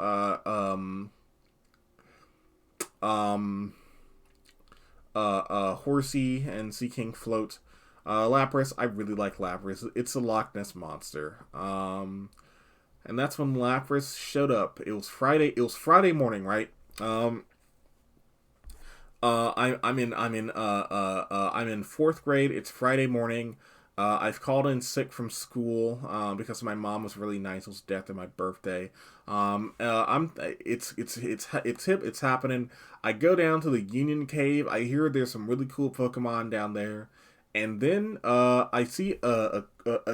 Horsey and Seaking float. Lapras, I really like Lapras. It's a Loch Ness monster. And that's when Lapras showed up. It was Friday. It was Friday morning, right? I'm in fourth grade. It's Friday morning. I've called in sick from school because my mom was really nice. It was the day after my birthday. It's happening. I go down to the Union Cave. I hear there's some really cool Pokemon down there, and then I see a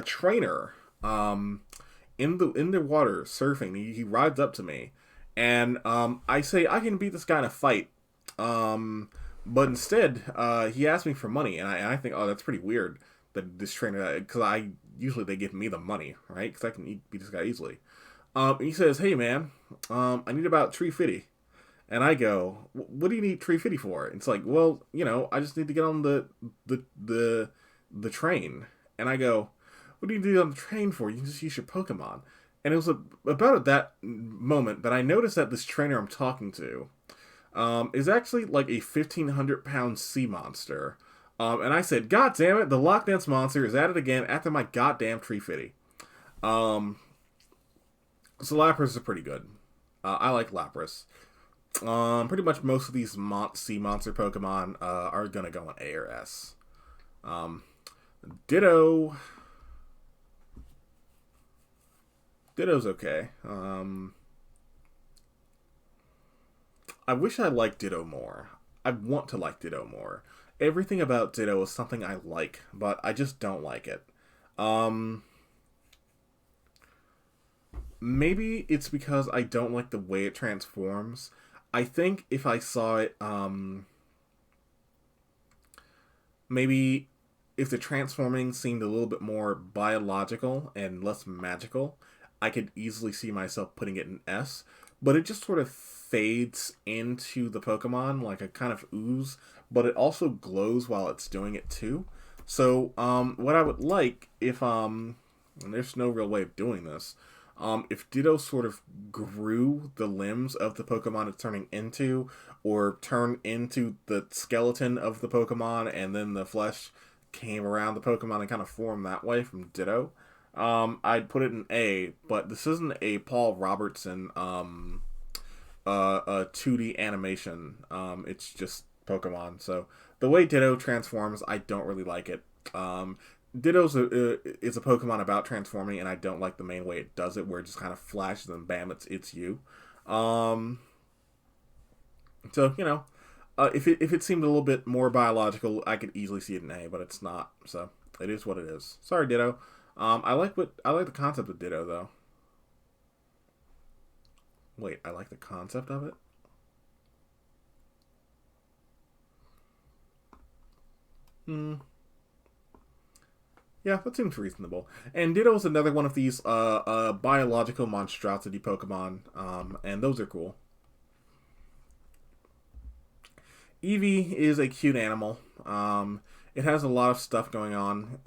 trainer in the water surfing. He rides up to me, and I say I can beat this guy in a fight. But instead, he asked me for money, and I think, oh, that's pretty weird. That this trainer, because usually they give me the money, right? Because I can beat this guy easily. He says, "Hey man, I need about 350," and I go, "What do you need 350 for?" And it's like, "Well, I just need to get on the train." And I go, "What do you need on the train for? You can just use your Pokemon." And it was about at that moment that I noticed that this trainer I'm talking to is actually like a 1,500-pound sea monster. And I said, "God damn it, the Loch Ness monster is at it again after my goddamn 350." So Lapras are pretty good. I like Lapras. Pretty much most of these sea monster Pokemon are gonna go on A or S. Ditto. Ditto's okay. I wish I liked Ditto more. I want to like Ditto more. Everything about Ditto is something I like, but I just don't like it. Maybe it's because I don't like the way it transforms. I think if I saw it, maybe if the transforming seemed a little bit more biological and less magical, I could easily see myself putting it in S. But it just sort of fades into the Pokemon like a kind of ooze, but it also glows while it's doing it too. So, what I would like if, and there's no real way of doing this, if Ditto sort of grew the limbs of the Pokemon it's turning into, or turned into the skeleton of the Pokemon, and then the flesh came around the Pokemon and kind of formed that way from Ditto, I'd put it in A, but this isn't a Paul Robertson, a 2D animation. It's just Pokemon. So the way Ditto transforms, I don't really like it. Ditto's is a Pokemon about transforming, and I don't like the main way it does it, where it just kind of flashes and bam, it's you. So if it seemed a little bit more biological, I could easily see it in A, but it's not. So it is what it is. Sorry, Ditto. I like the concept of Ditto though. Wait, I like the concept of it? Yeah, that seems reasonable. And Ditto is another one of these biological monstrosity Pokemon, and those are cool. Eevee is a cute animal. It has a lot of stuff going on.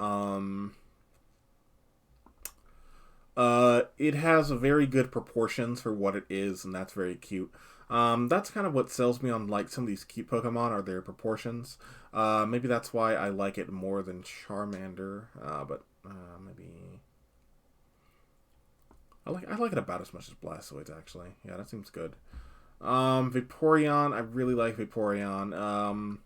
It has very good proportions for what it is, and that's very cute. That's kind of what sells me on like some of these cute Pokemon are their proportions. Maybe that's why I like it more than Charmander. But maybe I like it about as much as Blastoise actually. Yeah, that seems good. Vaporeon, I really like Vaporeon.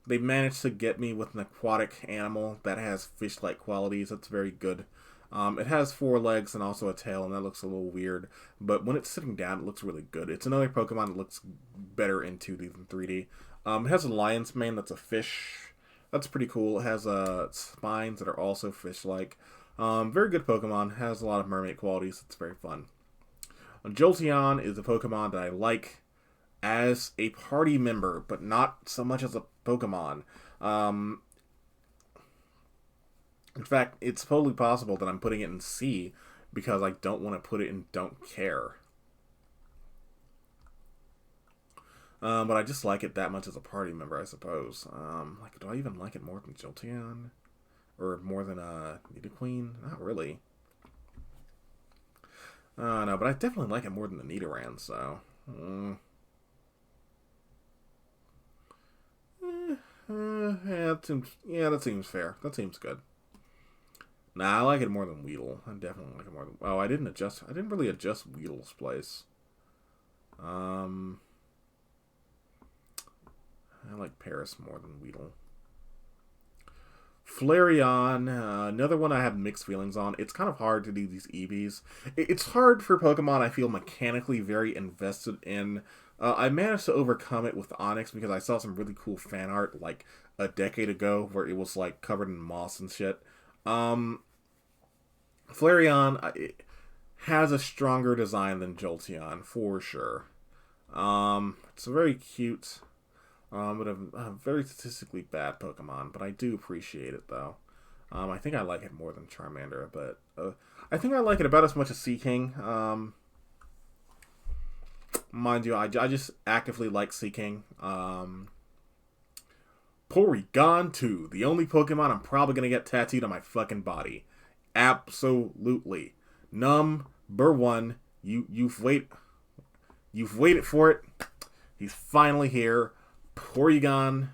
They managed to get me with an aquatic animal that has fish-like qualities. That's very good. It has 4 legs and also a tail, and that looks a little weird. But when it's sitting down, it looks really good. It's another Pokemon that looks better in 2D than 3D. It has a lion's mane that's a fish. That's pretty cool. It has spines that are also fish-like. Very good Pokemon. Has a lot of mermaid qualities. It's very fun. Jolteon is a Pokemon that I like as a party member, but not so much as a Pokemon. In fact, it's totally possible that I'm putting it in C because I don't want to put it in Don't Care. But I just like it that much as a party member, I suppose. Like, do I even like it more than Jolteon? Or more than Nidoqueen? Not really. No, but I definitely like it more than the Nidoran, so... yeah, that seems fair. That seems good. Nah, I like it more than Weedle. I definitely like it more than... Oh, I didn't really adjust Weedle's place. I like Paris more than Weedle. Flareon, another one I have mixed feelings on. It's kind of hard to do these EVs. It's hard for Pokemon I feel mechanically very invested in. I managed to overcome it with Onyx because I saw some really cool fan art like a decade ago where it was like covered in moss and shit. Flareon it has a stronger design than Jolteon, for sure. It's very cute. But a very statistically bad Pokemon, but I do appreciate it, though. I think I like it more than Charmander, but I think I like it about as much as Seaking. Mind you, I just actively like Seaking. Porygon 2, the only Pokemon I'm probably going to get tattooed on my fucking body. Absolutely. Number 1, you've waited for it. He's finally here. Porygon,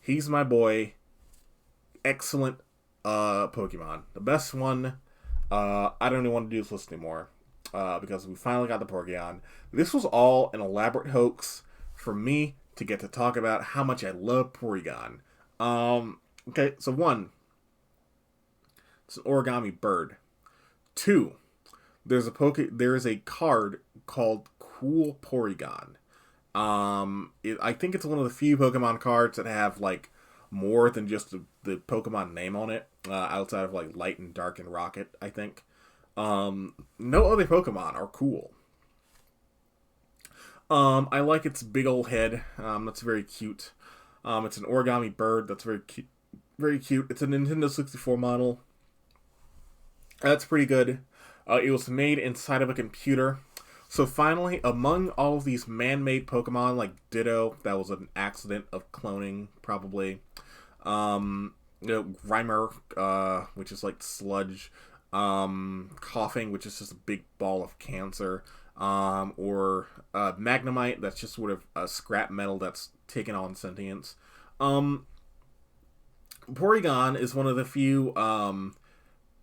he's my boy. Excellent Pokemon. The best one. I don't even want to do this list anymore because we finally got the Porygon. This was all an elaborate hoax for me to get to talk about how much I love Porygon. Okay, so 1, it's an origami bird. 2, there's a card called Cool Porygon. I think it's one of the few Pokemon cards that have, like, more than just the Pokemon name on it, outside of, like, Light and Dark and Rocket, I think. No other Pokemon are cool. I like its big old head. That's very cute. It's an origami bird. That's very cute. Very cute. It's a Nintendo 64 model. That's pretty good. It was made inside of a computer. So finally, among all of these man-made Pokemon, like Ditto, that was an accident of cloning, probably. Grimer, which is like sludge. Coughing, which is just a big ball of cancer. Or Magnemite, that's just sort of a scrap metal that's taken on sentience. Porygon is one of the few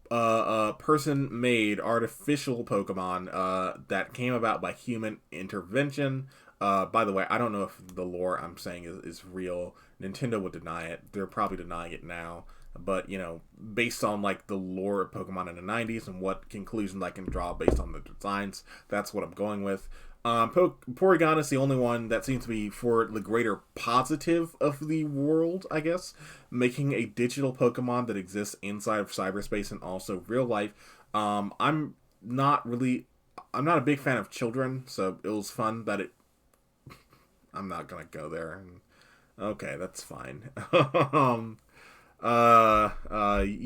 person-made artificial Pokemon that came about by human intervention. By the way, I don't know if the lore I'm saying is real. Nintendo would deny it. They're probably denying it now. But, you know, based on, like, the lore of Pokemon in the 90s and what conclusions I can draw based on the designs, that's what I'm going with. Porygon is the only one that seems to be for the greater positive of the world, I guess. Making a digital Pokemon that exists inside of cyberspace and also real life. I'm not a big fan of children, so it was fun that I'm not gonna go there. Okay, that's fine. You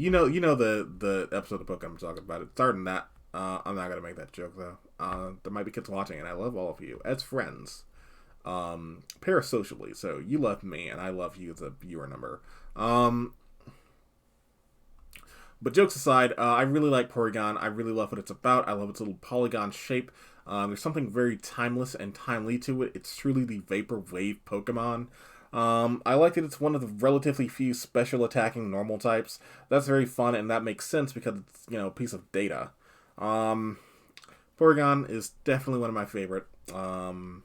know the episode of Pokemon I'm talking about. It started in that. I'm not gonna make that joke though. There might be kids watching, and I love all of you as friends, parasocially. So you love me, and I love you as a viewer number. But jokes aside, I really like Porygon. I really love what it's about. I love its little polygon shape. There's something very timeless and timely to it. It's truly the Vaporwave Pokemon. I like that it's one of the relatively few special attacking normal types. That's very fun, and that makes sense because it's, you know, a piece of data. Porygon is definitely one of my favorite. Probably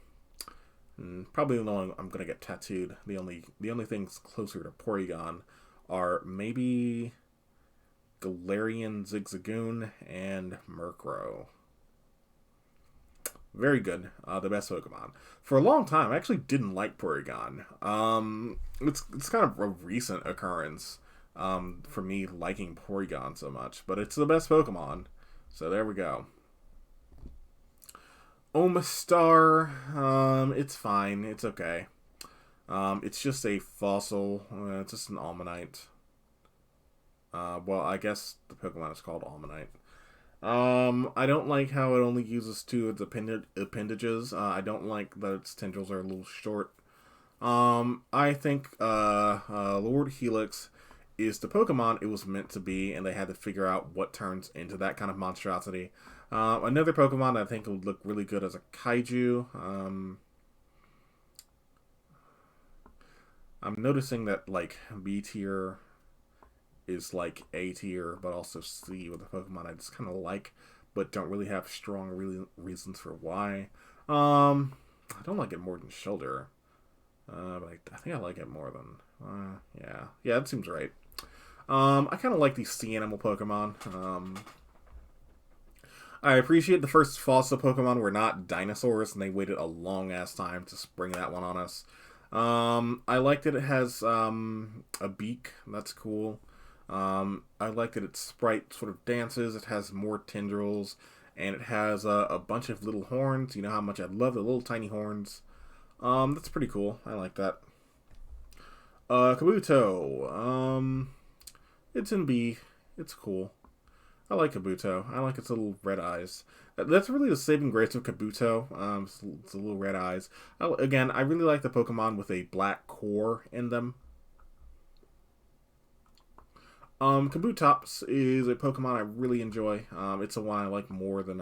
the one I'm gonna get tattooed. The only things closer to Porygon are maybe Galarian, Zigzagoon, and Murkrow. Very good. The best Pokemon. For a long time, I actually didn't like Porygon. It's kind of a recent occurrence for me liking Porygon so much, but it's the best Pokemon. So there we go. Omastar, it's fine. It's okay. It's just a fossil. It's just an Almanite. Well, I guess the Pokemon is called Almanite. I don't like how it only uses two of its appendages. I don't like that its tendrils are a little short. I think Lord Helix is the Pokemon it was meant to be, and they had to figure out what turns into that kind of monstrosity. Another Pokemon I think would look really good as a Kaiju. I'm noticing that, like, B tier is like A tier, but also C with a Pokemon I just kind of like, but don't really have strong reasons for why. I don't like it more than Shoulder, but I think I like it more than yeah, that seems right. I kind of like these sea animal Pokemon. I appreciate the first fossil Pokemon were not dinosaurs, and they waited a long ass time to spring that one on us. I like that it has a beak. That's cool. I like that its sprite sort of dances. It has more tendrils, and it has a bunch of little horns. You know how much I love the little tiny horns. That's pretty cool. I like that. Kabuto. It's in B. It's cool. I like Kabuto. I like its little red eyes. That's really the saving grace of Kabuto. It's the little red eyes. Again, I really like the Pokemon with a black core in them. Kabutops is a Pokemon I really enjoy. It's the one I like more than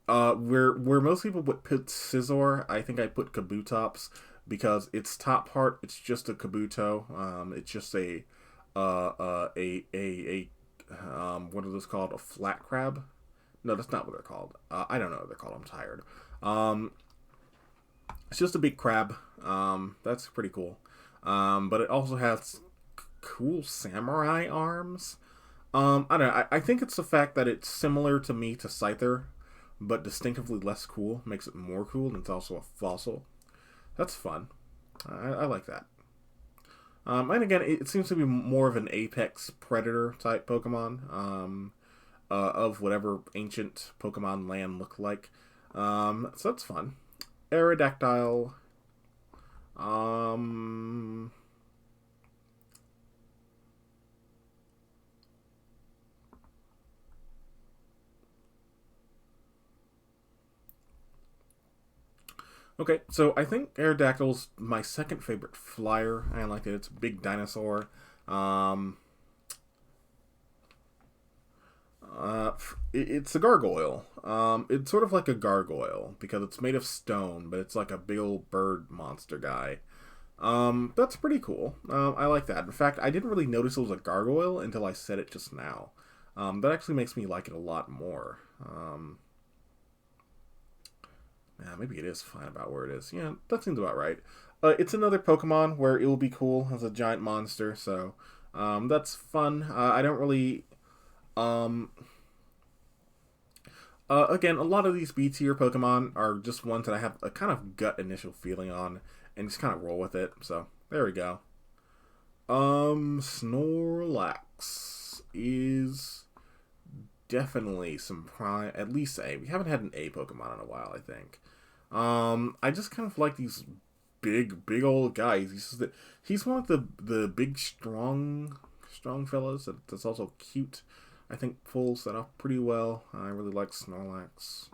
where most people would put Scizor, I think I put Kabutops because its top part, it's just a Kabuto. It's just a what are those called? A flat crab? No, that's not what they're called. I don't know what they're called. I'm tired. It's just a big crab. That's pretty cool. But it also has cool samurai arms. I don't know. I think it's the fact that it's similar to me to Scyther, but distinctively less cool. Makes it more cool, and it's also a fossil. That's fun. I like that. And again, it seems to be more of an apex predator type Pokemon of whatever ancient Pokemon land looked like. So that's fun. Aerodactyl. Okay, so I think Aerodactyl's my second favorite flyer. I like it. It's a big dinosaur. It's a gargoyle. It's sort of like a gargoyle because it's made of stone, but it's like a big old bird monster guy. That's pretty cool. I like that. In fact, I didn't really notice it was a gargoyle until I said it just now. That actually makes me like it a lot more. Yeah, maybe it is fine about where it is. Yeah, that seems about right. It's another Pokemon where it will be cool as a giant monster, so that's fun. I don't really... again, a lot of these B tier Pokemon are just ones that I have a kind of gut initial feeling on, and just kind of roll with it. So, there we go. Snorlax is definitely some prime, at least A. We haven't had an A Pokemon in a while, I think. I just kind of like these big old guys. He's one of the big strong fellas that's also cute. I think pulls that off pretty well. I really like Snorlax.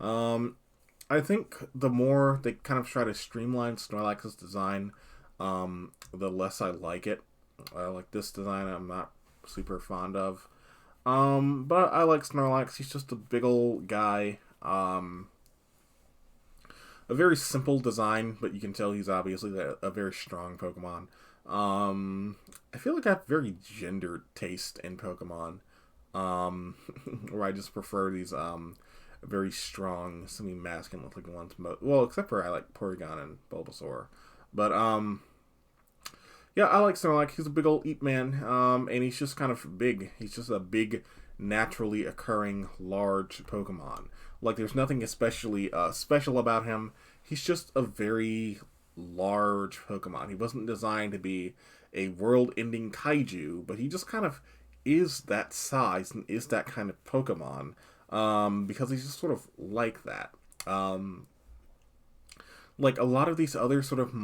I think the more they kind of try to streamline Snorlax's design, the less I like it. Like this design I'm not super fond of. But I like Snorlax. He's just a big old guy. A very simple design, but you can tell he's obviously a very strong Pokemon. I feel like I have very gendered taste in Pokemon. Where I just prefer these very strong, semi-masculine looking ones. Well, except for I like Porygon and Bulbasaur. But yeah, Yeah, I like Snorlax. He's a big old eat man, and he's just kind of big. He's just a big, naturally occurring, large Pokemon. Like, there's nothing especially special about him. He's just a very large Pokemon. He wasn't designed to be a world-ending kaiju, but he just kind of is that size and is that kind of Pokemon, because he's just sort of like that. Like a lot of these other sort of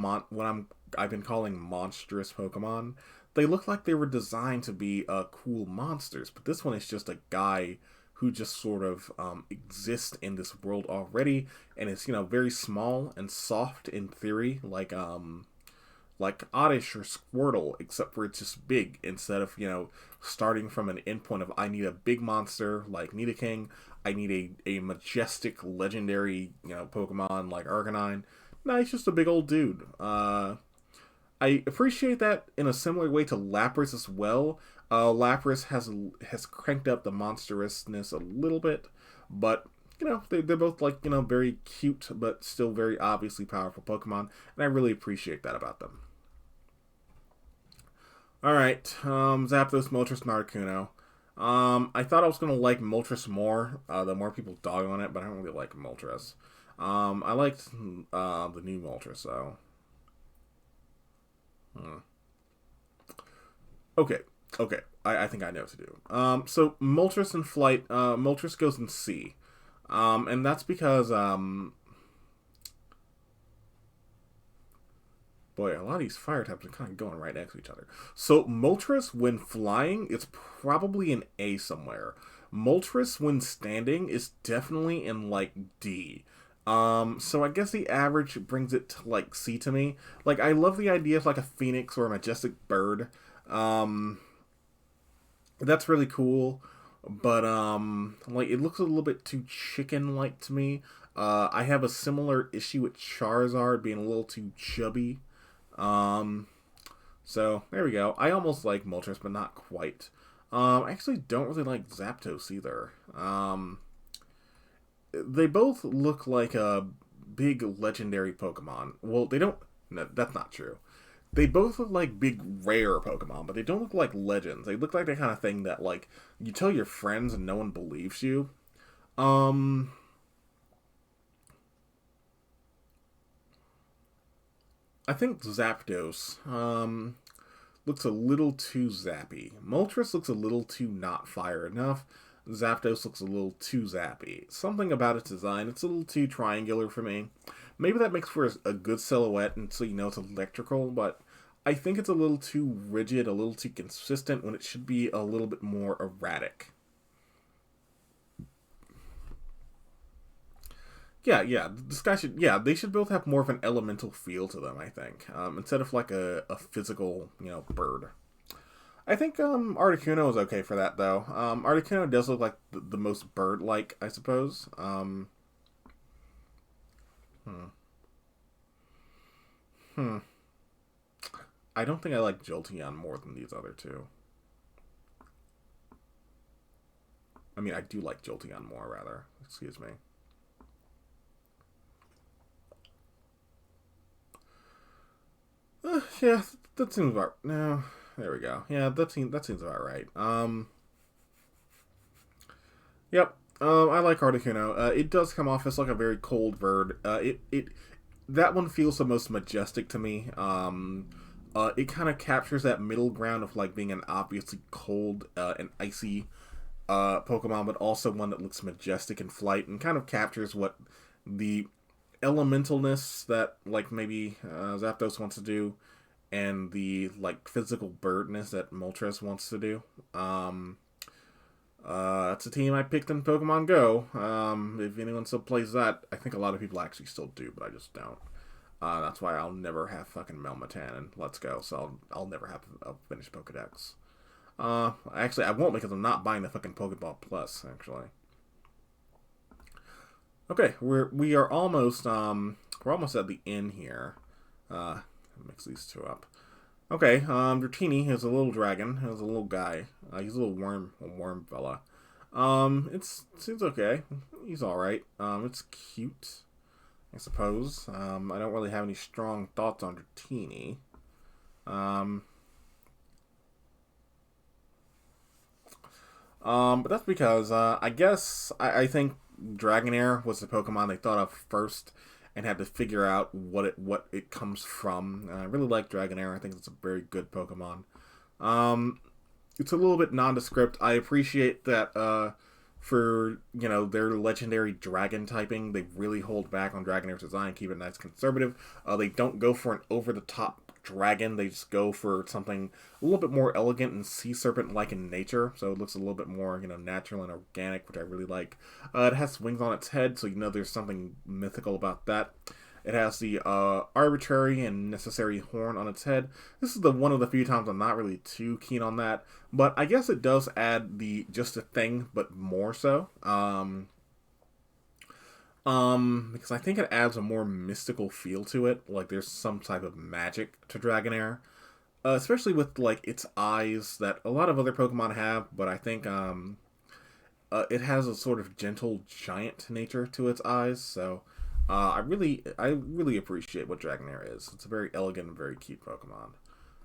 I've been calling monstrous Pokemon, they look like they were designed to be cool monsters, but this one is just a guy who just sort of exists in this world already, and it's, you know, very small and soft in theory, like Oddish or Squirtle, except for it's just big instead of, you know, starting from an endpoint of I need a big monster like Nidoking, I need a majestic legendary, you know, Pokemon like Arcanine. No, he's just a big old dude. I appreciate that in a similar way to Lapras as well. Lapras has cranked up the monstrousness a little bit, but you know, they're both, like, you know, very cute but still very obviously powerful Pokemon, and I really appreciate that about them. Alright, Zapdos, Moltres, and Articuno. I thought I was going to like Moltres more, the more people dog on it, but I don't really like Moltres. I liked the new Moltres, though. Okay, I think I know what to do. So Moltres in flight, Moltres goes in C. And that's because, boy, a lot of these fire types are kind of going right next to each other. So Moltres, when flying, it's probably an A somewhere. Moltres, when standing, is definitely in, like, D. So I guess the average brings it to, like, C to me. Like, I love the idea of, like, a phoenix or a majestic bird. That's really cool. But, like, it looks a little bit too chicken-like to me. I have a similar issue with Charizard being a little too chubby. So, there we go. I almost like Moltres, but not quite. I actually don't really like Zapdos either. They both look like a big legendary Pokemon. Well, they don't... No, that's not true. They both look like big rare Pokemon, but they don't look like legends. They look like the kind of thing that, like, you tell your friends and no one believes you. I think Zapdos looks a little too zappy. Moltres looks a little too not fire enough. Zapdos looks a little too zappy. Something about its design, it's a little too triangular for me. Maybe that makes for a good silhouette, and so you know it's electrical, but I think it's a little too rigid, a little too consistent, when it should be a little bit more erratic. Yeah, this guy should, they should both have more of an elemental feel to them, I think, instead of like a physical, you know, bird. I think Articuno is okay for that, though. Articuno does look like the most bird-like, I suppose. I don't think I like Jolteon more than these other two. I mean, I do like Jolteon more, rather. Excuse me. Yeah, that seems about... No, there we go. Yeah, that seems about right. Yep. I like Articuno. It does come off as like a very cold bird. That one feels the most majestic to me. It kind of captures that middle ground of like being an obviously cold and icy Pokemon, but also one that looks majestic in flight and kind of captures what the elementalness that like maybe Zapdos wants to do, and the like physical birdness that Moltres wants to do. That's a team I picked in Pokemon Go. If anyone still plays that, I think a lot of people actually still do, but I just don't. That's why I'll never have fucking Melmetan and Let's Go, so I'll never have a finished Pokedex. Actually, I won't, because I'm not buying the fucking Pokeball Plus, actually. Okay, we are almost we're almost at the end here. Mix these two up. Okay, Dratini is a little dragon. He's a little guy. He's a worm fella. It seems okay. He's all right. It's cute, I suppose. I don't really have any strong thoughts on Dratini. Um, but that's because I guess I think Dragonair was the Pokemon they thought of first and had to figure out what it comes from. I really like Dragonair. I think it's a very good Pokemon. Um, it's a little bit nondescript. I appreciate that for their legendary dragon typing, they really hold back on Dragonair's design, keep it nice conservative. They don't go for an over the top dragon. They just go for something a little bit more elegant and sea serpent like in nature, so it looks a little bit more natural and organic, which I really like. It has wings on its head, so there's something mythical about that. It has the arbitrary and necessary horn on its head. This is one of the few times I'm not really too keen on that, but I guess it does add the just a thing, but more so. Because I think it adds a more mystical feel to it, like there's some type of magic to Dragonair, especially with like its eyes that a lot of other Pokemon have, but I think it has a sort of gentle giant nature to its eyes, so I really appreciate what Dragonair is. It's a very elegant and very cute Pokemon.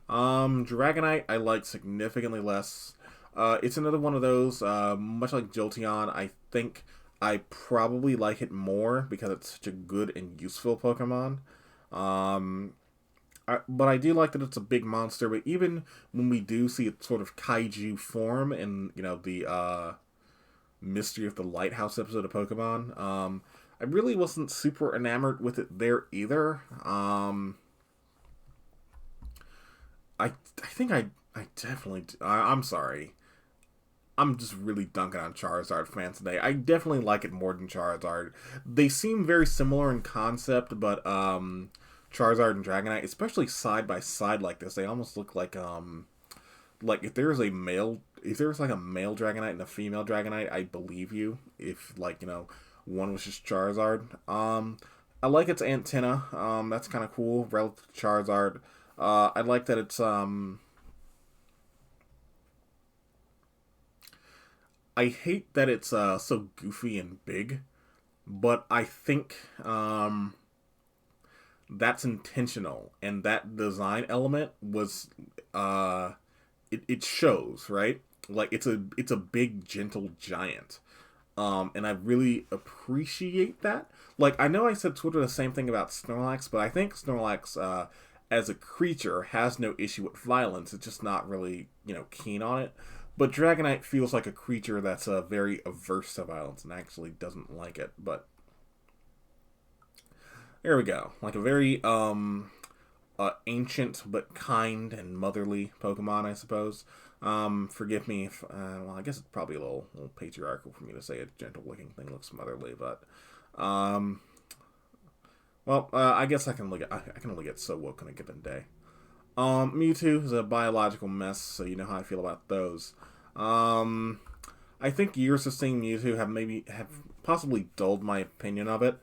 Dragonite I like significantly less. It's another one of those, much like Jolteon, I think I probably like it more because it's such a good and useful Pokemon. But I do like that it's a big monster, but even when we do see its sort of kaiju form in, the Mystery of the Lighthouse episode of Pokemon, I really wasn't super enamored with it there either. I think I definitely I'm sorry. I'm just really dunking on Charizard fans today. I definitely like it more than Charizard. They seem very similar in concept, but Charizard and Dragonite, especially side by side like this, they almost look like if there's like a male Dragonite and a female Dragonite, I believe you. If one was just Charizard. I like its antenna. That's kind of cool relative to Charizard. I like that it's I hate that it's so goofy and big, but I think that's intentional, and that design element was it shows, right? Like it's a big gentle giant. And I really appreciate that. Like, I know I said sort of the same thing about Snorlax, but I think Snorlax, as a creature, has no issue with violence. It's just not really, keen on it. But Dragonite feels like a creature that's very averse to violence and actually doesn't like it. But there we go. Like a very ancient but kind and motherly Pokemon, I suppose. Forgive me if, well, I guess it's probably a little patriarchal for me to say a gentle-looking thing looks motherly, but, I guess I can only get so woke in a given day. Mewtwo is a biological mess, so you know how I feel about those. I think years of seeing Mewtwo have possibly dulled my opinion of it.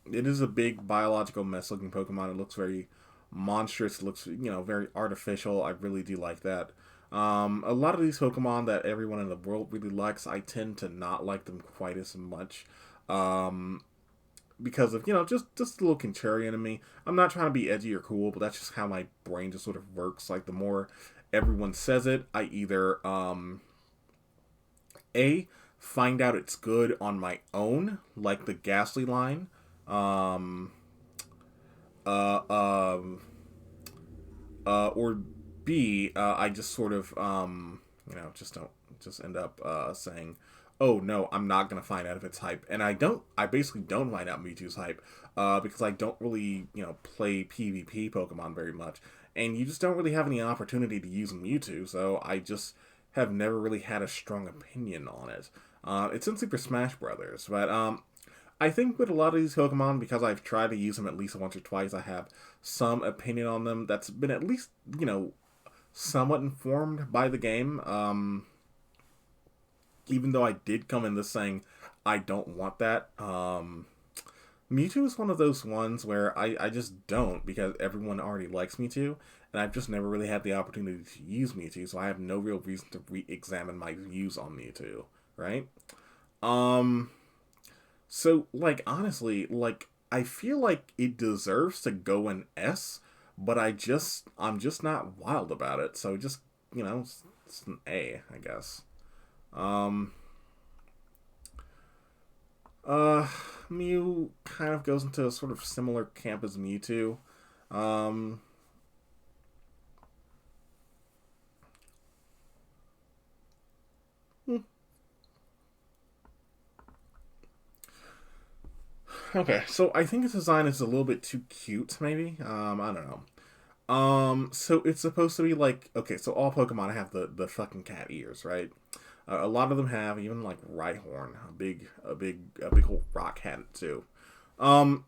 It is a big biological mess looking Pokemon. It looks very monstrous. It looks, very artificial. I really do like that. A lot of these Pokemon that everyone in the world really likes, I tend to not like them quite as much. Because of, just a little contrarian in me. I'm not trying to be edgy or cool, but that's just how my brain just sort of works. Like, the more everyone says it, I either, find out it's good on my own, like the Ghastly line, uh, um, or B, I just sort of, just end up saying, oh no, I'm not gonna find out if it's hype, and I basically don't find out Mewtwo's hype, because I don't really, play PvP Pokemon very much, and you just don't really have any opportunity to use Mewtwo, so I just have never really had a strong opinion on it. It's in Super Smash Brothers, but I think with a lot of these Pokemon, because I've tried to use them at least once or twice, I have some opinion on them that's been at least, somewhat informed by the game. Even though I did come in this saying I don't want that. Mewtwo is one of those ones where I just don't, because everyone already likes Mewtwo, and I've just never really had the opportunity to use Mewtwo, so I have no real reason to re-examine my views on Mewtwo, right? So, honestly, I feel like it deserves to go in S, but I'm just not wild about it. So just, you know, it's an A, I guess. Um, uh, Mew kind of goes into a sort of similar camp as Mewtwo. Um, hmm. Okay, so I think its design is a little bit too cute, maybe. I don't know. So it's supposed to be like, okay, so all Pokemon have the fucking cat ears, right? A lot of them have, even like Rhyhorn, a big old rock had it too. Um,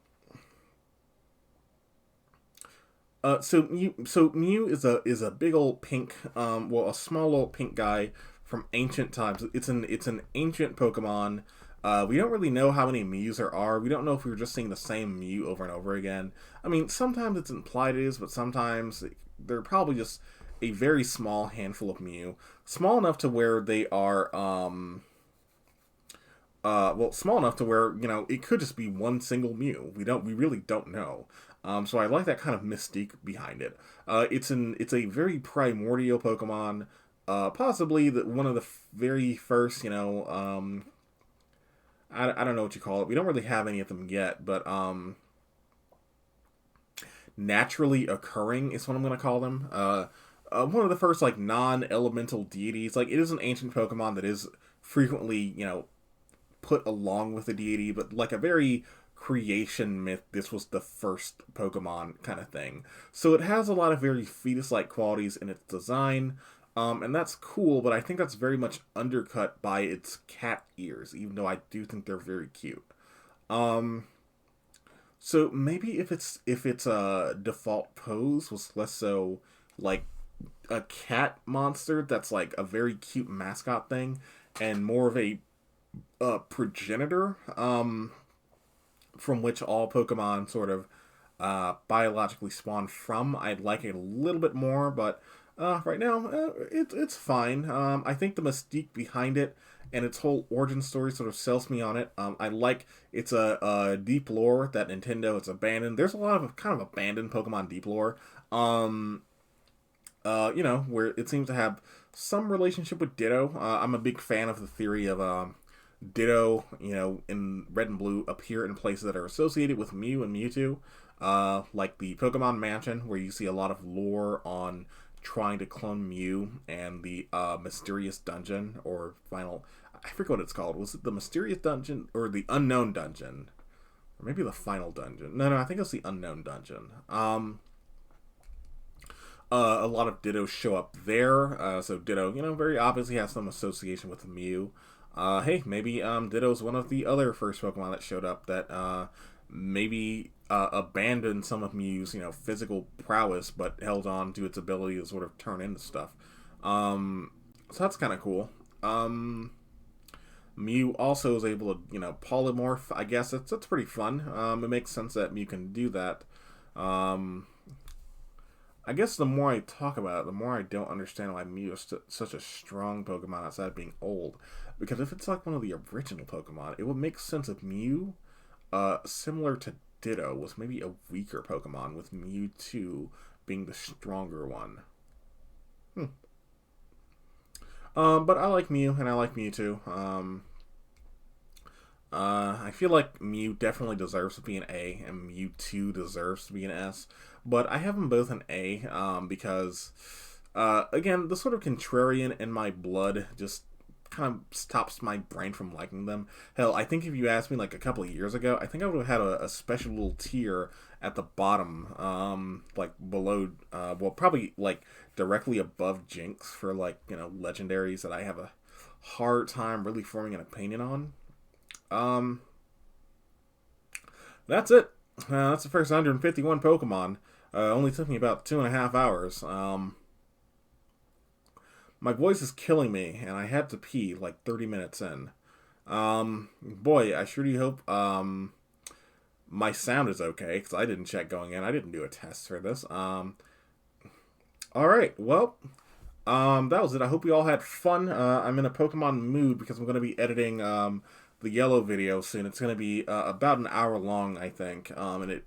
so Mew is a big old pink, well, a small old pink guy from ancient times. It's an ancient Pokemon. We don't really know how many Mews there are. We don't know if we were just seeing the same Mew over and over again. I mean, sometimes it's implied it is, but sometimes they're probably just a very small handful of Mew, small enough to where they are, well, small enough to where, you know, it could just be one single Mew. We really don't know. So I like that kind of mystique behind it. It's a very primordial Pokemon, possibly one of the very first, you know, I don't know what you call it. We don't really have any of them yet, but naturally occurring is what I'm going to call them. One of the first like non-elemental deities. Like it is an ancient Pokemon that is frequently, you know, put along with the deity, but like a very creation myth, this was the first Pokemon kind of thing. So it has a lot of very fetus-like qualities in its design, and that's cool, but I think that's very much undercut by its cat ears, even though I do think they're very cute. Um, so maybe if its default pose was less so like a cat monster that's like a very cute mascot thing, and more of a progenitor, from which all Pokemon sort of biologically spawn from. I'd like it a little bit more, but right now it's fine. I think the mystique behind it and its whole origin story sort of sells me on it. I like it's a deep lore that Nintendo has abandoned. There's a lot of kind of abandoned Pokemon deep lore. You know, where it seems to have some relationship with Ditto. I'm a big fan of the theory of Ditto, you know, in Red and Blue appear in places that are associated with Mew and Mewtwo, like the Pokemon Mansion, where you see a lot of lore on trying to clone Mew, and the Mysterious Dungeon, or Final... I forget what it's called. Was it the Mysterious Dungeon, or the Unknown Dungeon? Or maybe the Final Dungeon. No, I think it's the Unknown Dungeon. A lot of Dittos show up there, so Ditto, you know, very obviously has some association with Mew. Hey, maybe Ditto's one of the other first Pokemon that showed up that maybe abandoned some of Mew's, you know, physical prowess, but held on to its ability to sort of turn into stuff. So that's kind of cool. Mew also is able to, you know, polymorph. I guess that's pretty fun. It makes sense that Mew can do that. I guess the more I talk about it, the more I don't understand why Mew is such a strong Pokemon outside of being old. Because if it's like one of the original Pokemon, it would make sense if Mew, similar to Ditto, was maybe a weaker Pokemon, with Mewtwo being the stronger one. But I like Mew, and I like Mewtwo. I feel like Mew definitely deserves to be an A, and Mewtwo deserves to be an S. But I have them both an A, because, again, the sort of contrarian in my blood just kind of stops my brain from liking them. Hell, I think if you asked me like a couple of years ago, I think I would have had a special little tier at the bottom, like below, well, probably like directly above Jinx for like, you know, legendaries that I have a hard time really forming an opinion on. Um, that's it. That's the first 151 Pokemon. Only took me about 2.5 hours. My voice is killing me, and I had to pee like 30 minutes in. Boy, I sure do hope my sound is okay, because I didn't check going in. I didn't do a test for this. Alright, well, that was it. I hope you all had fun. I'm in a Pokemon mood because I'm going to be editing the yellow video soon. It's going to be about an hour long, I think. And it...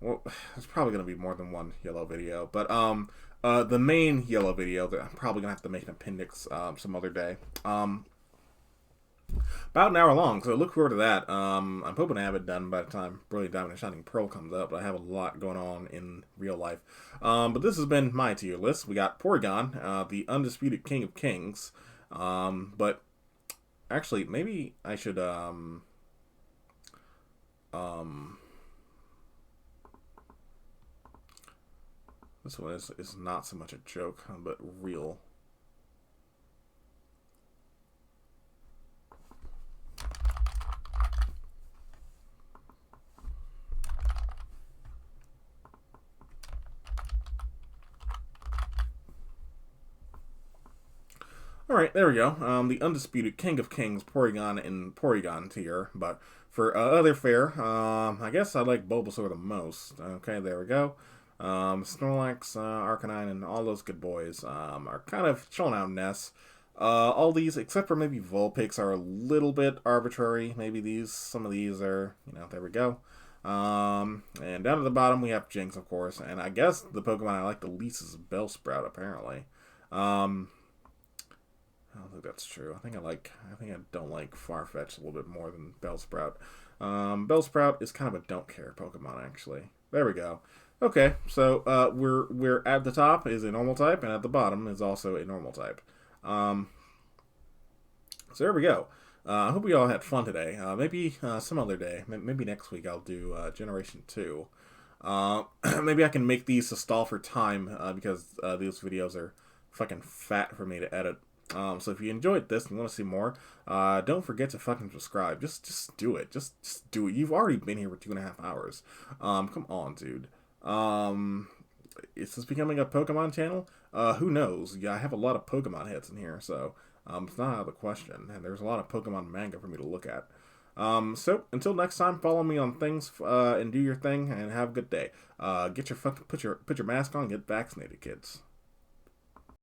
well, there's probably gonna be more than one yellow video, but the main yellow video that I'm probably gonna have to make an appendix some other day. About an hour long, so look forward to that. I'm hoping to have it done by the time Brilliant Diamond and Shining Pearl comes up, but I have a lot going on in real life. But this has been my tier list. We got Porygon, the undisputed king of kings. But actually, maybe I should this one is not so much a joke, but real. Alright, there we go. The undisputed king of kings, Porygon in Porygon tier. But for other fare, I guess I like Bulbasaur the most. Okay, there we go. Snorlax, Arcanine, and all those good boys are kind of chilling out nests. All these, except for maybe Vulpix, are a little bit arbitrary. Maybe some of these are, there we go. And down at the bottom we have Jinx, of course, and I guess the Pokemon I like the least is Bellsprout, apparently. I don't think that's true. I think I don't like Farfetch'd a little bit more than Bellsprout. Bellsprout is kind of a don't care Pokemon, actually. There we go. Okay, so we're at the top is a normal type, and at the bottom is also a normal type. So there we go. I hope we all had fun today. Maybe some other day, maybe next week I'll do Generation 2. Maybe I can make these to stall for time because these videos are fucking fat for me to edit. So if you enjoyed this and you want to see more, don't forget to fucking subscribe. Just do it. Just do it. You've already been here for 2.5 hours. Come on, dude. Is this becoming a Pokemon channel? Who knows? Yeah, I have a lot of Pokemon hits in here, so it's not out of the question. And there's a lot of Pokemon manga for me to look at. So until next time, follow me on things and do your thing and have a good day. Put your mask on, and get vaccinated, kids.